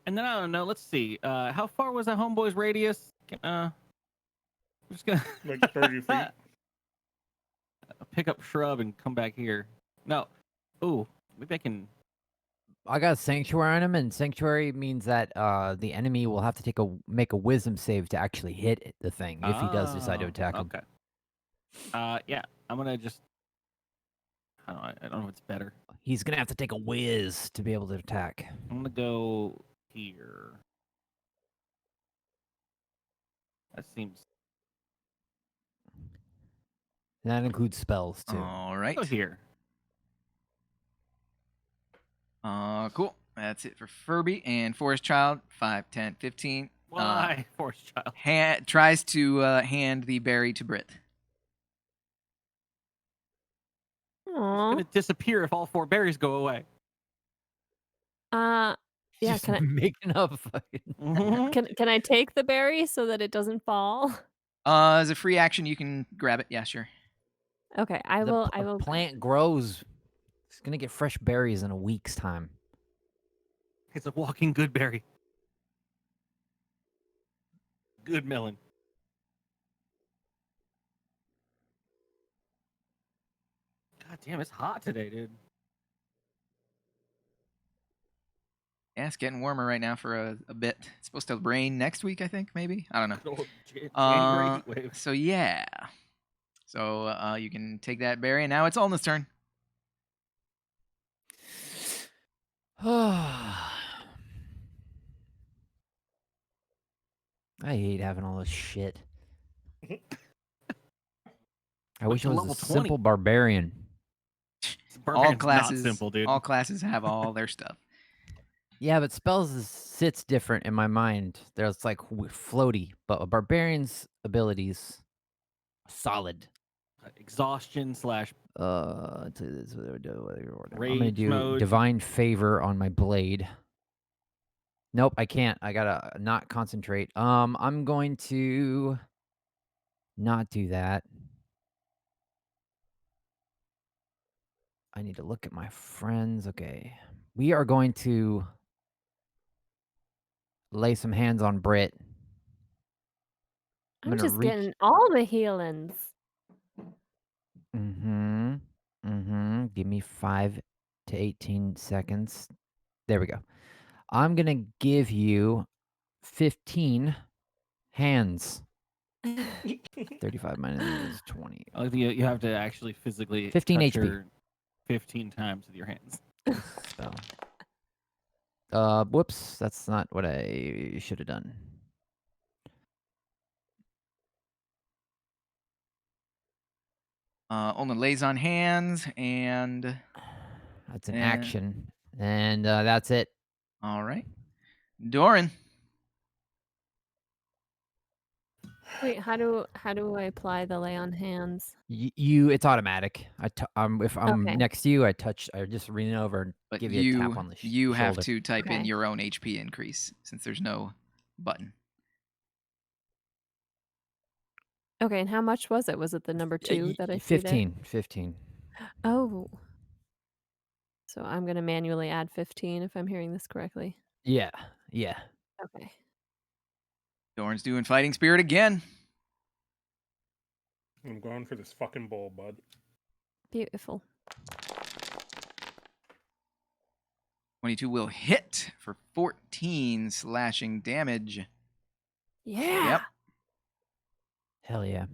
And then I don't know. Let's see. How far was that homeboy's radius? I'm just gonna Like 30 feet. pick up shrub and come back here. No. Ooh, maybe I can. I got Sanctuary on him, and Sanctuary means that the enemy will have to make a Wisdom save to actually hit the thing if he does decide to attack him. Okay. Yeah, I'm gonna just. I don't know if it's better. He's gonna have to take a whiz to be able to attack. I'm gonna go here. That seems. And that includes spells too. All right. Go here. Cool. That's it for Furby and Forest Child. 5, 10, 15. Why, Forest Child? Tries to hand the berry to Brit. It's Aw. gonna disappear if all 4 berries go away. Yeah, Just making up. can I take the berry so that it doesn't fall? As a free action, you can grab it. Yeah, sure. Okay, I will. Plant grows. It's gonna get fresh berries in a week's time. It's a walking good berry. Good melon. God damn, it's hot today, dude. Yeah, it's getting warmer right now for a bit. It's supposed to rain next week, I think, maybe. I don't know. Good old January heat wave. So yeah. So you can take that berry, and now it's Alna's turn. I hate having all this shit. I wish I was level a 20. simple barbarian. Barbarian's not classes, simple, dude. all classes have all their stuff. Yeah, but sits different in my mind. There's like floaty, but a barbarian's abilities solid. Exhaustion slash I'm gonna Rage do mode. divine favor on my blade. Nope, I can't. I gotta not concentrate. I'm going to not do that. I need to look at my friends. Okay, we are going to lay some hands on Brit. I'm gonna just reach. getting all the healings. Give me 5 to 18 seconds. There we go. I'm gonna give you 15 hands. 35 minus 20. I like you have to actually physically 15 touch HP. her 15 times with your hands. Spell. Whoops. That's not what I should have done. Olna lays on hands, and That's an And- action. And that's it. all right, Doran. Wait, how do I apply the lay on hands? It's automatic. If I'm Okay. next to you, I just lean over and But give you a tap on the you have shoulder. to type in Okay. your own HP increase since there's no button. Okay, and how much was it? Was it the number 2 that I see there? 15. Oh. So I'm gonna manually add 15 if I'm hearing this correctly. Yeah. Okay. Doran's doing fighting spirit again. I'm going for this fucking bowl, bud. Beautiful. 22 will hit for 14 slashing damage. Yeah. Yep. Hell yeah.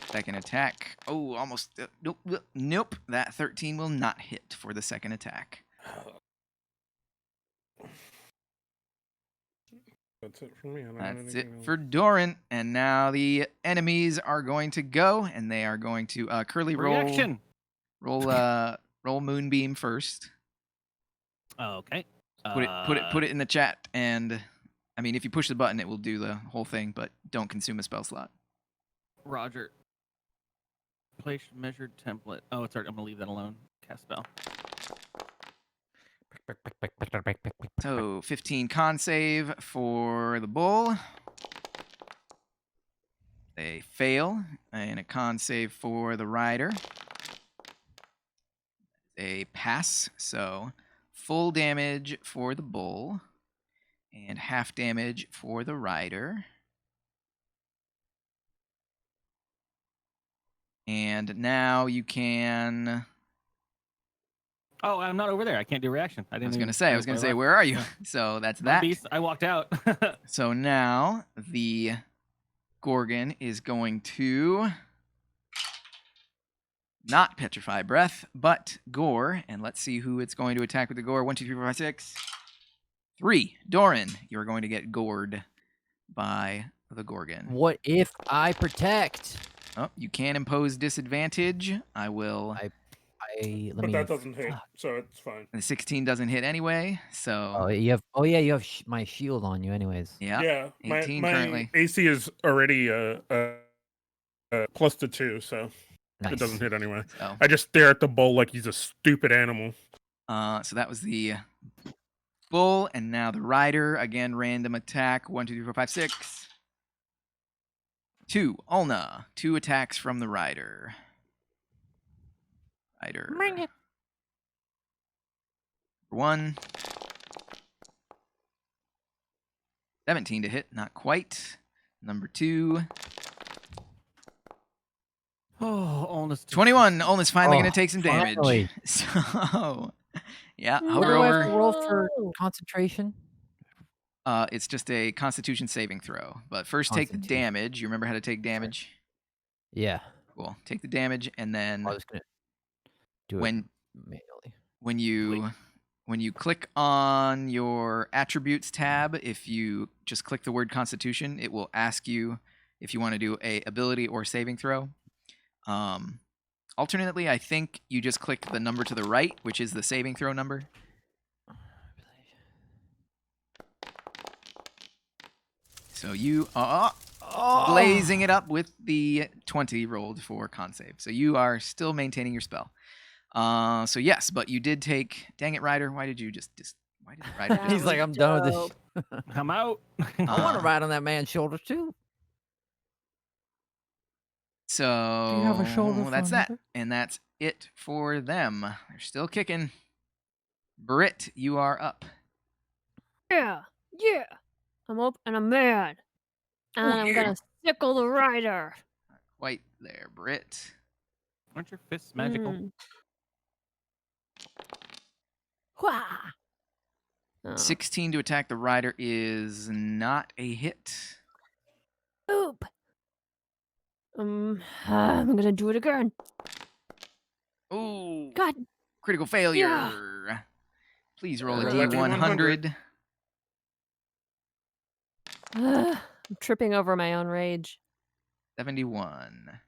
Second attack. Oh, almost. Nope. That 13 will not hit for the second attack. That's it for me. I don't have That's anything it else. for Doran. And now the enemies are going to go, and they are going to Curly Reaction. roll Moonbeam first. Oh, okay. Put it in the chat, and I mean, if you push the button, it will do the whole thing, but don't consume a spell slot. Roger. Place measured template. Oh, it's already. I'm gonna leave that alone. Cast spell. So 15 con save for the bull. They fail, and a con save for the rider. They pass, so full damage for the bull, and half damage for the rider. And now you can. Oh, I'm not over there. I can't do reaction. I I was gonna say, where are you? So that's that. Beast, I walked out. So now the Gorgon is going to not petrify breath, but gore. And let's see who it's going to attack with the gore. 1, 2, 3, 4, 5, 6. 3. Doran, you're going to get gored by the Gorgon. What if I protect? Oh, you can impose disadvantage. I will. But that doesn't hit, so it's fine. The 16 doesn't hit anyway, so. Oh, you have. Oh yeah, you have my shield on you, anyways. Yeah. Yeah, 18 my currently. AC is already plus to 2, so Nice. it doesn't hit anyway. So, I just stare at the bull like he's a stupid animal. so that was the bull, and now the rider. Again, random attack. 1, 2, 3, 4, 5, 6. 2. Ulna. 2 attacks from the rider. Bring it. 1. 17 to hit, not quite. Number 2. Oh, almost 21. Ulna's finally going Oh, to take some damage. finally. So, yeah, What hover do I have over. to roll for concentration? It's just a Constitution saving throw. But first, take the Constitution. damage. You remember how to take damage? Yeah. Cool. Take the damage, and then I was gonna do when it manually. when you click on your attributes tab, if you just click the word Constitution, it will ask you if you want to do a ability or saving throw. Alternately, I think you just click the number to the right, which is the saving throw number. So you are blazing it up with the 20 rolled for con save. So you are still maintaining your spell. So yes, but you did take. Dang it, Ryder! Why did you why did Ryder? That He's was like, I'm done with this. dope. I'm out. I want Uh, to ride on that man's shoulders too. So Do you have a shoulder for that's that, another? and that's it for them. They're still kicking. Britt, you are up. Yeah, yeah. I'm up and I'm mad. And I'm gonna sickle the rider. Quite there, Britt. Aren't your fists magical? Mm. Wah! Oh. 16 to attack the rider is not a hit. Oop. I'm gonna do it again. Ooh, God. critical failure. Please roll a Roll a D100. I'm tripping over my own rage. 71.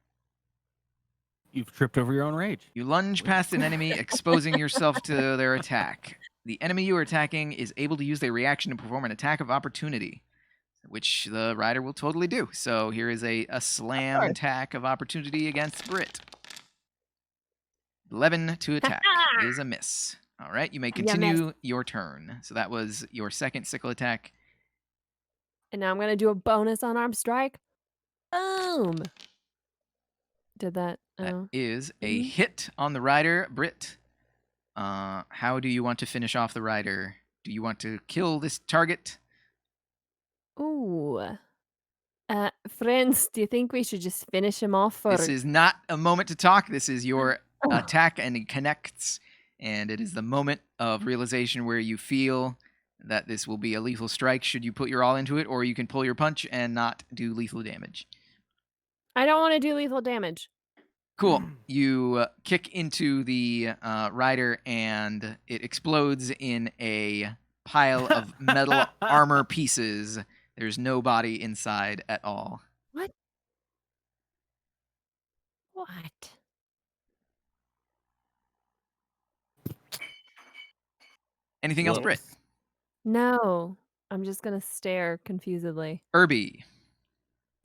You've tripped over your own rage. You lunge past an enemy, exposing yourself to their attack. The enemy you are attacking is able to use their reaction to perform an attack of opportunity, which the rider will totally do. So here is a slam course. attack of opportunity against Brit. 11 to attack is a miss. All right, you may continue your turn. So that was your second sickle attack. And now I'm gonna do a bonus unarmed strike. Boom. Did that? That Oh. is a Mhm. hit on the rider, Brit. How do you want to finish off the rider? Do you want to kill this target? Ooh. Friends, do you think we should just finish him off? Or... This is not a moment to talk. This is your attack, and it connects. And it is the moment of realization where you feel that this will be a lethal strike should you put your all into it, or you can pull your punch and not do lethal damage. I don't want to do lethal damage. Cool. You kick into the rider, and it explodes in a pile of metal armor pieces. There's no body inside at all. What? Anything else, Britt? No. I'm just gonna stare confusedly. Irby.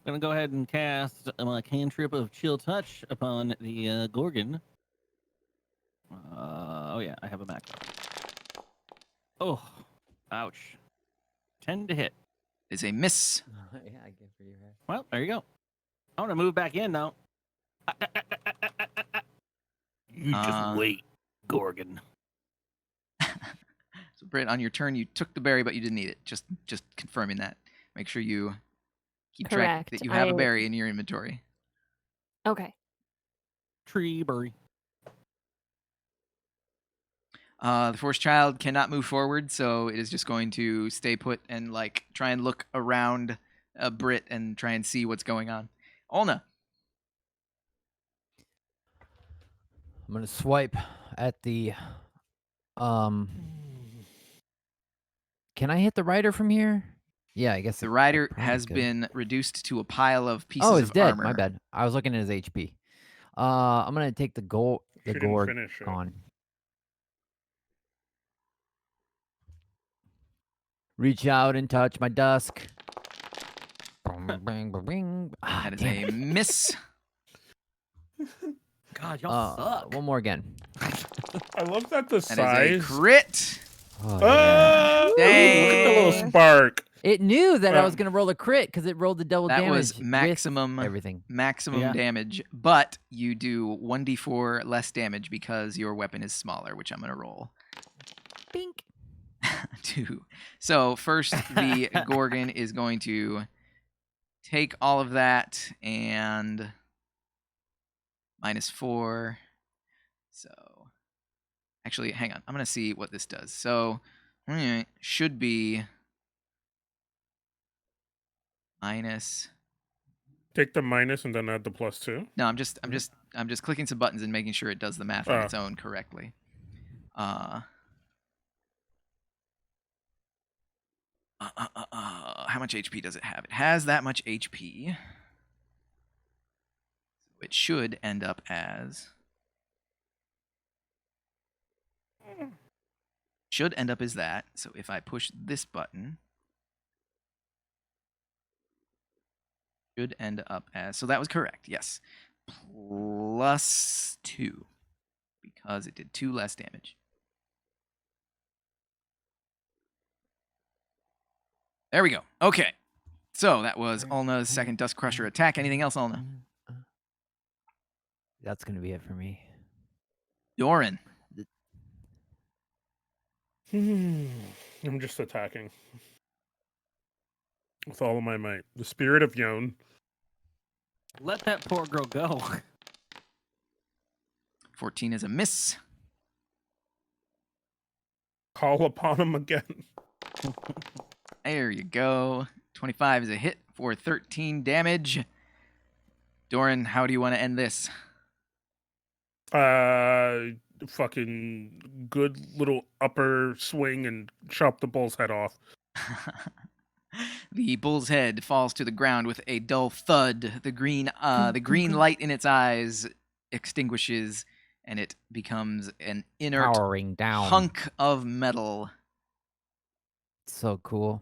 I'm gonna go ahead and cast my cantrip of Chill Touch upon the Gorgon. Oh yeah, I have a macro. Oh, ouch. 10 to hit. Is a miss. Yeah, I get for your head. Well, there you go. I want to move back in now. You just wait, Gorgon. So, Britt, on your turn, you took the berry, but you didn't eat it. Just confirming that. Make sure you keep track Correct. that you have a berry in your inventory. Okay. Tree berry. The forest child cannot move forward, so it is just going to stay put and try and look around Brit and try and see what's going on. Olna. I'm gonna swipe at the. Can I hit the rider from here? Yeah, I guess The I rider probably has could. been reduced to a pile of pieces Oh, it's of dead. armor. My bad. I was looking at his HP. I'm gonna take the She didn't Gorg finish it. on. Reach out and touch my dusk. That is damn a it. miss. God, y'all suck. One more again. I love that the That size. is a crit. Oh, yeah. Ah, look at the little Dang. spark. It knew that I was Um, gonna roll a crit because it rolled the double That damage. was with maximum everything. maximum damage, but you do 1d4 less damage because your weapon is smaller, which I'm going to roll. Bink. 2. So first, the Gorgon is going to take all of that and -4. So actually, hang on. I'm going to see what this does. So should be minus. Take the minus and then add the +2. No, I'm just clicking some buttons and making sure it does the math on its own correctly. How much HP does it have? It has that much HP. It should end up as should end up as that. So if I push this button, should end up as, so that was correct, yes. +2, because it did 2 less damage. There we go. Okay. So that was Ulna's second Dust Crusher attack. Anything else, Ulna? That's gonna be it for me. Doran. I'm just attacking with all of my might. The spirit of Yon. Let that poor girl go. 14 is a miss. Call upon him again. There you go. 25 is a hit for 13 damage. Doran, how do you want to end this? Fucking good little upper swing and chop the bull's head off. The bull's head falls to the ground with a dull thud. The green light in its eyes extinguishes, and it becomes an inert Powering down. hunk of metal. So cool.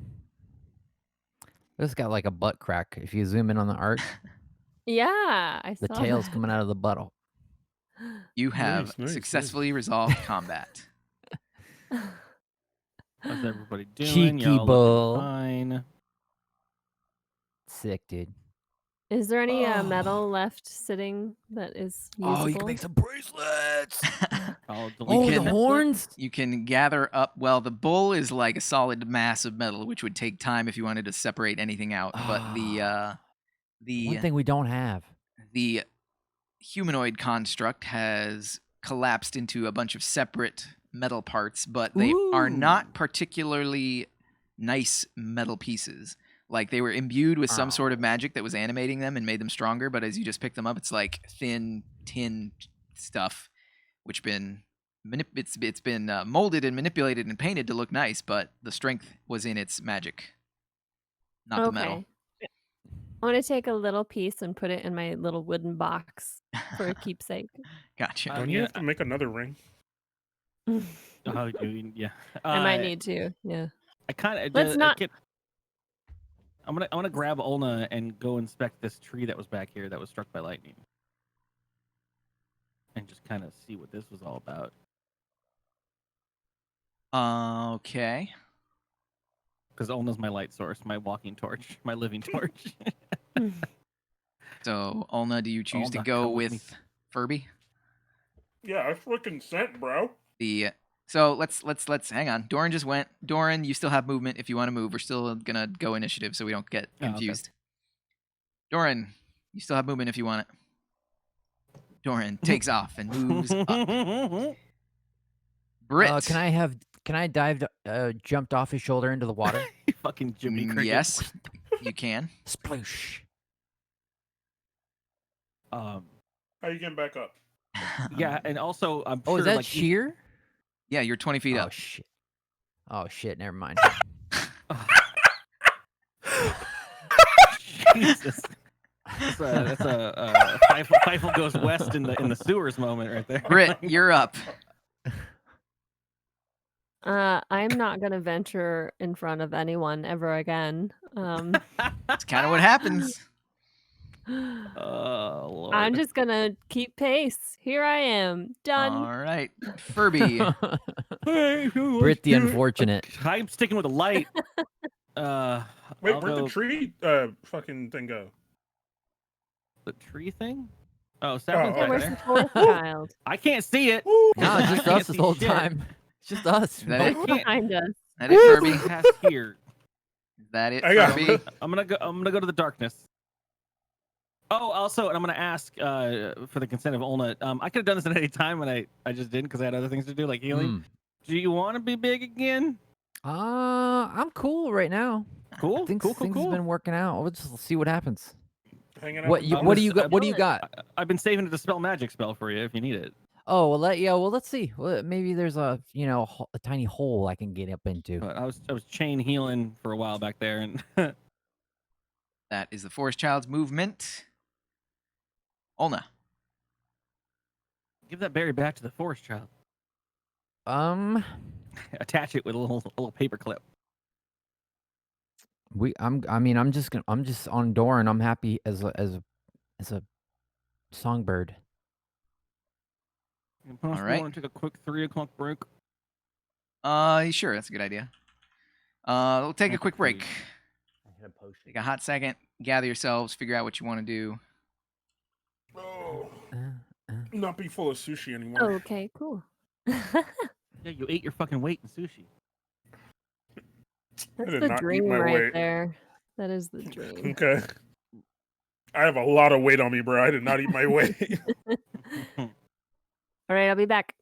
This got like a butt crack. If you zoom in on the art, Yeah, I the saw tail's that. coming out of the buttle. You have Nice. successfully resolved combat. How's everybody doing? Cheeky Y'all looking bull. fine. Sick, dude. Is there any Oh. metal left sitting that is usable? Oh, you can make some bracelets. I'll delete Oh, can- the horns. You can gather up. Well, the bull is like a solid mass of metal, which would take time if you wanted to separate anything out. But One the thing we don't have. the humanoid construct has collapsed into a bunch of separate metal parts, but they are not particularly nice metal pieces. Like they were imbued with some sort of magic that was animating them and made them stronger, but as you just pick them up, it's like thin tin stuff, which it's been molded and manipulated and painted to look nice, but the strength was in its magic, not the metal. I want to take a little piece and put it in my little wooden box for a keepsake. Gotcha. Don't you have to make another ring? Oh, yeah. I might need to. Yeah. I kind of. Let's not- I'm gonna grab Ulna and go inspect this tree that was back here that was struck by lightning, and just kind of see what this was all about. Okay. Because Ulna's my light source, my walking torch, my living torch. So, Ulna, do you choose to Ulna, go come with me. with Furby? Yeah, I freaking sent, bro. So let's hang on. Doran just went. Doran, you still have movement if you want to move. We're still gonna go initiative so we don't get Oh, okay. confused. Doran, you still have movement if you want it. Doran takes off and moves up. Brit, Can I jumped off his shoulder into the water? You fucking Jimmy Cricket. yes, you can. Sploosh. How you getting back up? Yeah, and also I'm Oh, sure is that like sheer? Yeah, you're 20 feet Oh up. shit. Oh shit. Never mind. Jesus. That's a Feifel goes west in the sewers moment right there. Brit, you're up. I'm not gonna venture in front of anyone ever again. That's kind of what happens. Oh Lord. I'm just gonna keep pace. Here I am, done. All right, Furby. Brit the unfortunate. I'm sticking with the light. Wait, I'll where'd go- the tree fucking thing go? The tree thing? Oh, Sapping's Oh, Hey, back where's there. the fourth child? I can't see it. Woo! No, it's just I can't us see the whole shit. time. It's just us. That I it? can't Behind us. That it, Furby? pass here. Is that it, I got Furby? I'm gonna go to the darkness. Oh, also, and I'm gonna ask for the consent of Ulna. I could have done this at any time, and I just didn't because I had other things to do, like healing. Do you want to be big again? I'm cool right now. Cool. Things Cool. have been working out. We'll just see what happens. Hanging out What with you the what do boys. you got? What do you got? I've been saving a dispel magic spell for you if you need it. Oh well, let's see. Well, maybe there's a a tiny hole I can get up into. But I was chain healing for a while back there, and That is the Forest Child's movement. Ulna. give that berry back to the forest child. Attach it with a little paper clip. I'm just on door, and I'm happy as a songbird. Possible right. want to take a quick 3 o'clock break? Sure, that's a good idea. We'll take a quick break. Take a hot second, gather yourselves, figure out what you want to do. Oh, not be full of sushi anymore. Okay, cool. Yeah, you ate your fucking weight in sushi. That's did the not eat dream my right weight. there. That is the dream. Okay. I have a lot of weight on me, bro. I did not eat my weight. All right, I'll be back.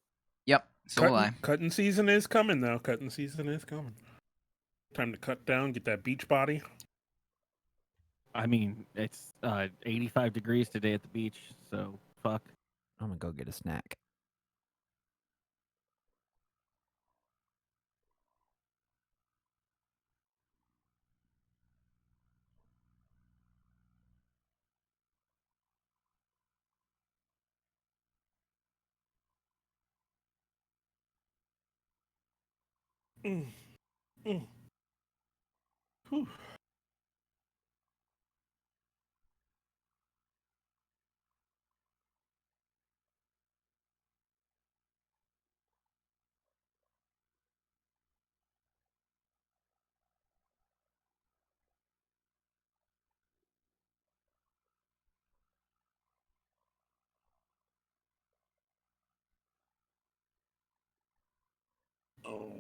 Yep, so will I. Cutting season is coming, though. Cutting season is coming. Time to cut down, get that beach body. I mean, it's 85 degrees today at the beach, so fuck. I'm gonna go get a snack. Mm. Mm. Whew. Oh.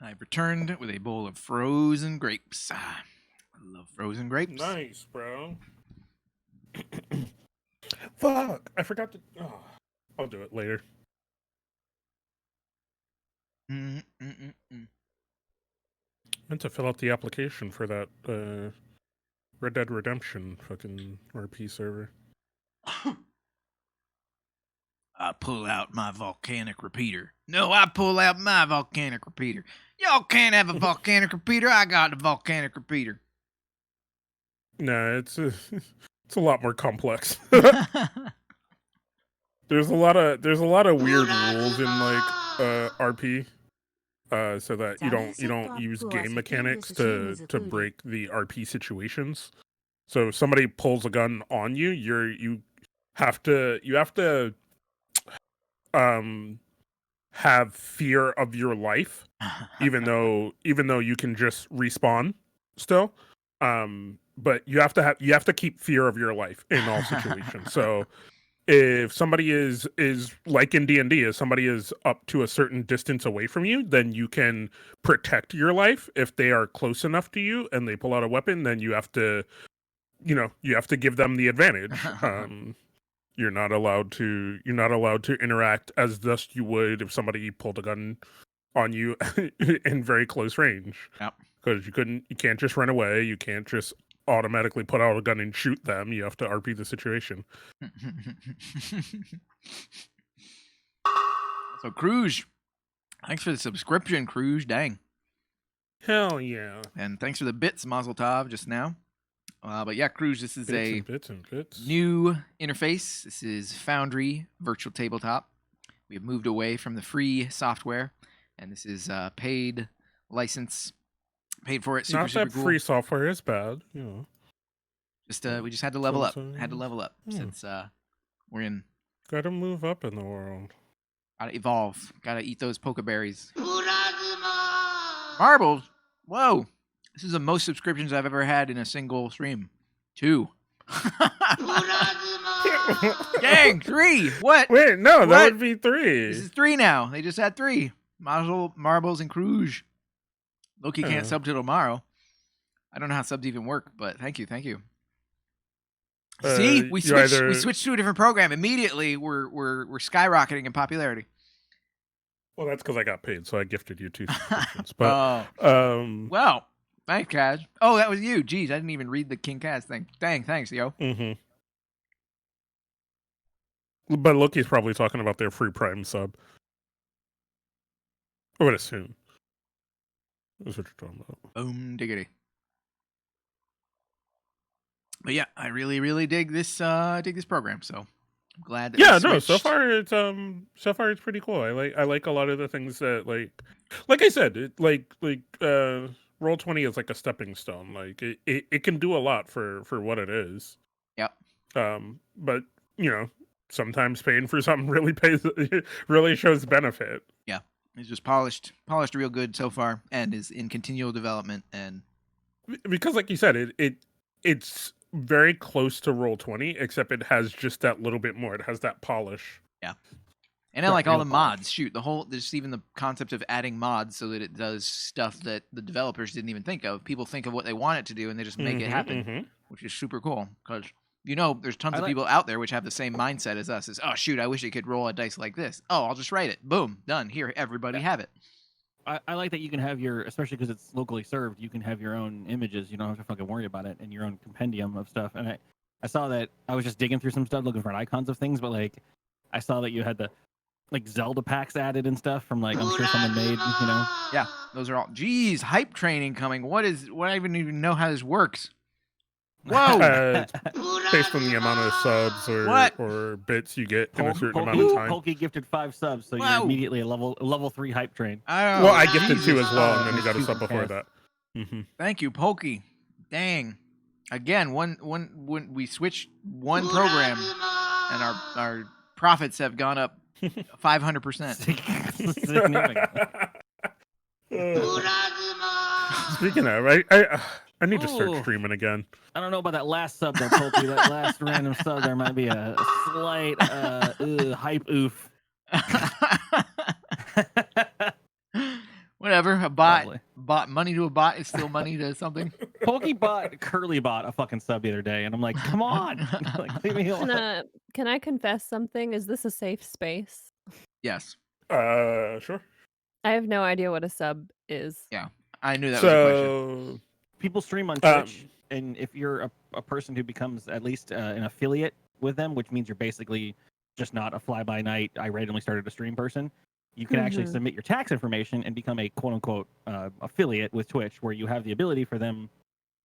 I've returned with a bowl of frozen grapes. I love frozen grapes. Nice, bro. Fuck! I forgot to. Oh, I'll do it later. Meant to fill out the application for that Red Dead Redemption fucking RP server. I pull out my volcanic repeater. No, I pull out my volcanic repeater. Y'all can't have a volcanic repeater. I got the volcanic repeater. Nah, it's a lot more complex. There's a lot of weird rules in like RP, so that you don't use game mechanics to break the RP situations. So if somebody pulls a gun on you, you have to have fear of your life, even though you can just respawn still. But you have to keep fear of your life in all situations. So if somebody is like in D&D, if somebody is up to a certain distance away from you, then you can protect your life. If they are close enough to you and they pull out a weapon, then you have to give them the advantage. You're not allowed to interact as thus you would if somebody pulled a gun on you in very close range. Yep. Because you can't just run away. You can't just automatically put out a gun and shoot them. You have to RP the situation. So Cruise, thanks for the subscription, Cruise. Dang. Hell yeah. And thanks for the bits, Mazel Tov, just now. But yeah, Cruise, this is Bits and bits. new interface. This is Foundry Virtual Tabletop. We have moved away from the free software, and this is paid license. Paid for it. Super, Not super that cool. free software is bad, you know. Just we just had to level up. Sometimes. Had to level up since we're in. Gotta move up in the world. Gotta evolve. Gotta eat those pokeberries. Marbles. Whoa. This is the most subscriptions I've ever had in a single stream. 2. Dang, 3. What? Wait, no, that What? would be 3. This is 3 now. They just had 3. Marbles and Cruise. Loki can't Yeah. sub till tomorrow. I don't know how subs even work, but thank you. See, we switched to a different program immediately. We're skyrocketing in popularity. Well, that's because I got paid, so I gifted you 2 subscriptions. But Well, thanks, Kaz. Oh, that was you. Jeez, I didn't even read the King Kaz thing. Dang, thanks, yo. mm-hmm. But Loki's probably talking about their free Prime sub. I would assume. That's what you're talking about. Boom diggity. But yeah, I really, really dig this program. So I'm glad that we so switched. far it's pretty cool. I like a lot of the things that like I said, it Roll20 is like a stepping stone. Like it can do a lot for what it is. Yep. But you know, sometimes paying for something really shows benefit. Yeah. It's just polished real good so far, and is in continual development. And Because like you said, it's very close to Roll20, except it has just that little bit more. It has that polish. yeah. And I like all real the mods. Shoot, there's even the concept of adding mods so that it does stuff that the developers didn't even think of. People think of what they want it to do, and they just make it happen, which is super cool. Because there's tons of people out there which have the same mindset as us. Is, oh shoot, I wish I could roll a dice like this. Oh, I'll just write it. Boom, done. Here, everybody have it. I like that you can have especially because it's locally served, you can have your own images. You don't have to fucking worry about it, and your own compendium of stuff. And I saw that. I was just digging through some stuff looking for icons of things, but like I saw that you had the like Zelda packs added and stuff from like I'm sure someone made, Yeah, those are all. Geez, hype training coming. What I even know how this works. Whoa! Based on the amount of subs or bits you get in a certain amount of time. Pokey gifted 5 subs, so you're immediately a level 3 hype train. I gifted 2 as well, and then you got a sub before that. Thank you, Pokey. Dang. Again, when we switched one program, and our profits have gone up 500%. Speaking of, I need to start streaming again. I don't know about that last sub though, Pokey. That last random sub, there might be a slight hype oof. What Whatever. A bot. Probably. Bot money to a bot is still money to something. Pokey Curly bought a fucking sub the other day, and I'm like, come on, like leave me alone. Can I confess something? Is this a safe space? Yes. Sure. I have no idea what a sub is. Yeah. I knew that was a question. So, People stream on Twitch, and if you're a person who becomes at least an affiliate with them, which means you're basically just not a fly-by-night, I randomly started a stream person, you can actually Mhm. submit your tax information and become a quote-unquote affiliate with Twitch, where you have the ability for them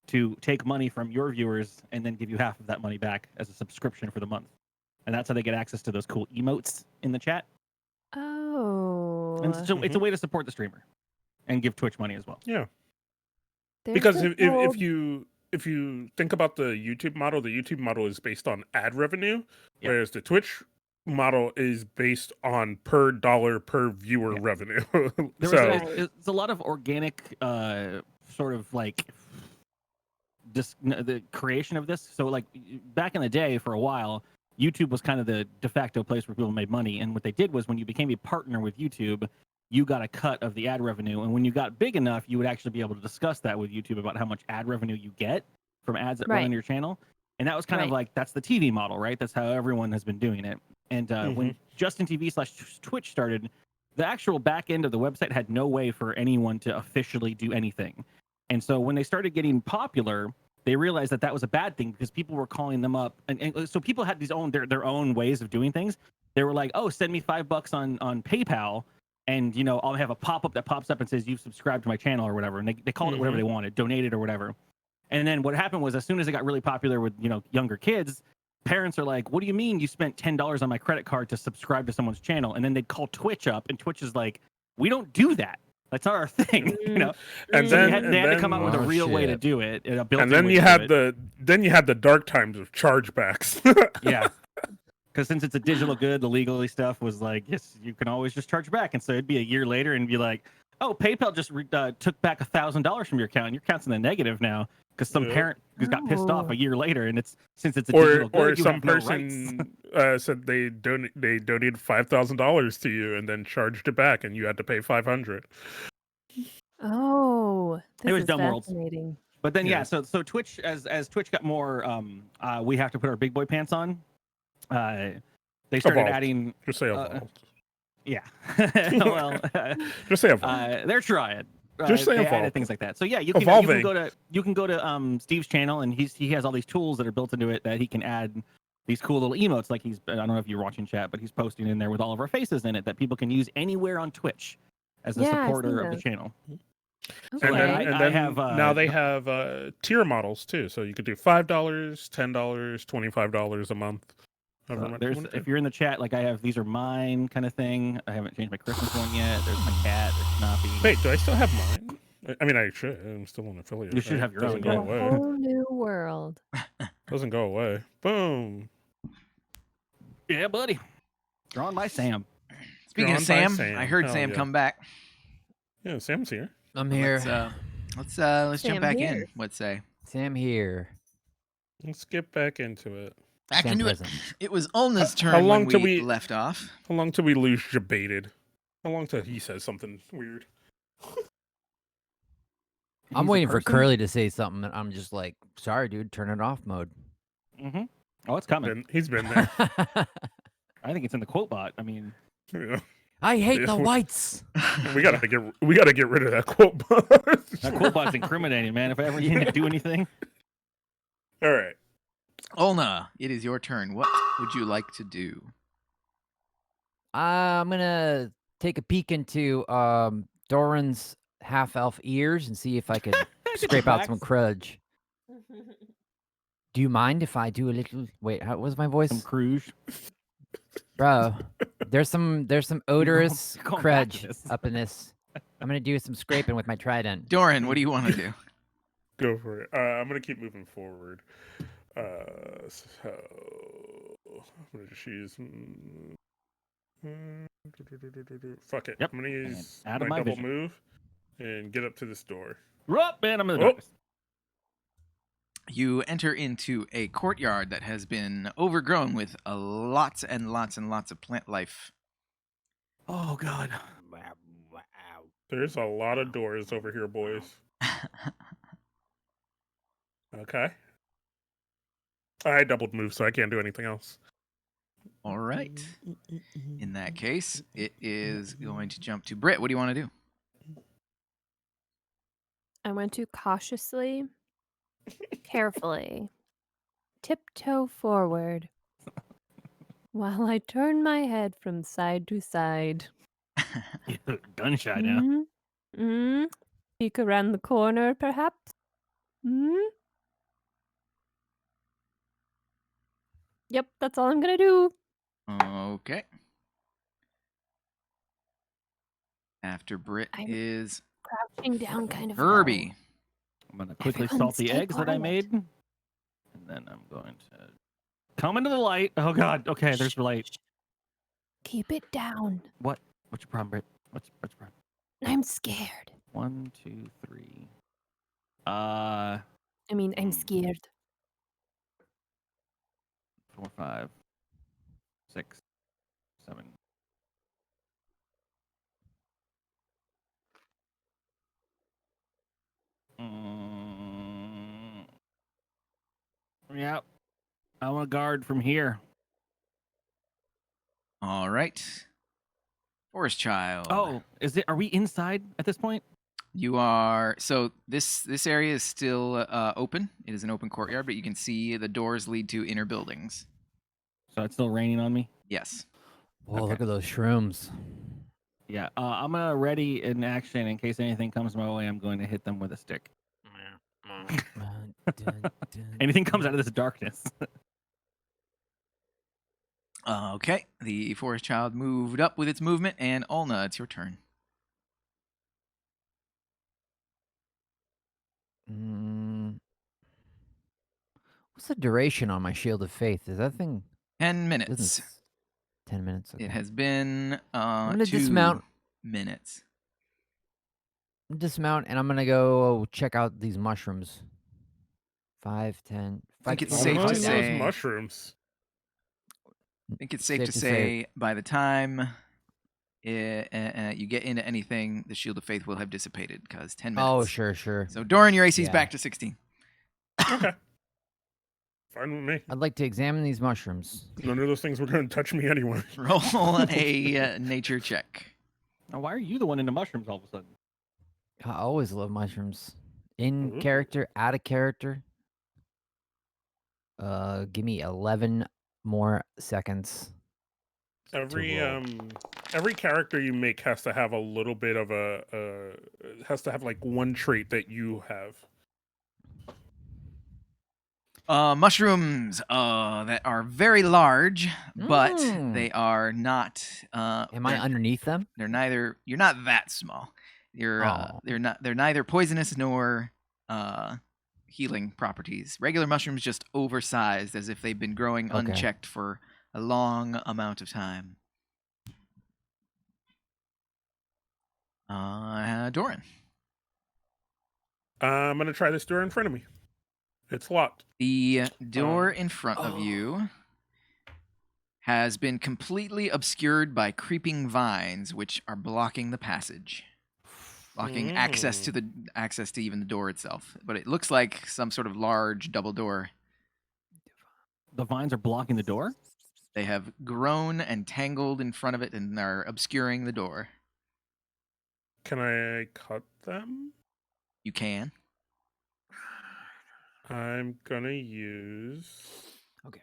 to take money from your viewers and then give you half of that money back as a subscription for the month. And that's how they get access to those cool emotes in the chat. Oh. And so it's a way to support the streamer and give Twitch money as well. yeah. There's Because this if old- you think about the YouTube model is based on ad revenue, Yeah. whereas the Twitch model is based on per dollar per viewer Yeah. revenue. There So was it's a lot of organic sort of like the creation of this. So like back in the day, for a while, YouTube was kind of the de facto place where people made money. And what they did was when you became a partner with YouTube, you got a cut of the ad revenue. And when you got big enough, you would actually be able to discuss that with YouTube about how much ad revenue you get from ads that run Right. on your channel. And that was kind of Right. like, that's the TV model, right? That's how everyone has been doing it. And when Justin TV/Twitch started, the actual back end of the website had no way for anyone to officially do anything. And so when they started getting popular, they realized that that was a bad thing because people were calling them up. And so people had their own ways of doing things. They were like, oh, send me $5 on PayPal. And, you know, I'll have a pop-up that pops up and says, you've subscribed to my channel or whatever. And they called it whatever they wanted, donated or whatever. And then what happened was as soon as it got really popular with, you know, younger kids, parents are like, what do you mean you spent $10 on my credit card to subscribe to someone's channel? And then they'd call Twitch up, and Twitch is like, we don't do that. That's not our thing, you know. And So then they had to come up with a Oh, real way to shit. do it. And then you had the dark times of chargebacks. yeah. Because since it's a digital good, the legally stuff was like, yes, you can always just charge back. And so it'd be a year later and be like, oh, PayPal just took back $1,000 from your account, and your account's in the negative now because some parent just got pissed off Oh. a year later, and since it's a digital good, or you some have no rights. person said they donated $5,000 to you and then charged it back, and you had to pay $500. Oh, this was is dumb worlds. fascinating. But then Yeah. so Twitch as Twitch got more we have to put our big boy pants on. They started Evolved. adding Just say evolved. yeah. Well, Just say evolved. they're trying. Just say they added evolved. things like that. So yeah, you can Evolving. go to Steve's channel, and he has all these tools that are built into it that he can add these cool little emotes. Like I don't know if you're watching chat, but he's posting in there with all of our faces in it that people can use anywhere on Twitch as a Yeah, I've supporter seen of the those. channel. Okay. And then, I have, now they have tier models too, so you could do $5, $10, $25 a month. however much you There's wanna do. if you're in the chat, like I have these are mine kind of thing. I haven't changed my Christmas one yet. There's my cat. There's Snoppy. Wait, do I still have mine? I mean, I should. I'm still an affiliate. You should right? have your Doesn't own, go yeah. A away. whole new world. Doesn't go away. Boom. Yeah, buddy. Drawn by Sam. Speaking of Drawn by Sam, Sam. I heard Hell Sam yeah. come back. Yeah, Sam's here. I'm here. Let's Sam jump back in. here. Let's say Sam here. Let's get back into it. back Sam into it. present. It was Olna's turn how long when till we we- left off. How long till we lose debated? How long till he says something weird? I'm He's a waiting for person? Curly to say something, and I'm just like, sorry, dude, turn it off mode. Mm-hmm. Oh, it's coming. He's been there. I think it's in the quote bot. I mean, Yeah. I hate Yeah, the we- whites. We gotta get rid of that quote. that quote bot's incriminating, man. If I ever need to do anything, All right. Olna, it is your turn. What would you like to do? I'm gonna take a peek into Doran's half-elf ears and see if I could scrape out some crudge. Do you mind if I do a little? Wait, how was my voice, some cruise. bro? There's some odorous going back to crudge this. up in this. I'm gonna do some scraping with my trident. Doran, what do you want to do? Go for it. I'm gonna keep moving forward. So I'm gonna just use. Fuck it. Yep. I'm gonna use And out of my my double vision. move and get up to this door. Rup, man, I'm in the Oh. darkness. You enter into a courtyard that has been overgrown with lots and lots and lots of plant life. Oh God. There's a lot of doors over here, boys. Okay. I doubled move, so I can't do anything else. All right. In that case, it is going to jump to Britt. What do you want to do? I want to cautiously, carefully, tiptoe forward while I turn my head from side to side. Gunshot now. Mm-hmm. Peek around the corner, perhaps. Yep, that's all I'm gonna do. Okay. After Britt I'm is crouching down, kind of Herbie. I'm gonna quickly Everyone salt the stay eggs that I quiet. made, and then I'm going to come into the light. Oh God. Okay, there's the light. Shh. Keep it down. What? What's your problem, Britt? What's your problem? I'm scared. 1, 2, 3. I mean, I'm scared. 4, 5, 6, 7. Yeah. I want to guard from here. All right. Forest Child. Oh, are we inside at this point? You are. So this area is still open. It is an open courtyard, but you can see the doors lead to inner buildings. So it's still raining on me? Yes. Oh, Okay. look at those shrooms. Yeah. I'm gonna ready in action in case anything comes my way. I'm going to hit them with a stick. Anything comes out of this darkness. Okay. The Forest Child moved up with its movement, and Ulna, it's your turn. What's the duration on my Shield of Faith? Is that thing 10 doesn't minutes. 10 minutes? Okay. It has been I'm gonna 2 dismount. minutes. Dismount, and I'm gonna go check out these mushrooms. 5, 10. I think it's Oh, safe to those say. mushrooms. I think it's safe to say by the time you get into anything, the Shield of Faith will have dissipated because 10 minutes. Oh, sure. So Doran, your AC's Yeah. back to 16. Okay. Fine with me. I'd like to examine these mushrooms. None of those things were going to touch me anyway. Roll a nature check. Now, why are you the one into mushrooms all of a sudden? I always love mushrooms. In Ooh. character, out of character. Give me 11 more seconds. Every roll. character you make has to have a little bit of has to have like one trait that you have. Mushrooms that are very large, but Mm. they are not. Am I underneath them? They're neither. You're not that small. You're. Oh. They're not. They're neither poisonous nor healing properties. Regular mushrooms just oversized, as if they've been growing Okay. unchecked for a long amount of time. Doran. I'm gonna try this door in front of me. It's locked. The door in front of you has been completely obscured by creeping vines, which are blocking the passage, blocking access to even the door itself. But it looks like some sort of large double door. The vines are blocking the door? They have grown and tangled in front of it and are obscuring the door. Can I cut them? You can. I'm gonna use. Okay.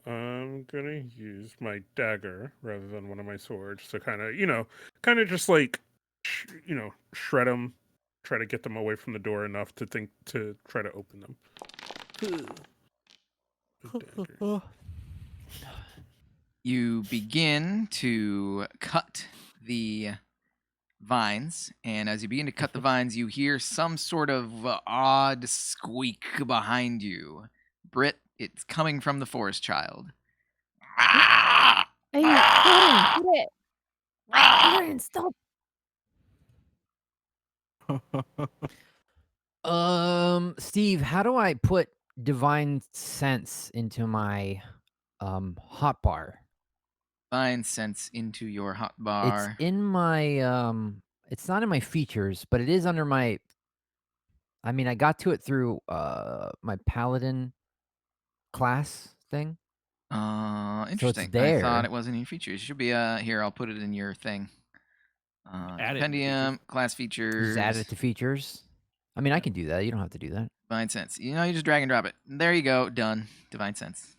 I'm gonna use my dagger rather than one of my swords to kind of just like, shred them, try to get them away from the door enough to try to open them. Dagger. You begin to cut the vines, and as you begin to cut the vines, you hear some sort of odd squeak behind you. Britt, it's coming from the Forest Child. Hey, Doran, get it. Doran, stop. Steve, how do I put divine sense into my hotbar? Find sense into your It's hotbar. in my it's not in my features, but it is under my. I mean, I got to it through my paladin class thing. Interesting. I thought it wasn't in your features. It should be here. I'll put it in your thing. Add it in the Compendium, features. class features. Just add it to features. I mean, I can do that. You don't have to do that. Divine sense. You just drag and drop it. There you go. Done. Divine sense.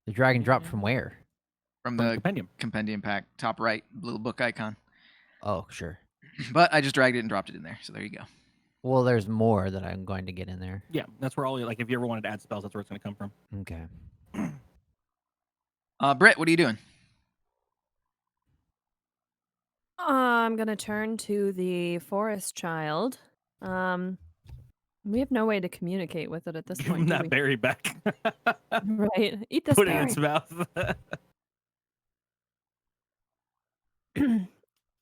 The drag and drop from where? From From the compendium. compendium pack, top right, little book icon. Oh, sure. But I just dragged it and dropped it in there. So there you go. Well, there's more that I'm going to get in there. Yeah, that's where all like if you ever wanted to add spells, that's where it's going to come from. Okay. Britt, what are you doing? I'm gonna turn to the forest child. We have no way to communicate with it at this Give point. him do that we? berry back. Right. Eat this Put it in berry. its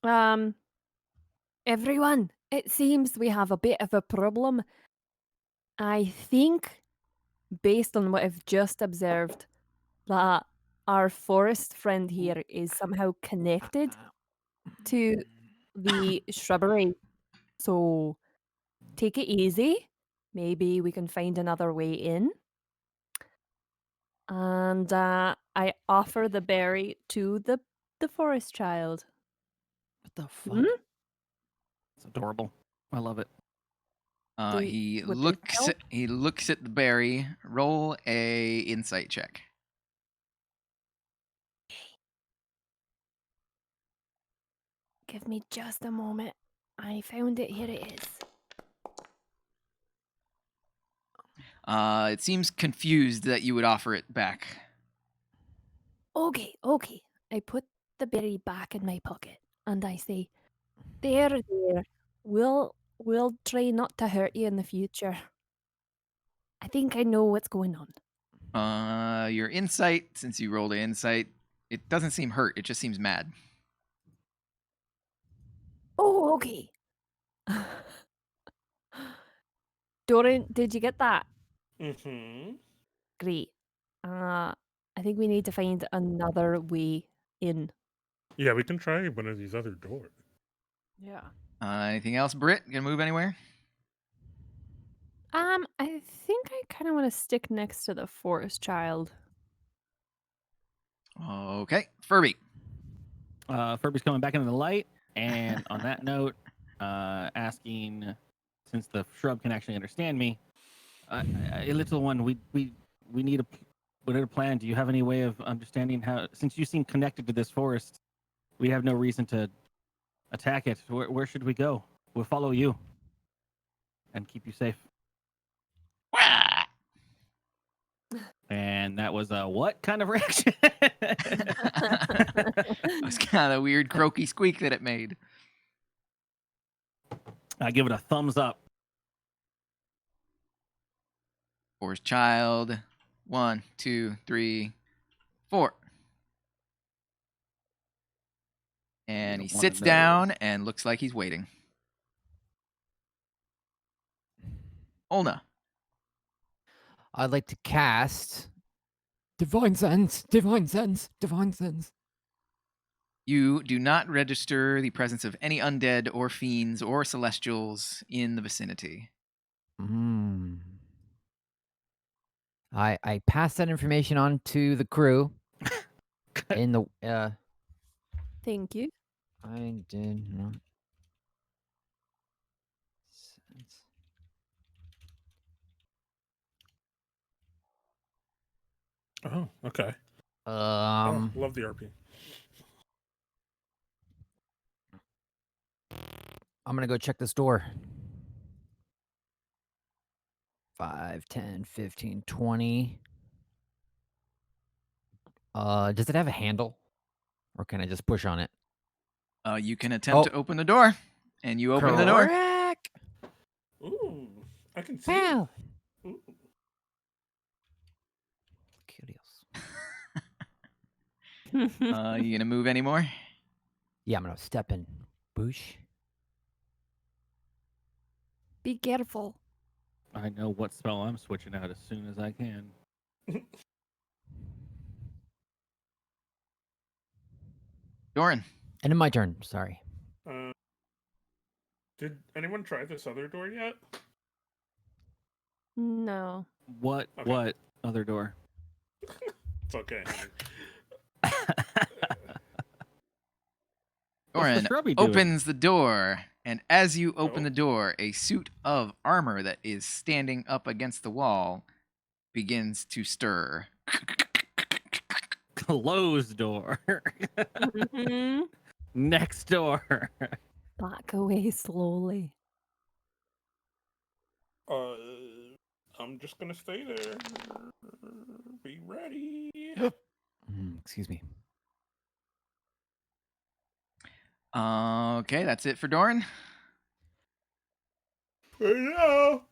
mouth. Everyone, it seems we have a bit of a problem. I think, based on what I've just observed, that our forest friend here is somehow connected to the shrubbery. So take it easy. Maybe we can find another way in. And I offer the berry to the forest child. What the fuck? Hmm? It's adorable. I love it. He would they looks. help? He looks at the berry. Roll a insight check. Give me just a moment. I found it. Here it is. It seems confused that you would offer it back. Okay. I put the berry back in my pocket and I say, there. We'll try not to hurt you in the future. I think I know what's going on. Your insight, since you rolled an insight, it doesn't seem hurt. It just seems mad. Oh, okay. Doran, did you get that? Mm-hmm. Great. I think we need to find another way in. Yeah, we can try one of these other doors. Yeah. Anything else, Britt? Gonna move anywhere? I think I kind of want to stick next to the forest child. Okay, Furby. Furby's coming back into the light, and on that note, asking, since the shrub can actually understand me, a little one, we need a plan. Do you have any way of understanding how? Since you seem connected to this forest, we have no reason to attack it. Where should we go? We'll follow you and keep you safe. And that was a what kind of reaction? It was kind of a weird croaky squeak that it made. I give it a thumbs up. Forest child. 1, 2, 3, 4. And he don't wanna sits know. down and looks like he's waiting. Olna. I'd like to cast Divine Sense. Divine Sense. Divine Sense. You do not register the presence of any undead or fiends or celestials in the vicinity. I pass that information on to the crew. In the Thank you. I did not. Sense. Oh, okay. Um, love the RP. I'm gonna go check this door. 5, 10, 15, 20. Does it have a handle? Or can I just push on it? You can attempt to open the door, and you open the door. Correct. Ooh, I can see. Wow. Ooh. Curious. You gonna move anymore? Yeah, I'm gonna step in. Boosh. Be careful. I know what spell I'm switching out as soon as I can. Doran. And in my turn, sorry. Did anyone try this other door yet? No. What? Okay. What other door? It's okay. What's the Doran shrubby doing? opens the door, and as you open Oh. the door, a suit of armor that is standing up against the wall begins to stir. Closed door. Mhm. Next door. Back away slowly. I'm just gonna stay there. Be ready. Excuse me. Okay, that's it for Doran. Hello.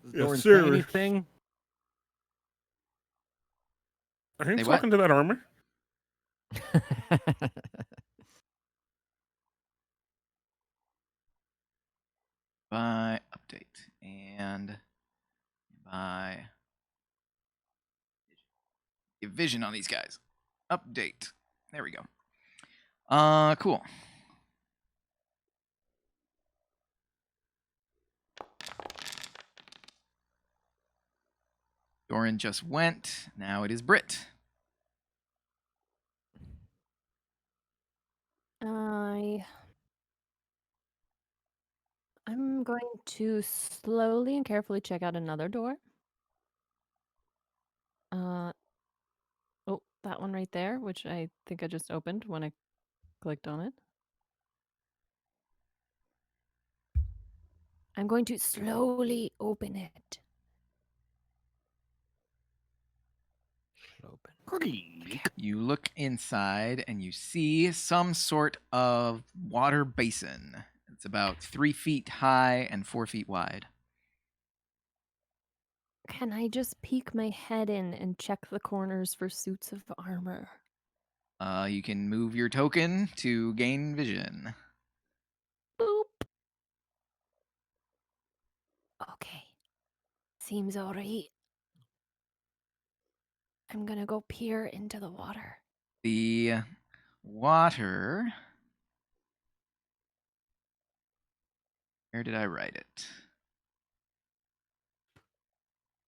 Does Yes, Doran say sir. anything? Are you Say what? talking to that armor? By update and by give vision on these guys. Update. There we go. Cool. Doran just went. Now it is Brit. I'm going to slowly and carefully check out another door. Oh, that one right there, which I think I just opened when I clicked on it. I'm going to slowly open it. Creak. You look inside and you see some sort of water basin. It's about 3 feet high and 4 feet wide. Can I just peek my head in and check the corners for suits of armor? You can move your token to gain vision. Boop. Okay. Seems alright. I'm gonna go peer into the water. The water. Where did I write it?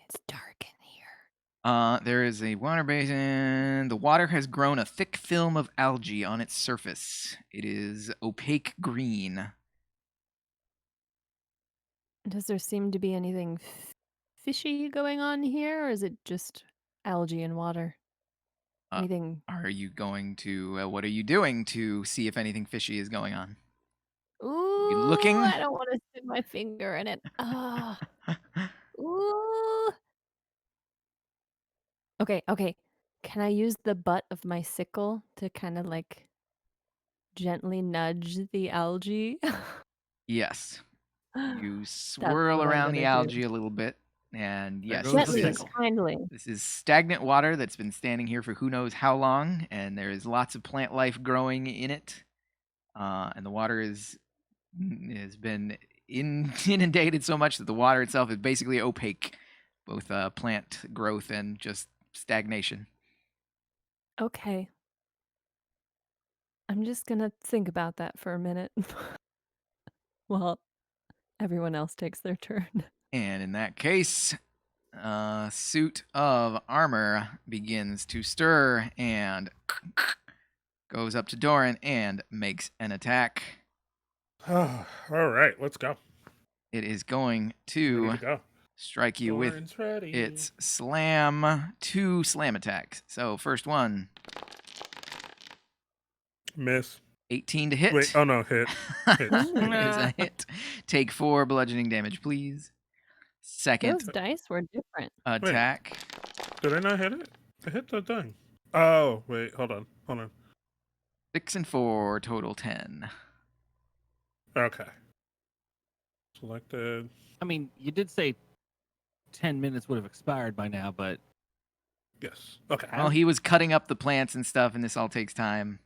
It's dark in here. There is a water basin. The water has grown a thick film of algae on its surface. It is opaque green. Does there seem to be anything fishy going on here, or is it just algae and water? Uh, Anything? Are you going to? What are you doing to see if anything fishy is going on? Ooh, looking? I don't want to stick my finger in it. Ah. Ooh. Okay. Can I use the butt of my sickle to kind of like gently nudge the algae? Yes. You That's swirl what I'm around the gonna do. algae a little bit, and There yes, goes the Gently, sickle. kindly. this is stagnant water that's been standing here for who knows how long, and there is lots of plant life growing in it. And the water has been inundated so much that the water itself is basically opaque, both plant growth and just stagnation. Okay. I'm just gonna think about that for a minute while everyone else takes their turn. And in that case, suit of armor begins to stir and goes up to Doran and makes an attack. All right, let's go. It is going Ready to to go. strike you with Doran's ready. its slam, 2 slam attacks. So first one, Miss. 18 to hit. Wait, oh no, hit. It is a hit. Take 4 bludgeoning damage, please. Second Those dice were different. attack. Did I not hit it? I hit the thing. Oh, wait, hold on. 6 and 4, total 10. Okay. Selected. I mean, you did say 10 minutes would have expired by now, but Yes. Okay. Well, he was cutting up the plants and stuff, and this all takes time.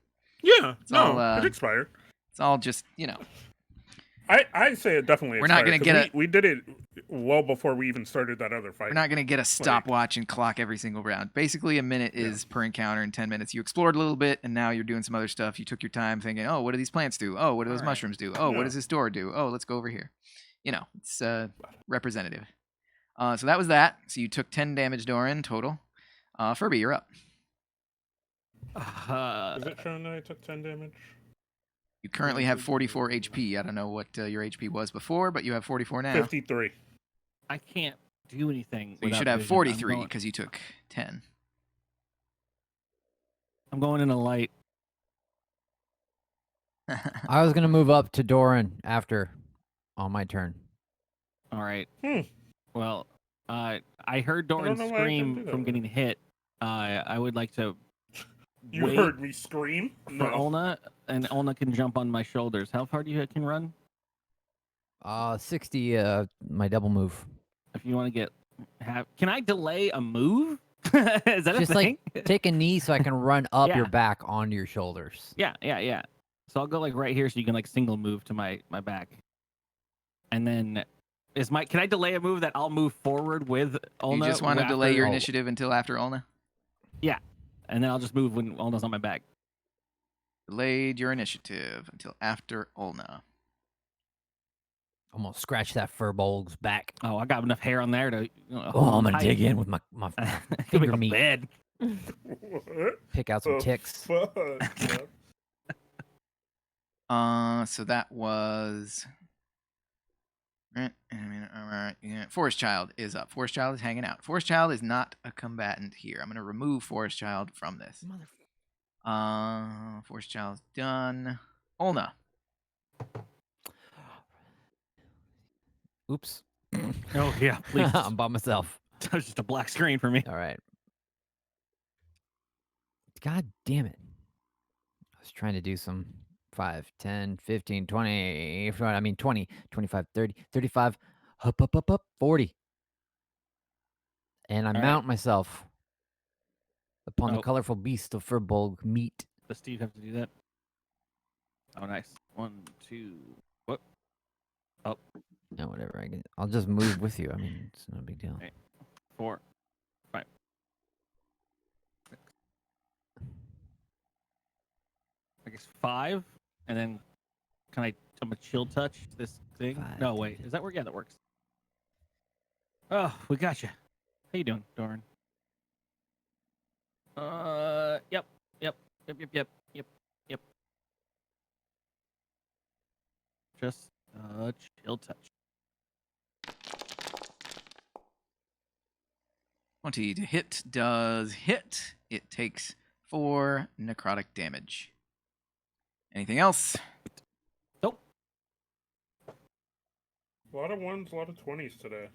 Yeah, all, it expired. It's all just, I say it definitely. We're not gonna expired, 'cause get we did it well before we even started that other fight. We're not going to get a stopwatch and clock every single round. Basically, a minute is per encounter in 10 minutes. You explored a little bit, and now you're doing some other stuff. You took your time thinking, oh, what do these plants do? Oh, what do those Alright. mushrooms do? Oh, what Yeah. does this door do? Oh, let's go over here. You know, it's representative. So that was that. So you took 10 damage, Doran, total. Furby, you're up. Is it showing that I took 10 damage? You currently have 44 HP. I don't know what your HP was before, but you have 44 now. 53. I can't do anything. So you without should have vision. 43 because you took 10. I'm going in a light. I was gonna move up to Doran after on my turn. All right. Hmm. Well, I heard Doran know why I couldn't do scream that from then. getting hit. I would like to You wait heard me scream? for No. Olna, and Olna can jump on my shoulders. How far do you can run? 60. My double move. If you want to can I delay a move? Is that Just a thing? take a knee so I can run up your Yeah. back onto your shoulders. Yeah. So I'll go like right here, so you can like single move to my back, and then can I delay a move that I'll move forward with Olna? You just want to after- delay your Oh. initiative until after Ulna? and then I'll just move when Olna's on my back. Delayed your initiative until after Ulna. I'm gonna scratch that furbolg's back. Oh, I got enough hair on there to. Oh, I'm gonna dig in with my finger a meat. bed. What Pick out some the ticks. fuck? So that was. Forest Child is up. Forest Child is hanging out. Forest Child is not a combatant here. I'm gonna remove Forest Child from this. Forest Child's done. Olna. Oops. Oh yeah, please. I'm by myself. That was just a black screen for me. All right. God damn it. I was trying to do some 5, 10, 15, 20, 20, 25, 30, 35, up, 40. And I right. mount myself upon the Oh. colorful beast of Furbolg meat. Does Steve have to do that? Oh, nice. 1, 2. What? Oh, No, whatever. I'll just move with you. I mean, it's no big deal. Right. 4, 5, 6. I guess 5, and then I'm a chill touch this thing. 5, No, 10, wait. Is that work? Yeah, that works. Oh, we got you. How you doing, Doran? Yep. Just chill touch. 20 to hit does hit. It takes 4 necrotic damage. Anything else? Nope. A lot of 1s, a lot of 20s today.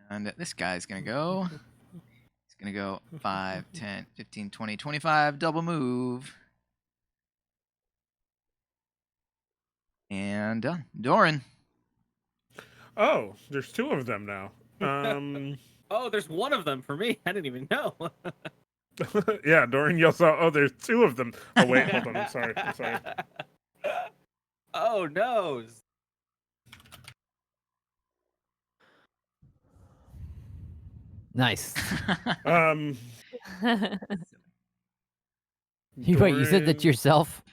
And this guy's going to go. He's going to go 5, 10, 15, 20, 25. Double move. And done. Doran. Oh, there's 2 of them now. Oh, there's one of them for me. I didn't even know. Yeah, Doran yells out, oh, there's 2 of them. Oh, wait, hold on. I'm sorry. Oh, no. Nice. Um, Wait, you said that Doran- yourself?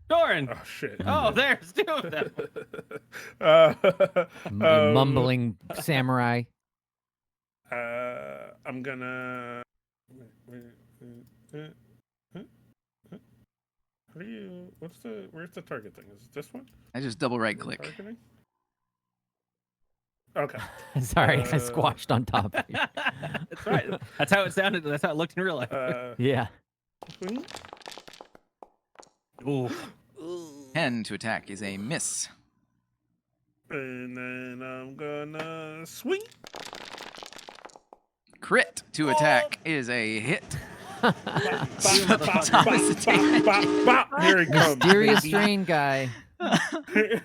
Doran. Oh, shit. Oh, there's 2 of them. Mumbling samurai. I'm gonna. How do you? Where's the target thing? Is it this one? I just double right click. Targeting? Okay. Sorry, I Uh, squashed on top of you. That's right. That's how it sounded. That's how it looked in real life. Yeah. Swing. Ooh. 10 to attack is a miss. And then I'm gonna swing. Crit to attack is a hit. Bop, bop, bop, bop. Here he comes. Mysterious baby. strain guy. Here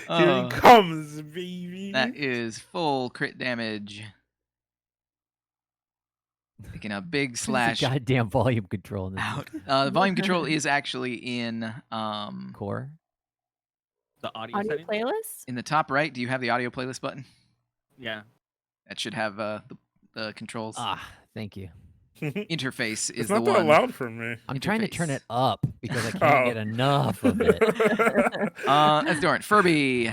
Oh. he comes, baby. That is full crit damage. taking a big There's a slash goddamn volume control in this out. The volume control is actually in core. The audio Audio settings. playlist? in the top right. Do you have the audio playlist button? Yeah. That should have the controls. Ah, thank you. Interface It's is the not that one. loud for me. I'm trying to turn Interface. it up because I can't get Oh. enough of it. That's Doran. Furby.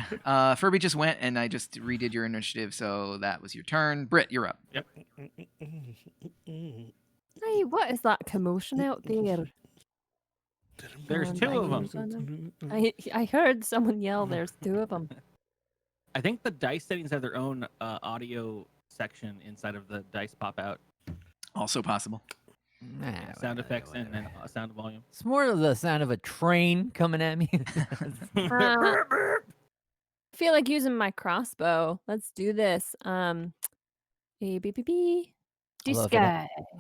Furby just went, and I just redid your initiative, so that was your turn. Britt, you're up. Hey, what is that commotion out there? There's On two of Diamond them. Sun? I heard someone yell, there's two of them. I think the dice settings have their own audio section inside of the dice pop out. Also possible. Nah, Sound effects and whatever. then sound volume. It's more of the sound of a train coming at me. I feel like using my crossbow. Let's do this. Beep, beep, beep, beep. Although if it had- Disguise.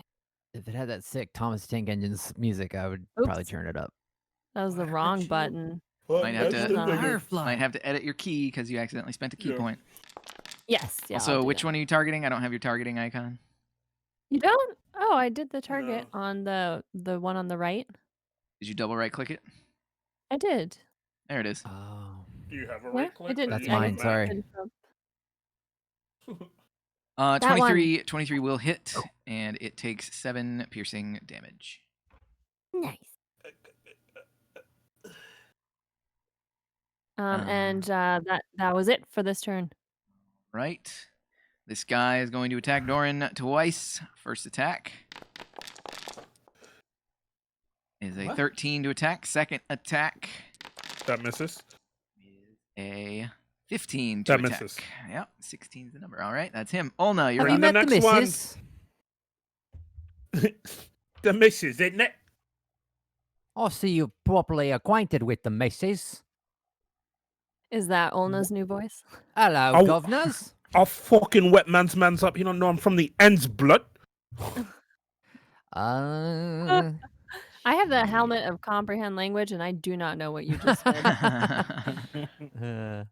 If it had that sick Thomas Tank Engine's music, I would probably Oops. turn it up. That was the Why wrong aren't you- button. Might have to- Firefly. Might have to edit your key because you accidentally spent a key Yeah. point. Yes. Yeah. Also, I'll do which that. one are you targeting? I don't have your targeting icon. You don't? Oh, I did the target No. on the one on the right. Did you double right click it? I did. There it is. Oh. Do you have a Yeah, right I click? didn't. That's I mine, didn't sorry. didn't jump. 23 will hit, and it takes 7 piercing damage. Nice. And that was it for this turn. Right. This guy is going to attack Doran twice. First attack is a What? 13 to attack. Second attack That misses. is a 15 to That attack. misses. Yep, 16 is the number. All right, that's him. Olna, you're Have you on up. the met the next one. missus? The misses, isn't it? I see you properly acquainted with the missus. Is that Olna's new voice? Hello, Oh. governors. I'll fucking wet man's up. You don't know I'm from the ends, blood. Uh, I have the helmet of comprehend language, and I do not know what you just said. uh,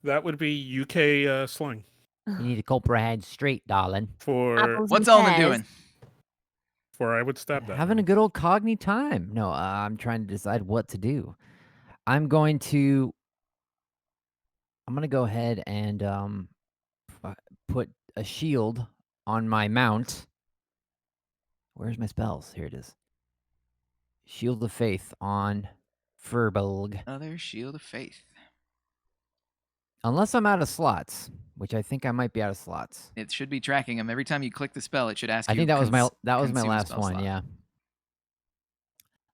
That would be UK slang you need to comprehend straight, darling. for Apples What's and Olna pears. doing? I would stab that. Having a man. good old cogni time. No, I'm trying to decide what to do. I'm going to go ahead and put a shield on my mount. Where's my spells? Here it is. Shield of Faith on Furbolg. Another shield of faith. Unless I'm out of slots, which I think I might be out of slots. It should be tracking him every time you click the spell. It should ask I you. think that was my consume last spell one. slot. Yeah,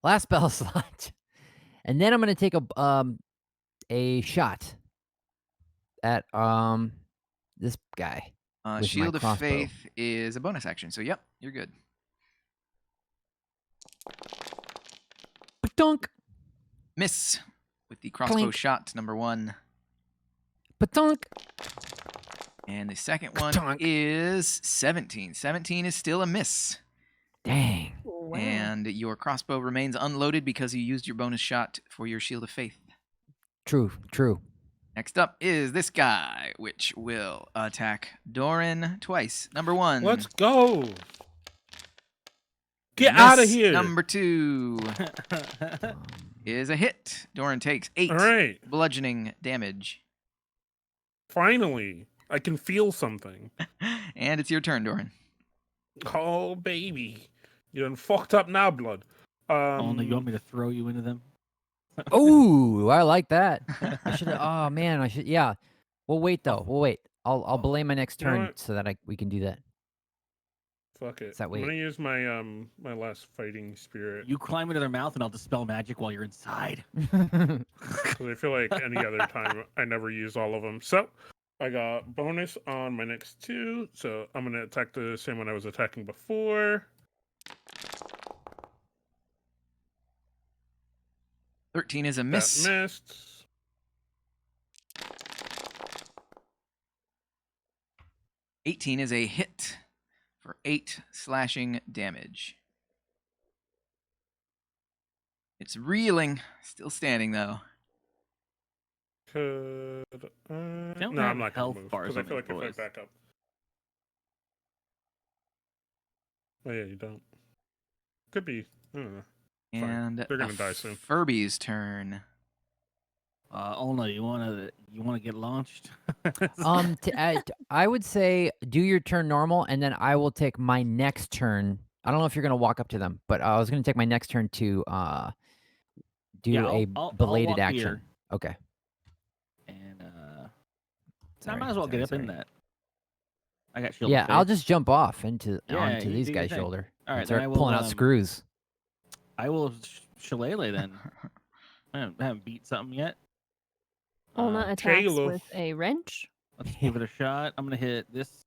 last spell slot, and then I'm gonna take a shot at this guy. with my Shield of crossbow. faith is a bonus action. So yep, you're good. Patunk, Miss with the crossbow Clink. shot number 1. patunk. And the second one Ka-tunk. is 17. 17 is still a miss. Dang. Wow. And your crossbow remains unloaded because you used your bonus shot for your shield of faith. True. Next up is this guy, which will attack Doran twice. Number 1. Let's go. Get out of Miss here. Number 2 is a hit. Doran takes 8 All right. bludgeoning damage. Finally, I can feel something. And it's your turn, Doran. Oh, baby. You done fucked up now, blood. Only you want me to throw you into them? Ooh, I like that. I should. Oh man, I should. Yeah. We'll wait though. We'll wait. I'll belay my next You know turn what? so that we can do that. Fuck it. That I'm way- gonna use my my last fighting spirit. You climb into their mouth and I'll dispel magic while you're inside. Because I feel like any other time I never use all of them. So I got bonus on my next 2. So I'm gonna attack the same one I was attacking before. 13 is a That miss. missed. 18 is a hit for 8 slashing damage. It's reeling, still standing though. Could Don't no, have I'm not gonna health move bars because I on feel these like if I boys. back up, Oh yeah, you don't. Could be. I don't know. Fine. And They're gonna die soon. Furby's turn. Olna, you wanna get launched? I would say do your turn normal, and then I will take my next turn. I don't know if you're gonna walk up to them, but I was gonna take my next turn to do Yeah, a I'll belated walk action. here. Okay. And I Sorry, might as well get up in sorry. that. I got shield. Yeah, of I'll faith. just jump off onto Yeah, you these do your guys' thing. shoulder. All right, and then start I will, pulling out screws. I will shillelagh then. I haven't beat something yet. Olna attacks J-Lo. with a wrench. Let's give it a shot. I'm gonna hit this.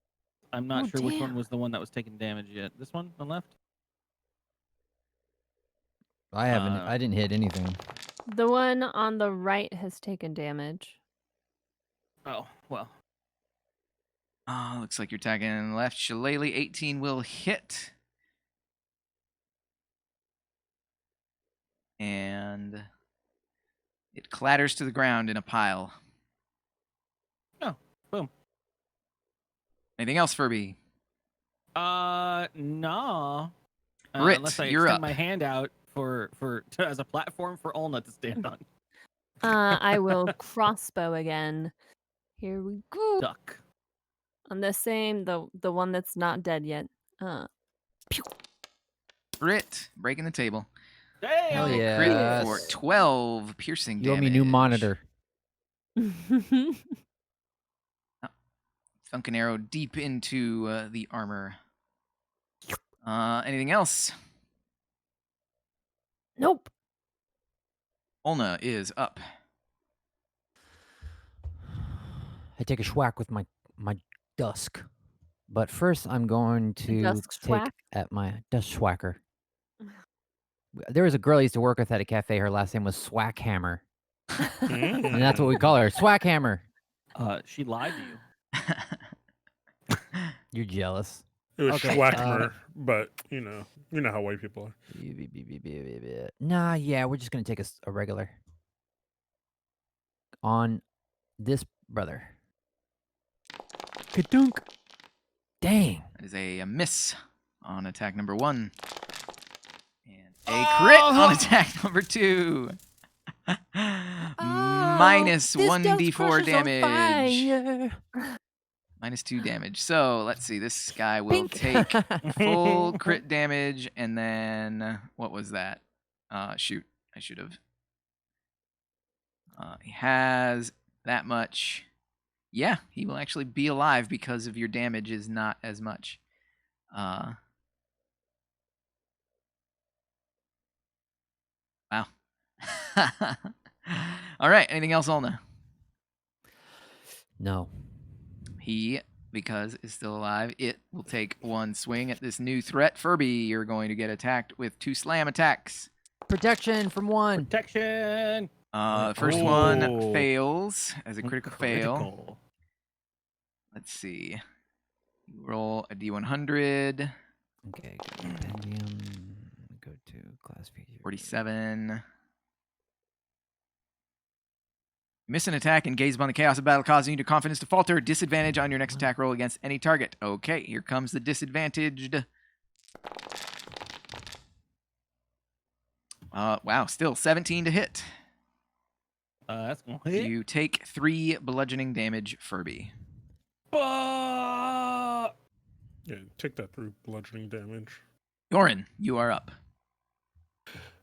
I'm not Oh, sure which one damn. was the one that was taking damage yet. This one on left. I haven't. I didn't hit anything. The one on the right has taken damage. Oh well. Looks like you're attacking left. Shillelagh 18 will hit. And it clatters to the ground in a pile. Oh, boom. Anything else, Furby? No. Brit, Unless I you're extend up. my hand out for as a platform for Olna to stand on. I will crossbow again. Here we go. Duck. On the same, the one that's not dead yet. Brit, breaking the table. Damn. Hell A yeah. crit Yes. for 12 piercing You owe damage. me a new monitor. Thunk an arrow deep into the armor. Anything else? Nope. Olna is up. I take a schwack with my dusk, but first I'm going to dusk take schwack? at my dusk schwacker. There was a girl I used to work with at a cafe. Her last name was Swackhammer, and that's what we call her, Swackhammer. She lied to you. You're jealous. It was Okay, Schwackmer, but you know how white people are. Nah, yeah, we're just gonna take a regular on this brother. Kadunk. Dang. That is a miss on attack number 1. And a crit on attack number 2. Minus this 1d4 Crusher's on damage. fire. Minus 2 damage. So let's see. This guy will Pink. take full crit damage, and then what was that? Shoot, I should have. He has that much. Yeah, he will actually be alive because of your damage is not as much. Wow. All right. Anything else, Olna? No. He, because is still alive, it will take 1 swing at this new threat. Furby, you're going to get attacked with 2 slam attacks. Protection from 1. Protection. First one fails as a critical fail. Critical. Let's see. You roll a d100. Okay, go to compendium. Go to class feature. 47. Miss an attack and gaze upon the chaos of battle, causing your confidence to falter. Disadvantage on your next attack roll against any target. Okay, here comes the disadvantaged. Wow, still 17 to hit. That's gonna hit. You take 3 bludgeoning damage, Furby. Uh, Yeah, take that through bludgeoning damage. Yorin, you are up.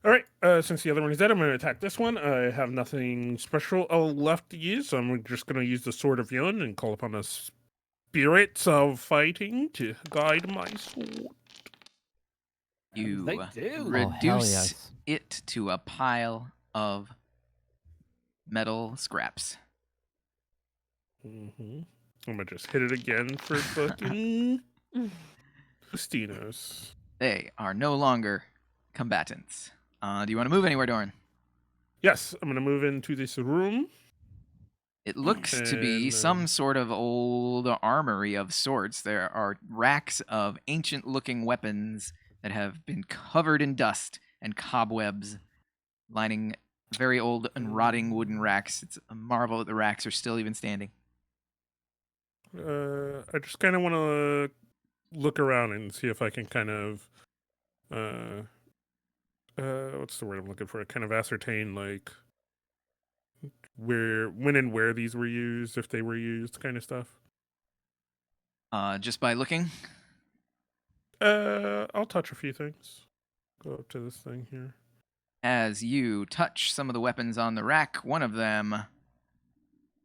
All right, since the other one is dead, I'm going to attack this one. I have nothing special left to use, so I'm just going to use the Sword of Yun and call upon the spirits of fighting to guide my sword. You They do. Oh, hell reduce yes. it to a pile of metal scraps. Mm-hmm. I'm going to just hit it again for fucking Justinos. They are no longer combatants. Do you want to move anywhere, Doran? Yes, I'm going to move into this room. It looks to be And, some sort of old armory of sorts. There are racks of ancient-looking weapons that have been covered in dust and cobwebs, lining very old and rotting wooden racks. It's a marvel that the racks are still even standing. I just kind of want to look around and see if I can kind of what's the word I'm looking for? Kind of ascertain like when and where these were used, if they were used, kind of stuff. Just by looking. I'll touch a few things. Go up to this thing here. As you touch some of the weapons on the rack, one of them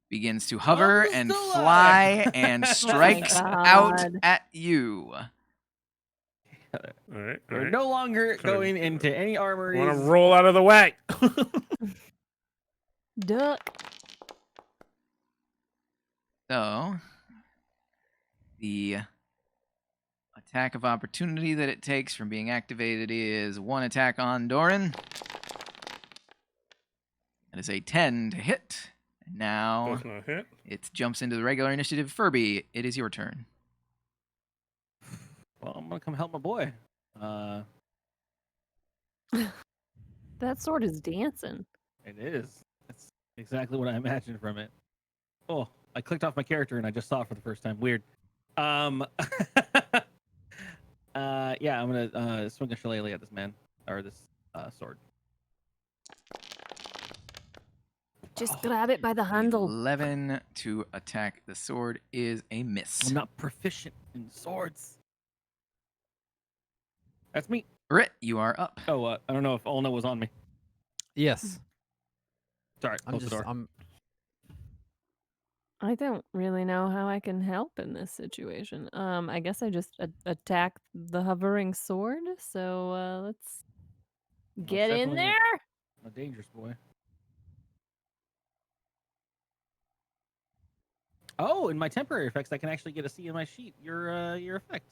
begins to hover Comes and to fly life. and Oh my strikes out God. at you. All right. All We're right. no longer Kinda- going into any I armories. want to roll out of the way. Duck. So, the attack of opportunity that it takes from being activated is 1 attack on Doran. That is a 10 to hit. And now Does not hit. it jumps into the regular initiative. Furby, it is your turn. Well, I'm gonna come help my boy. That sword is dancing. It is. That's exactly what I imagined from it. Oh, I clicked off my character and I just saw it for the first time. Weird. Yeah, I'm gonna swing a shillelagh at this man or this sword. Just grab it by the handle. 11 to attack the sword is a miss. I'm not proficient in swords. That's me. Brit, you are up. Oh, I don't know if Olna was on me. Yes. Sorry, I'm close the just. door. I don't really know how I can help in this situation. I guess I just attack the hovering sword. So let's get in definitely there. A dangerous boy. Oh, in my temporary effects, I can actually get a C in my sheet. Your effect.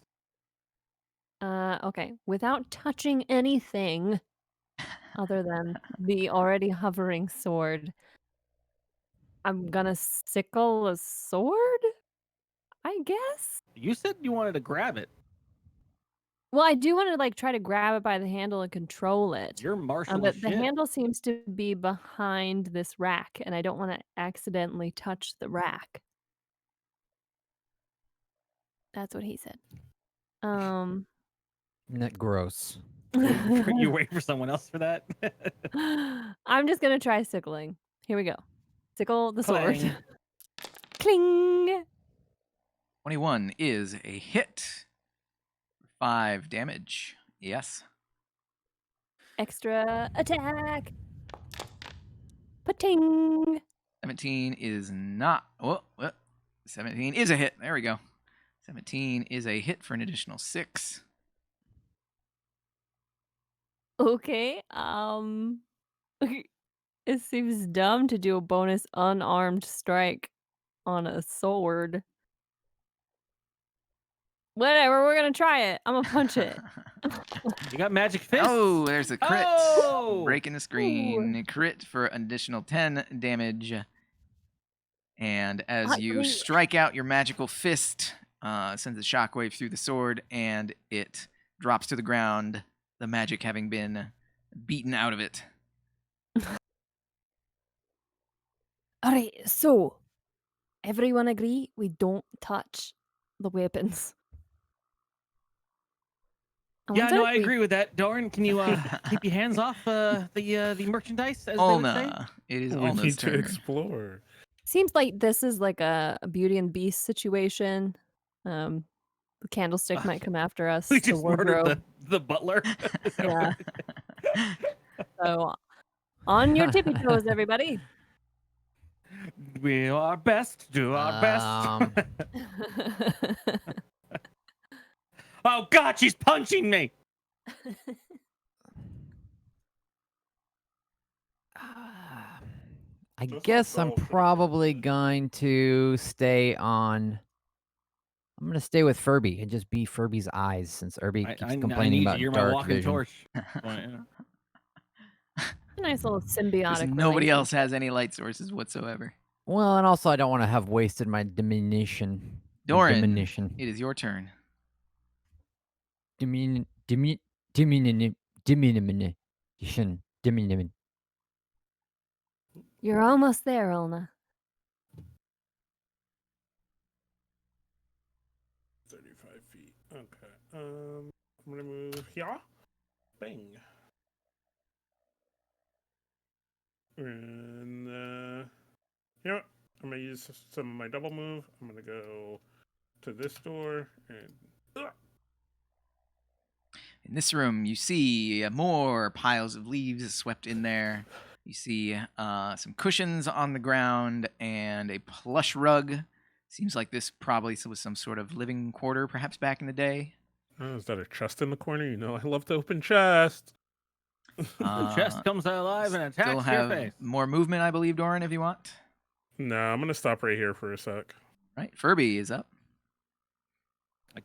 Okay. Without touching anything other than the already hovering sword, I'm gonna sickle a sword, I guess. You said you wanted to grab it. Well, I do want to like try to grab it by the handle and control it. You're martial as But the shit. handle seems to be behind this rack, and I don't want to accidentally touch the rack. That's what he said. Net gross. You wait for someone else for that. I'm just gonna try sickling. Here we go. Sickle the sword. Clang. Cling. 21 is a hit. 5 damage. Yes. Extra attack. Pating. 17 is not. Oh, 17 is a hit. There we go. 17 is a hit for an additional 6. Okay. It seems dumb to do a bonus unarmed strike on a sword. Whatever, we're gonna try it. I'm gonna punch it. You got magic fists. Oh, there's a crit. Oh! Breaking the screen. Crit for an additional 10 damage. And as you Ugly. strike out your magical fist, sends a shockwave through the sword, and it drops to the ground, the magic having been beaten out of it. Alright, so everyone agree we don't touch the weapons. Yeah, wonder no, if I we- agree with that. Doran, can you keep your hands off the merchandise, as they would say? Ulna. It is We Ulna's need to turn. explore. Seems like this is like a Beauty and Beast situation. The candlestick might come after us. We the just murdered wardrobe. the butler. Is that Yeah. what- So on your tippy toes, everybody. We are best. Do our best. Oh God, she's punching me. I Just guess I'm don't fall for it. probably going to stay on. I'm gonna stay with Furby and just be Furby's eyes since Furby keeps I complaining need about you. You're my dark walking vision. torch. Point, yeah. A nice little symbiotic. Nobody else relationship. has any light sources whatsoever. Well, and also I don't want to have wasted my diminution. Doran, Diminution. it is your turn. Diminution. You're almost there, Elna. 35 feet. Okay. I'm gonna move here. Bang. And you know what? I'm gonna use some of my double move. I'm gonna go to this door and. In this room, you see more piles of leaves swept in there. You see some cushions on the ground and a plush rug. Seems like this probably was some sort of living quarter, perhaps back in the day. Oh, is that a chest in the corner? You know, I love to open chest. The chest comes alive and Still attacks your have face. more movement, I believe, Doran, if you want. No, I'm gonna stop right here for a sec. Right, Furby is up.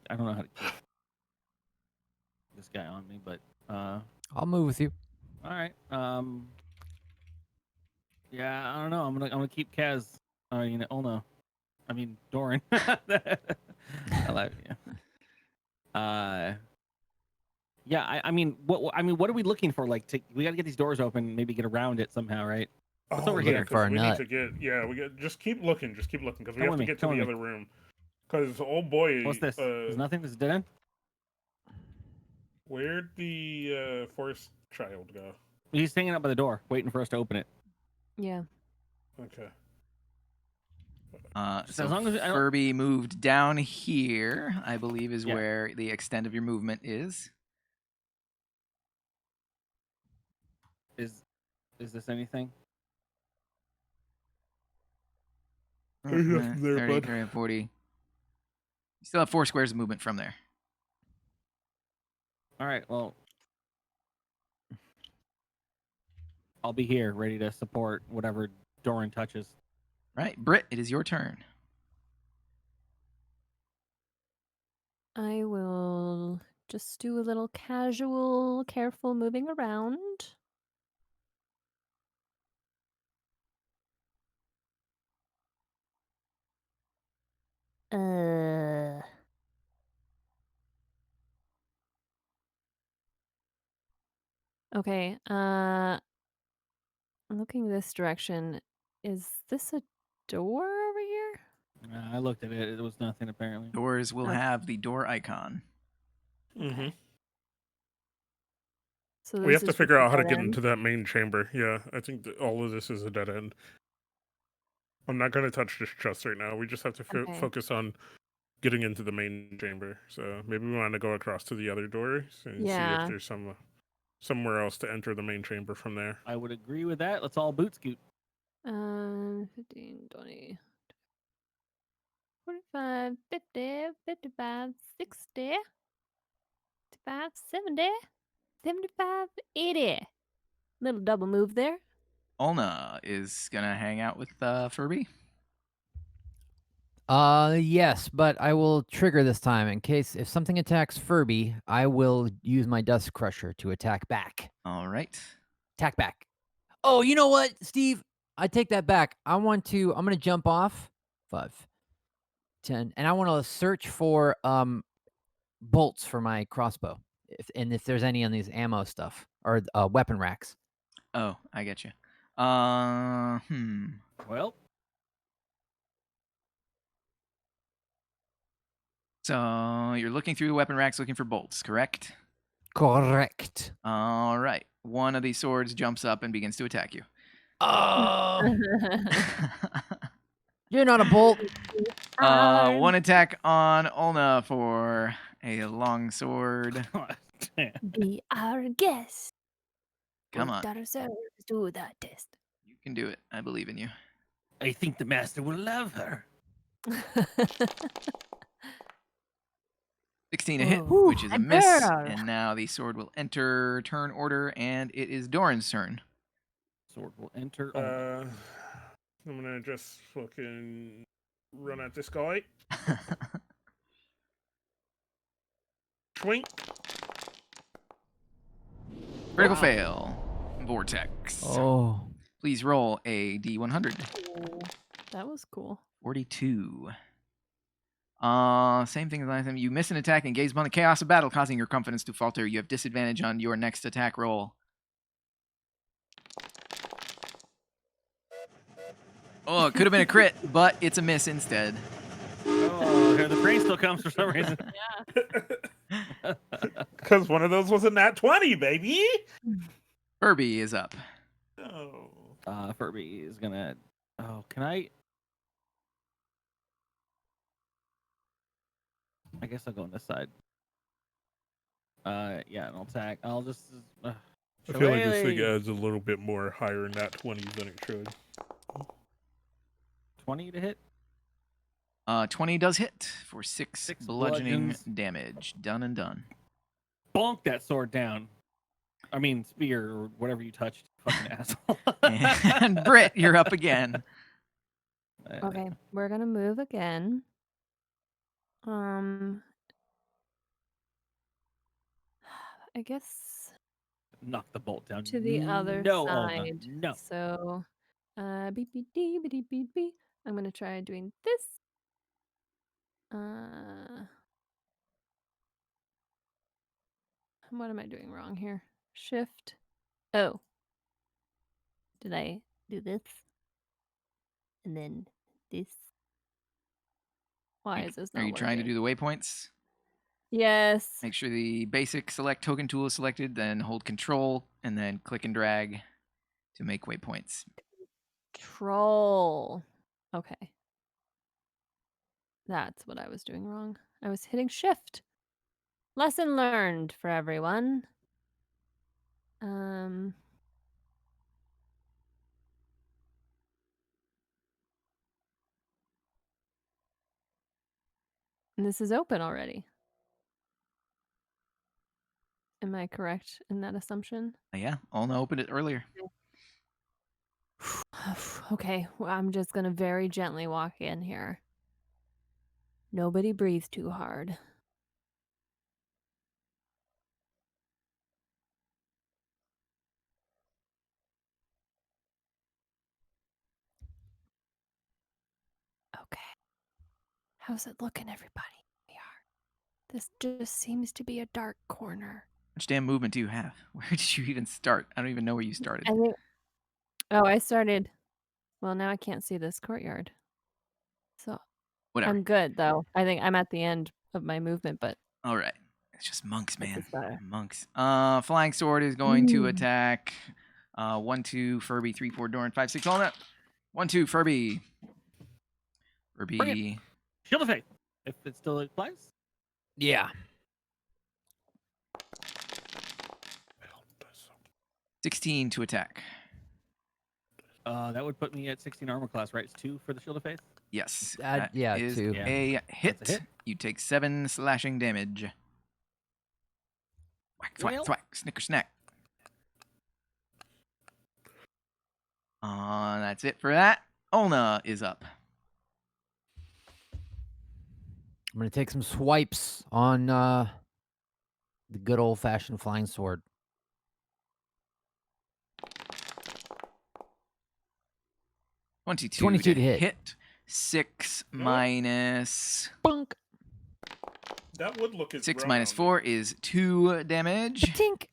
I don't know how to keep this guy on me, but I'll move with you. all right. Yeah, I don't know. I'm gonna keep Kaz. Oh no, I mean Doran. I love you. Yeah. I mean, what are we looking for? Like, we got to get these doors open. Maybe get around it somehow, right? What's over yeah, here? 'cause For a we nut. need to get. Yeah, just keep looking, because we Come have with to me, get to come the with me. other room. Because old boy. What's this? There's nothing. This is dead end. Where'd the forest child go? He's hanging out by the door, waiting for us to open it. Yeah. Okay. Just So as long as I don't- Furby moved down here, I believe, is Yeah. where the extent of your movement is. Is this anything? There's nothing there, 30, bud. 30, 40. You still have 4 squares of movement from there. All right. Well, I'll be here, ready to support whatever Doran touches. Right, Britt, it is your turn. I will just do a little casual, careful moving around. Okay, I'm looking this direction. Is this a door over here? I looked at it. It was nothing apparently. Doors will Okay. have the door icon. Mm-hmm. So We this have to is just figure a out how to dead get end? into that main chamber. Yeah, I think that all of this is a dead end. I'm not going to touch this chest right now. We just have to Okay. focus on getting into the main chamber. So maybe we want to go across to the other doors and see Yeah. if there's somewhere else to enter the main chamber from there. I would agree with that. Let's all boot scoot. 15, 20, 45, 50, 55, 60, 55, 70, 75, 80. Little double move there. Ulna is gonna hang out with Furby. Yes, but I will trigger this time in case if something attacks Furby, I will use my Dust Crusher to attack back. All right. Attack back. Oh, you know what, Steve? I take that back. I'm gonna jump off 5, 10, and I want to search for bolts for my crossbow. If there's any on these ammo stuff or weapon racks. Oh, I get you. Well, So you're looking through the weapon racks looking for bolts, correct? Correct. All right. One of these swords jumps up and begins to attack you. Oh, you're not a bolt. One attack on Ulna for a long sword. damn. Be our guest. Come on. Daughter serves do the test. You can do it. I believe in you. I think the master will love her. 16 to hit, Whoa. which is a A miss. girl. And now the sword will enter turn order, and it is Doran's turn. Sword will enter. Ulna. I'm gonna just fucking run at this guy. Swing. Critical Wow. fail. Vortex. Oh, Please roll a d100. Oh, that was cool. 42. Same thing as last time. You miss an attack and gaze upon the chaos of battle, causing your confidence to falter. You have disadvantage on your next attack roll. Oh, it could have been a crit, but it's a miss instead. Oh Oh, here the train still comes for some reason. Because one of those was a nat 20, baby. Furby is up. Oh. Furby is gonna. Oh, can I? I guess I'll go on this side. Yeah, and I'll attack. I'll just. I feel like this thing shillelagh. adds a little bit more higher nat 20s than it should. 20 to hit. 20 does hit for 6 6 bludgeoning bludgeons. damage. Done and done. Bonk that sword down. I mean, spear or whatever you touched. Fucking asshole. And Britt, you're up again. Okay, we're gonna move again. I guess Knock the bolt down. to the other No, Alma, side. no. So, beep beep dee beep beep beep beep. I'm gonna try doing this. What am I doing wrong here? Shift. Oh. Did I do this? And then this? Why is this not Are you trying to working? do the waypoints? Yes. Make sure the basic select token tool is selected, then hold control, and then click and drag to make waypoints. Troll. Okay. That's what I was doing wrong. I was hitting shift. Lesson learned for everyone. And this is open already. Am I correct in that assumption? Yeah, Ulna opened it earlier. Okay, well, I'm just gonna very gently walk in here. Nobody breathe too hard. Okay. How's it looking, everybody? This just seems to be a dark corner. How much damn movement do you have? Where did you even start? I don't even know where you started. I think. Oh, I started. Well, now I can't see this courtyard. So Whatever. I'm good though. I think I'm at the end of my movement, but All right. It's just monks, this man. is better. Monks. Flying sword is going to Ooh. attack 1, 2, Furby, 3, 4, Doran, 5, 6, Ulna. 1, 2, Furby. Bring Furby. Shield of Faith. If it still applies. Yeah. 16 to attack. That would put me at 16 armor class, right? It's 2 for the Shield of Faith. Yes. Yeah, is 2. Yeah. a hit. That's a hit. You take 7 slashing damage. Whack, thwack, Well. thwack, snicker, snack. That's it for that. Ulna is up. I'm gonna take some swipes on the good old fashioned flying sword. Twenty-two 22 to hit. hit. 6 minus Bunk. That would look as 6 round minus on 4 is 2 damage. Tink.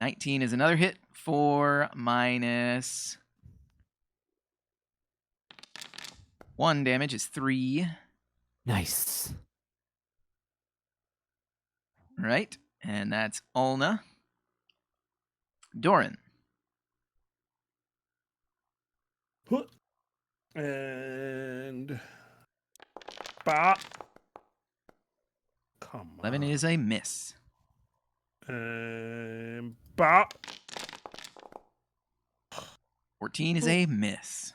19 is another hit. 4 minus 1 damage is 3. Nice. Right. And that's Ulna. Doran. it. And bop. Come on. 11 is a miss. And bop. 14 is a miss.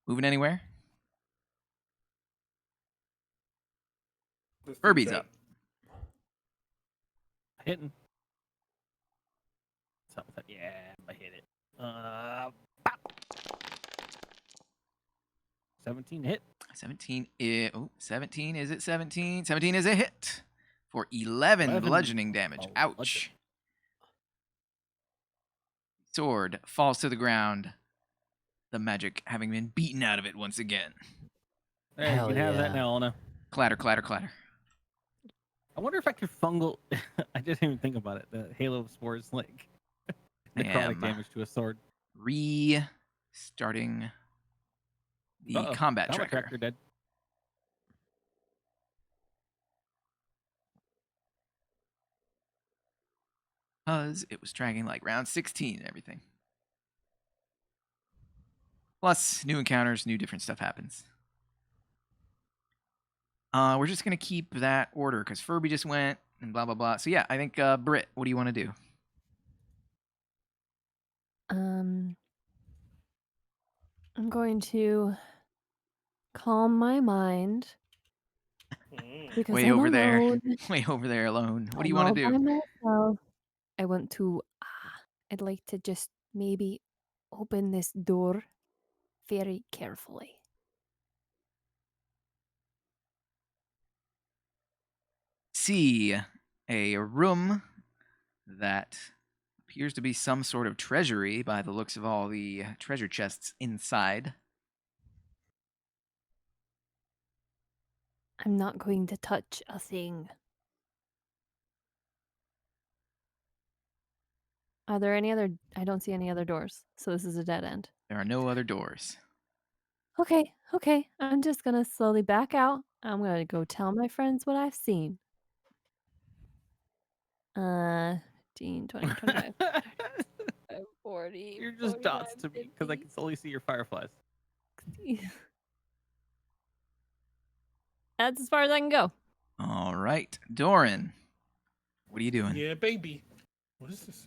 Moving anywhere? This thing's Furby's dead. up. Hitting. Yeah, I hit it. Pop. 17 hit. 17 is, 17, is it 17? 17 is a hit for 11 11 bludgeoning damage. Ouch. bludgeoning. Sword falls to the ground, the magic having been beaten out of it once again. There, Hell you can have yeah. that now, Alna. Clatter, clatter, clatter. I wonder if I could fungal. I didn't even think about it. The Halo of Spores, like necrotic damage to a sword. Restarting the Uh-oh, combat tracker. dead. Because it was tracking like round 16 and everything. Plus, new encounters, new different stuff happens. We're just going to keep that order because Furby just went and blah, blah, blah. So yeah, I think, Britt, what do you want to do? I'm going to calm my mind because Way I'm over there. alone. Way over there alone. What do you I'm want to all do? by myself. I want to. I'd like to just maybe open this door very carefully. See a room that appears to be some sort of treasury by the looks of all the treasure chests inside. I'm not going to touch a thing. Are there any other? I don't see any other doors, so this is a dead end. There are no other doors. Okay. I'm just gonna slowly back out. I'm gonna go tell my friends what I've seen. 15, 20, 25, 40, You're just dots to me because I can only see your fireflies. 60. That's as far as I can go. All right. Doran, what are you doing? Yeah, baby. What is this?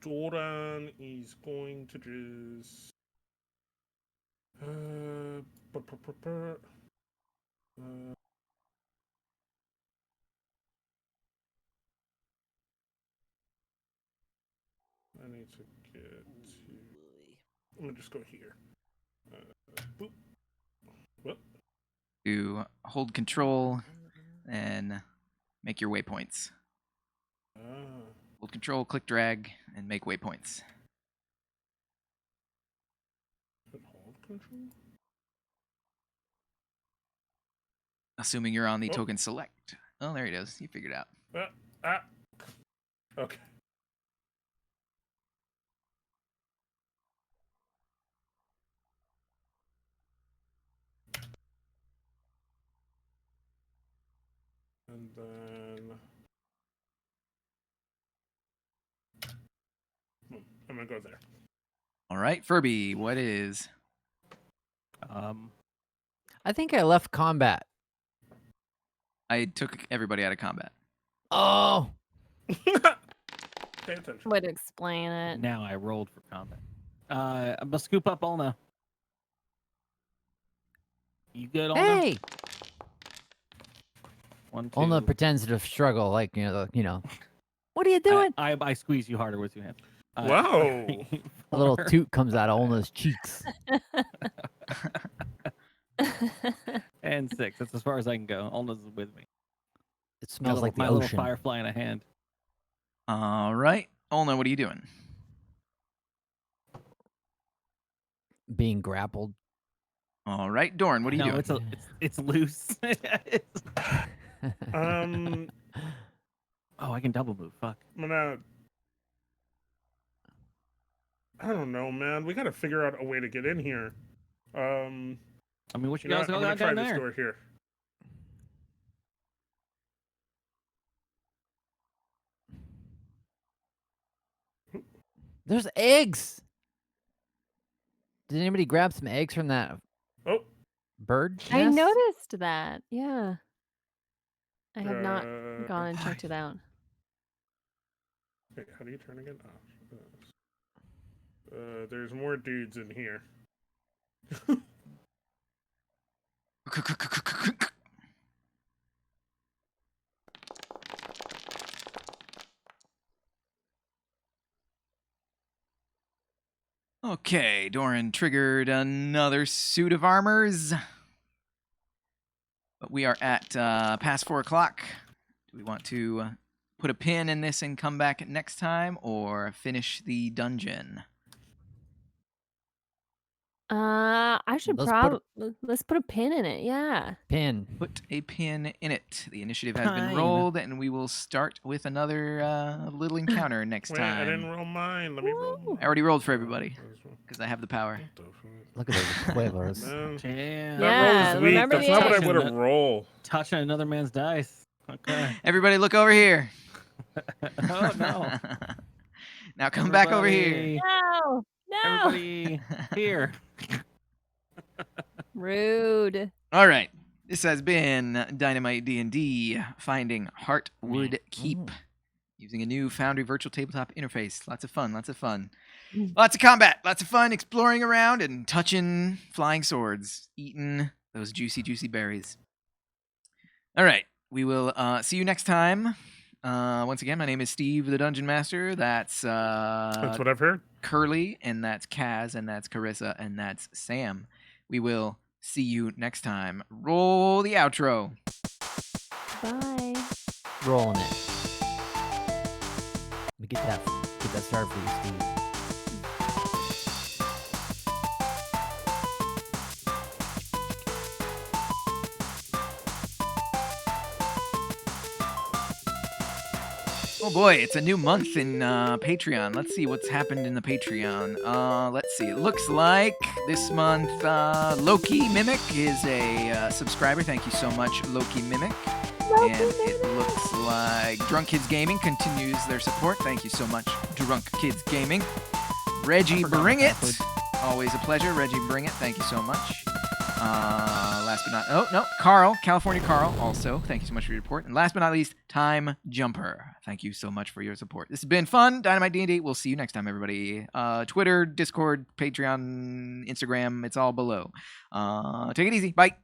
Doran is going to just. I need to get to. I'm gonna just go here. Boop. What? To hold control and make your waypoints. Hold control, click drag, and make waypoints. Hold control. Assuming you're on the token select. Oh, there it is. You figured it out. Okay. And then I'm gonna go there. All right, Furby, what is? I think I left combat. I took everybody out of combat. Oh, Pay attention. Would explain it. Now I rolled for combat. I'm gonna scoop up Ulna. You good, Ulna? hey! 1, 2. Ulna pretends to struggle, like What are you doing? I squeeze you harder with your hand. Wow. 3, A little 4, toot comes out of Ulna's cheeks. and 6. That's as far as I can go. Ulna's with me. It smells like the my ocean. little firefly in a hand. All right. Olna, what are you doing? Being grappled. All right. Dorn, what are you doing? It's loose. Oh, I can double move. Fuck. I'm gonna. I don't know, man. We gotta figure out a way to get in here. I mean, what you know guys what? I'm gonna got try down this there? door here. There's eggs. Did anybody grab some eggs from that Oh, bird I nest? noticed that. Yeah. I have not gone and Guys. checked it out. wait, how do you turn again? There's more dudes in here. Okay, Doran triggered another suit of armors. But we are at past 4 o'clock. Do we want to put a pin in this and come back next time, or finish the dungeon? I should Let's put let's put a pin in it. Yeah. Pin. Put a pin in it. The initiative has been Pine. rolled, and we will start with another little encounter next Wait, I didn't time. roll mine. Let me roll. Woo. I already rolled for everybody because I have the power. What the fuck? Look at those quivers. Man, Damn. that Yeah, roll is weak. remember That's the not what I action would have that- rolled. Touching another man's dice. Okay. Everybody, look over here. Oh no. Now come back over here. Everybody- No. No. Everybody here. Rude. All right. This has been Dynamite D&D, finding Heartwood Keep, using a new Foundry virtual tabletop interface. Lots of fun, lots of fun. Lots of combat, lots of fun exploring around and touching flying swords, eating those juicy, juicy berries. All right. We will see you next time. Once again, my name is Steve, the Dungeon Master. That's That's what I've heard. Curly, and that's Kaz, and that's Carissa, and that's Sam. We will see you next time. Roll the outro. Bye. Rolling it. Let me get that started for you, Steve. Oh boy, it's a new month in Patreon. Let's see what's happened in the Patreon. Let's see. It looks like this month Loki Mimic is a subscriber. Thank you so much, Loki Mimic. And it looks like Drunk Kids Gaming continues their support. Thank you so much, Drunk Kids Gaming. Reggie Bring It. Always a pleasure. Reggie Bring It. Thank you so much. Last but not... Oh, no. Carl. California Carl also. Thank you so much for your support. And last but not least, Time Jumper. Thank you so much for your support. This has been fun. Dynamite D&D. We'll see you next time, everybody. Twitter, Discord, Patreon, Instagram. It's all below. Take it easy. Bye.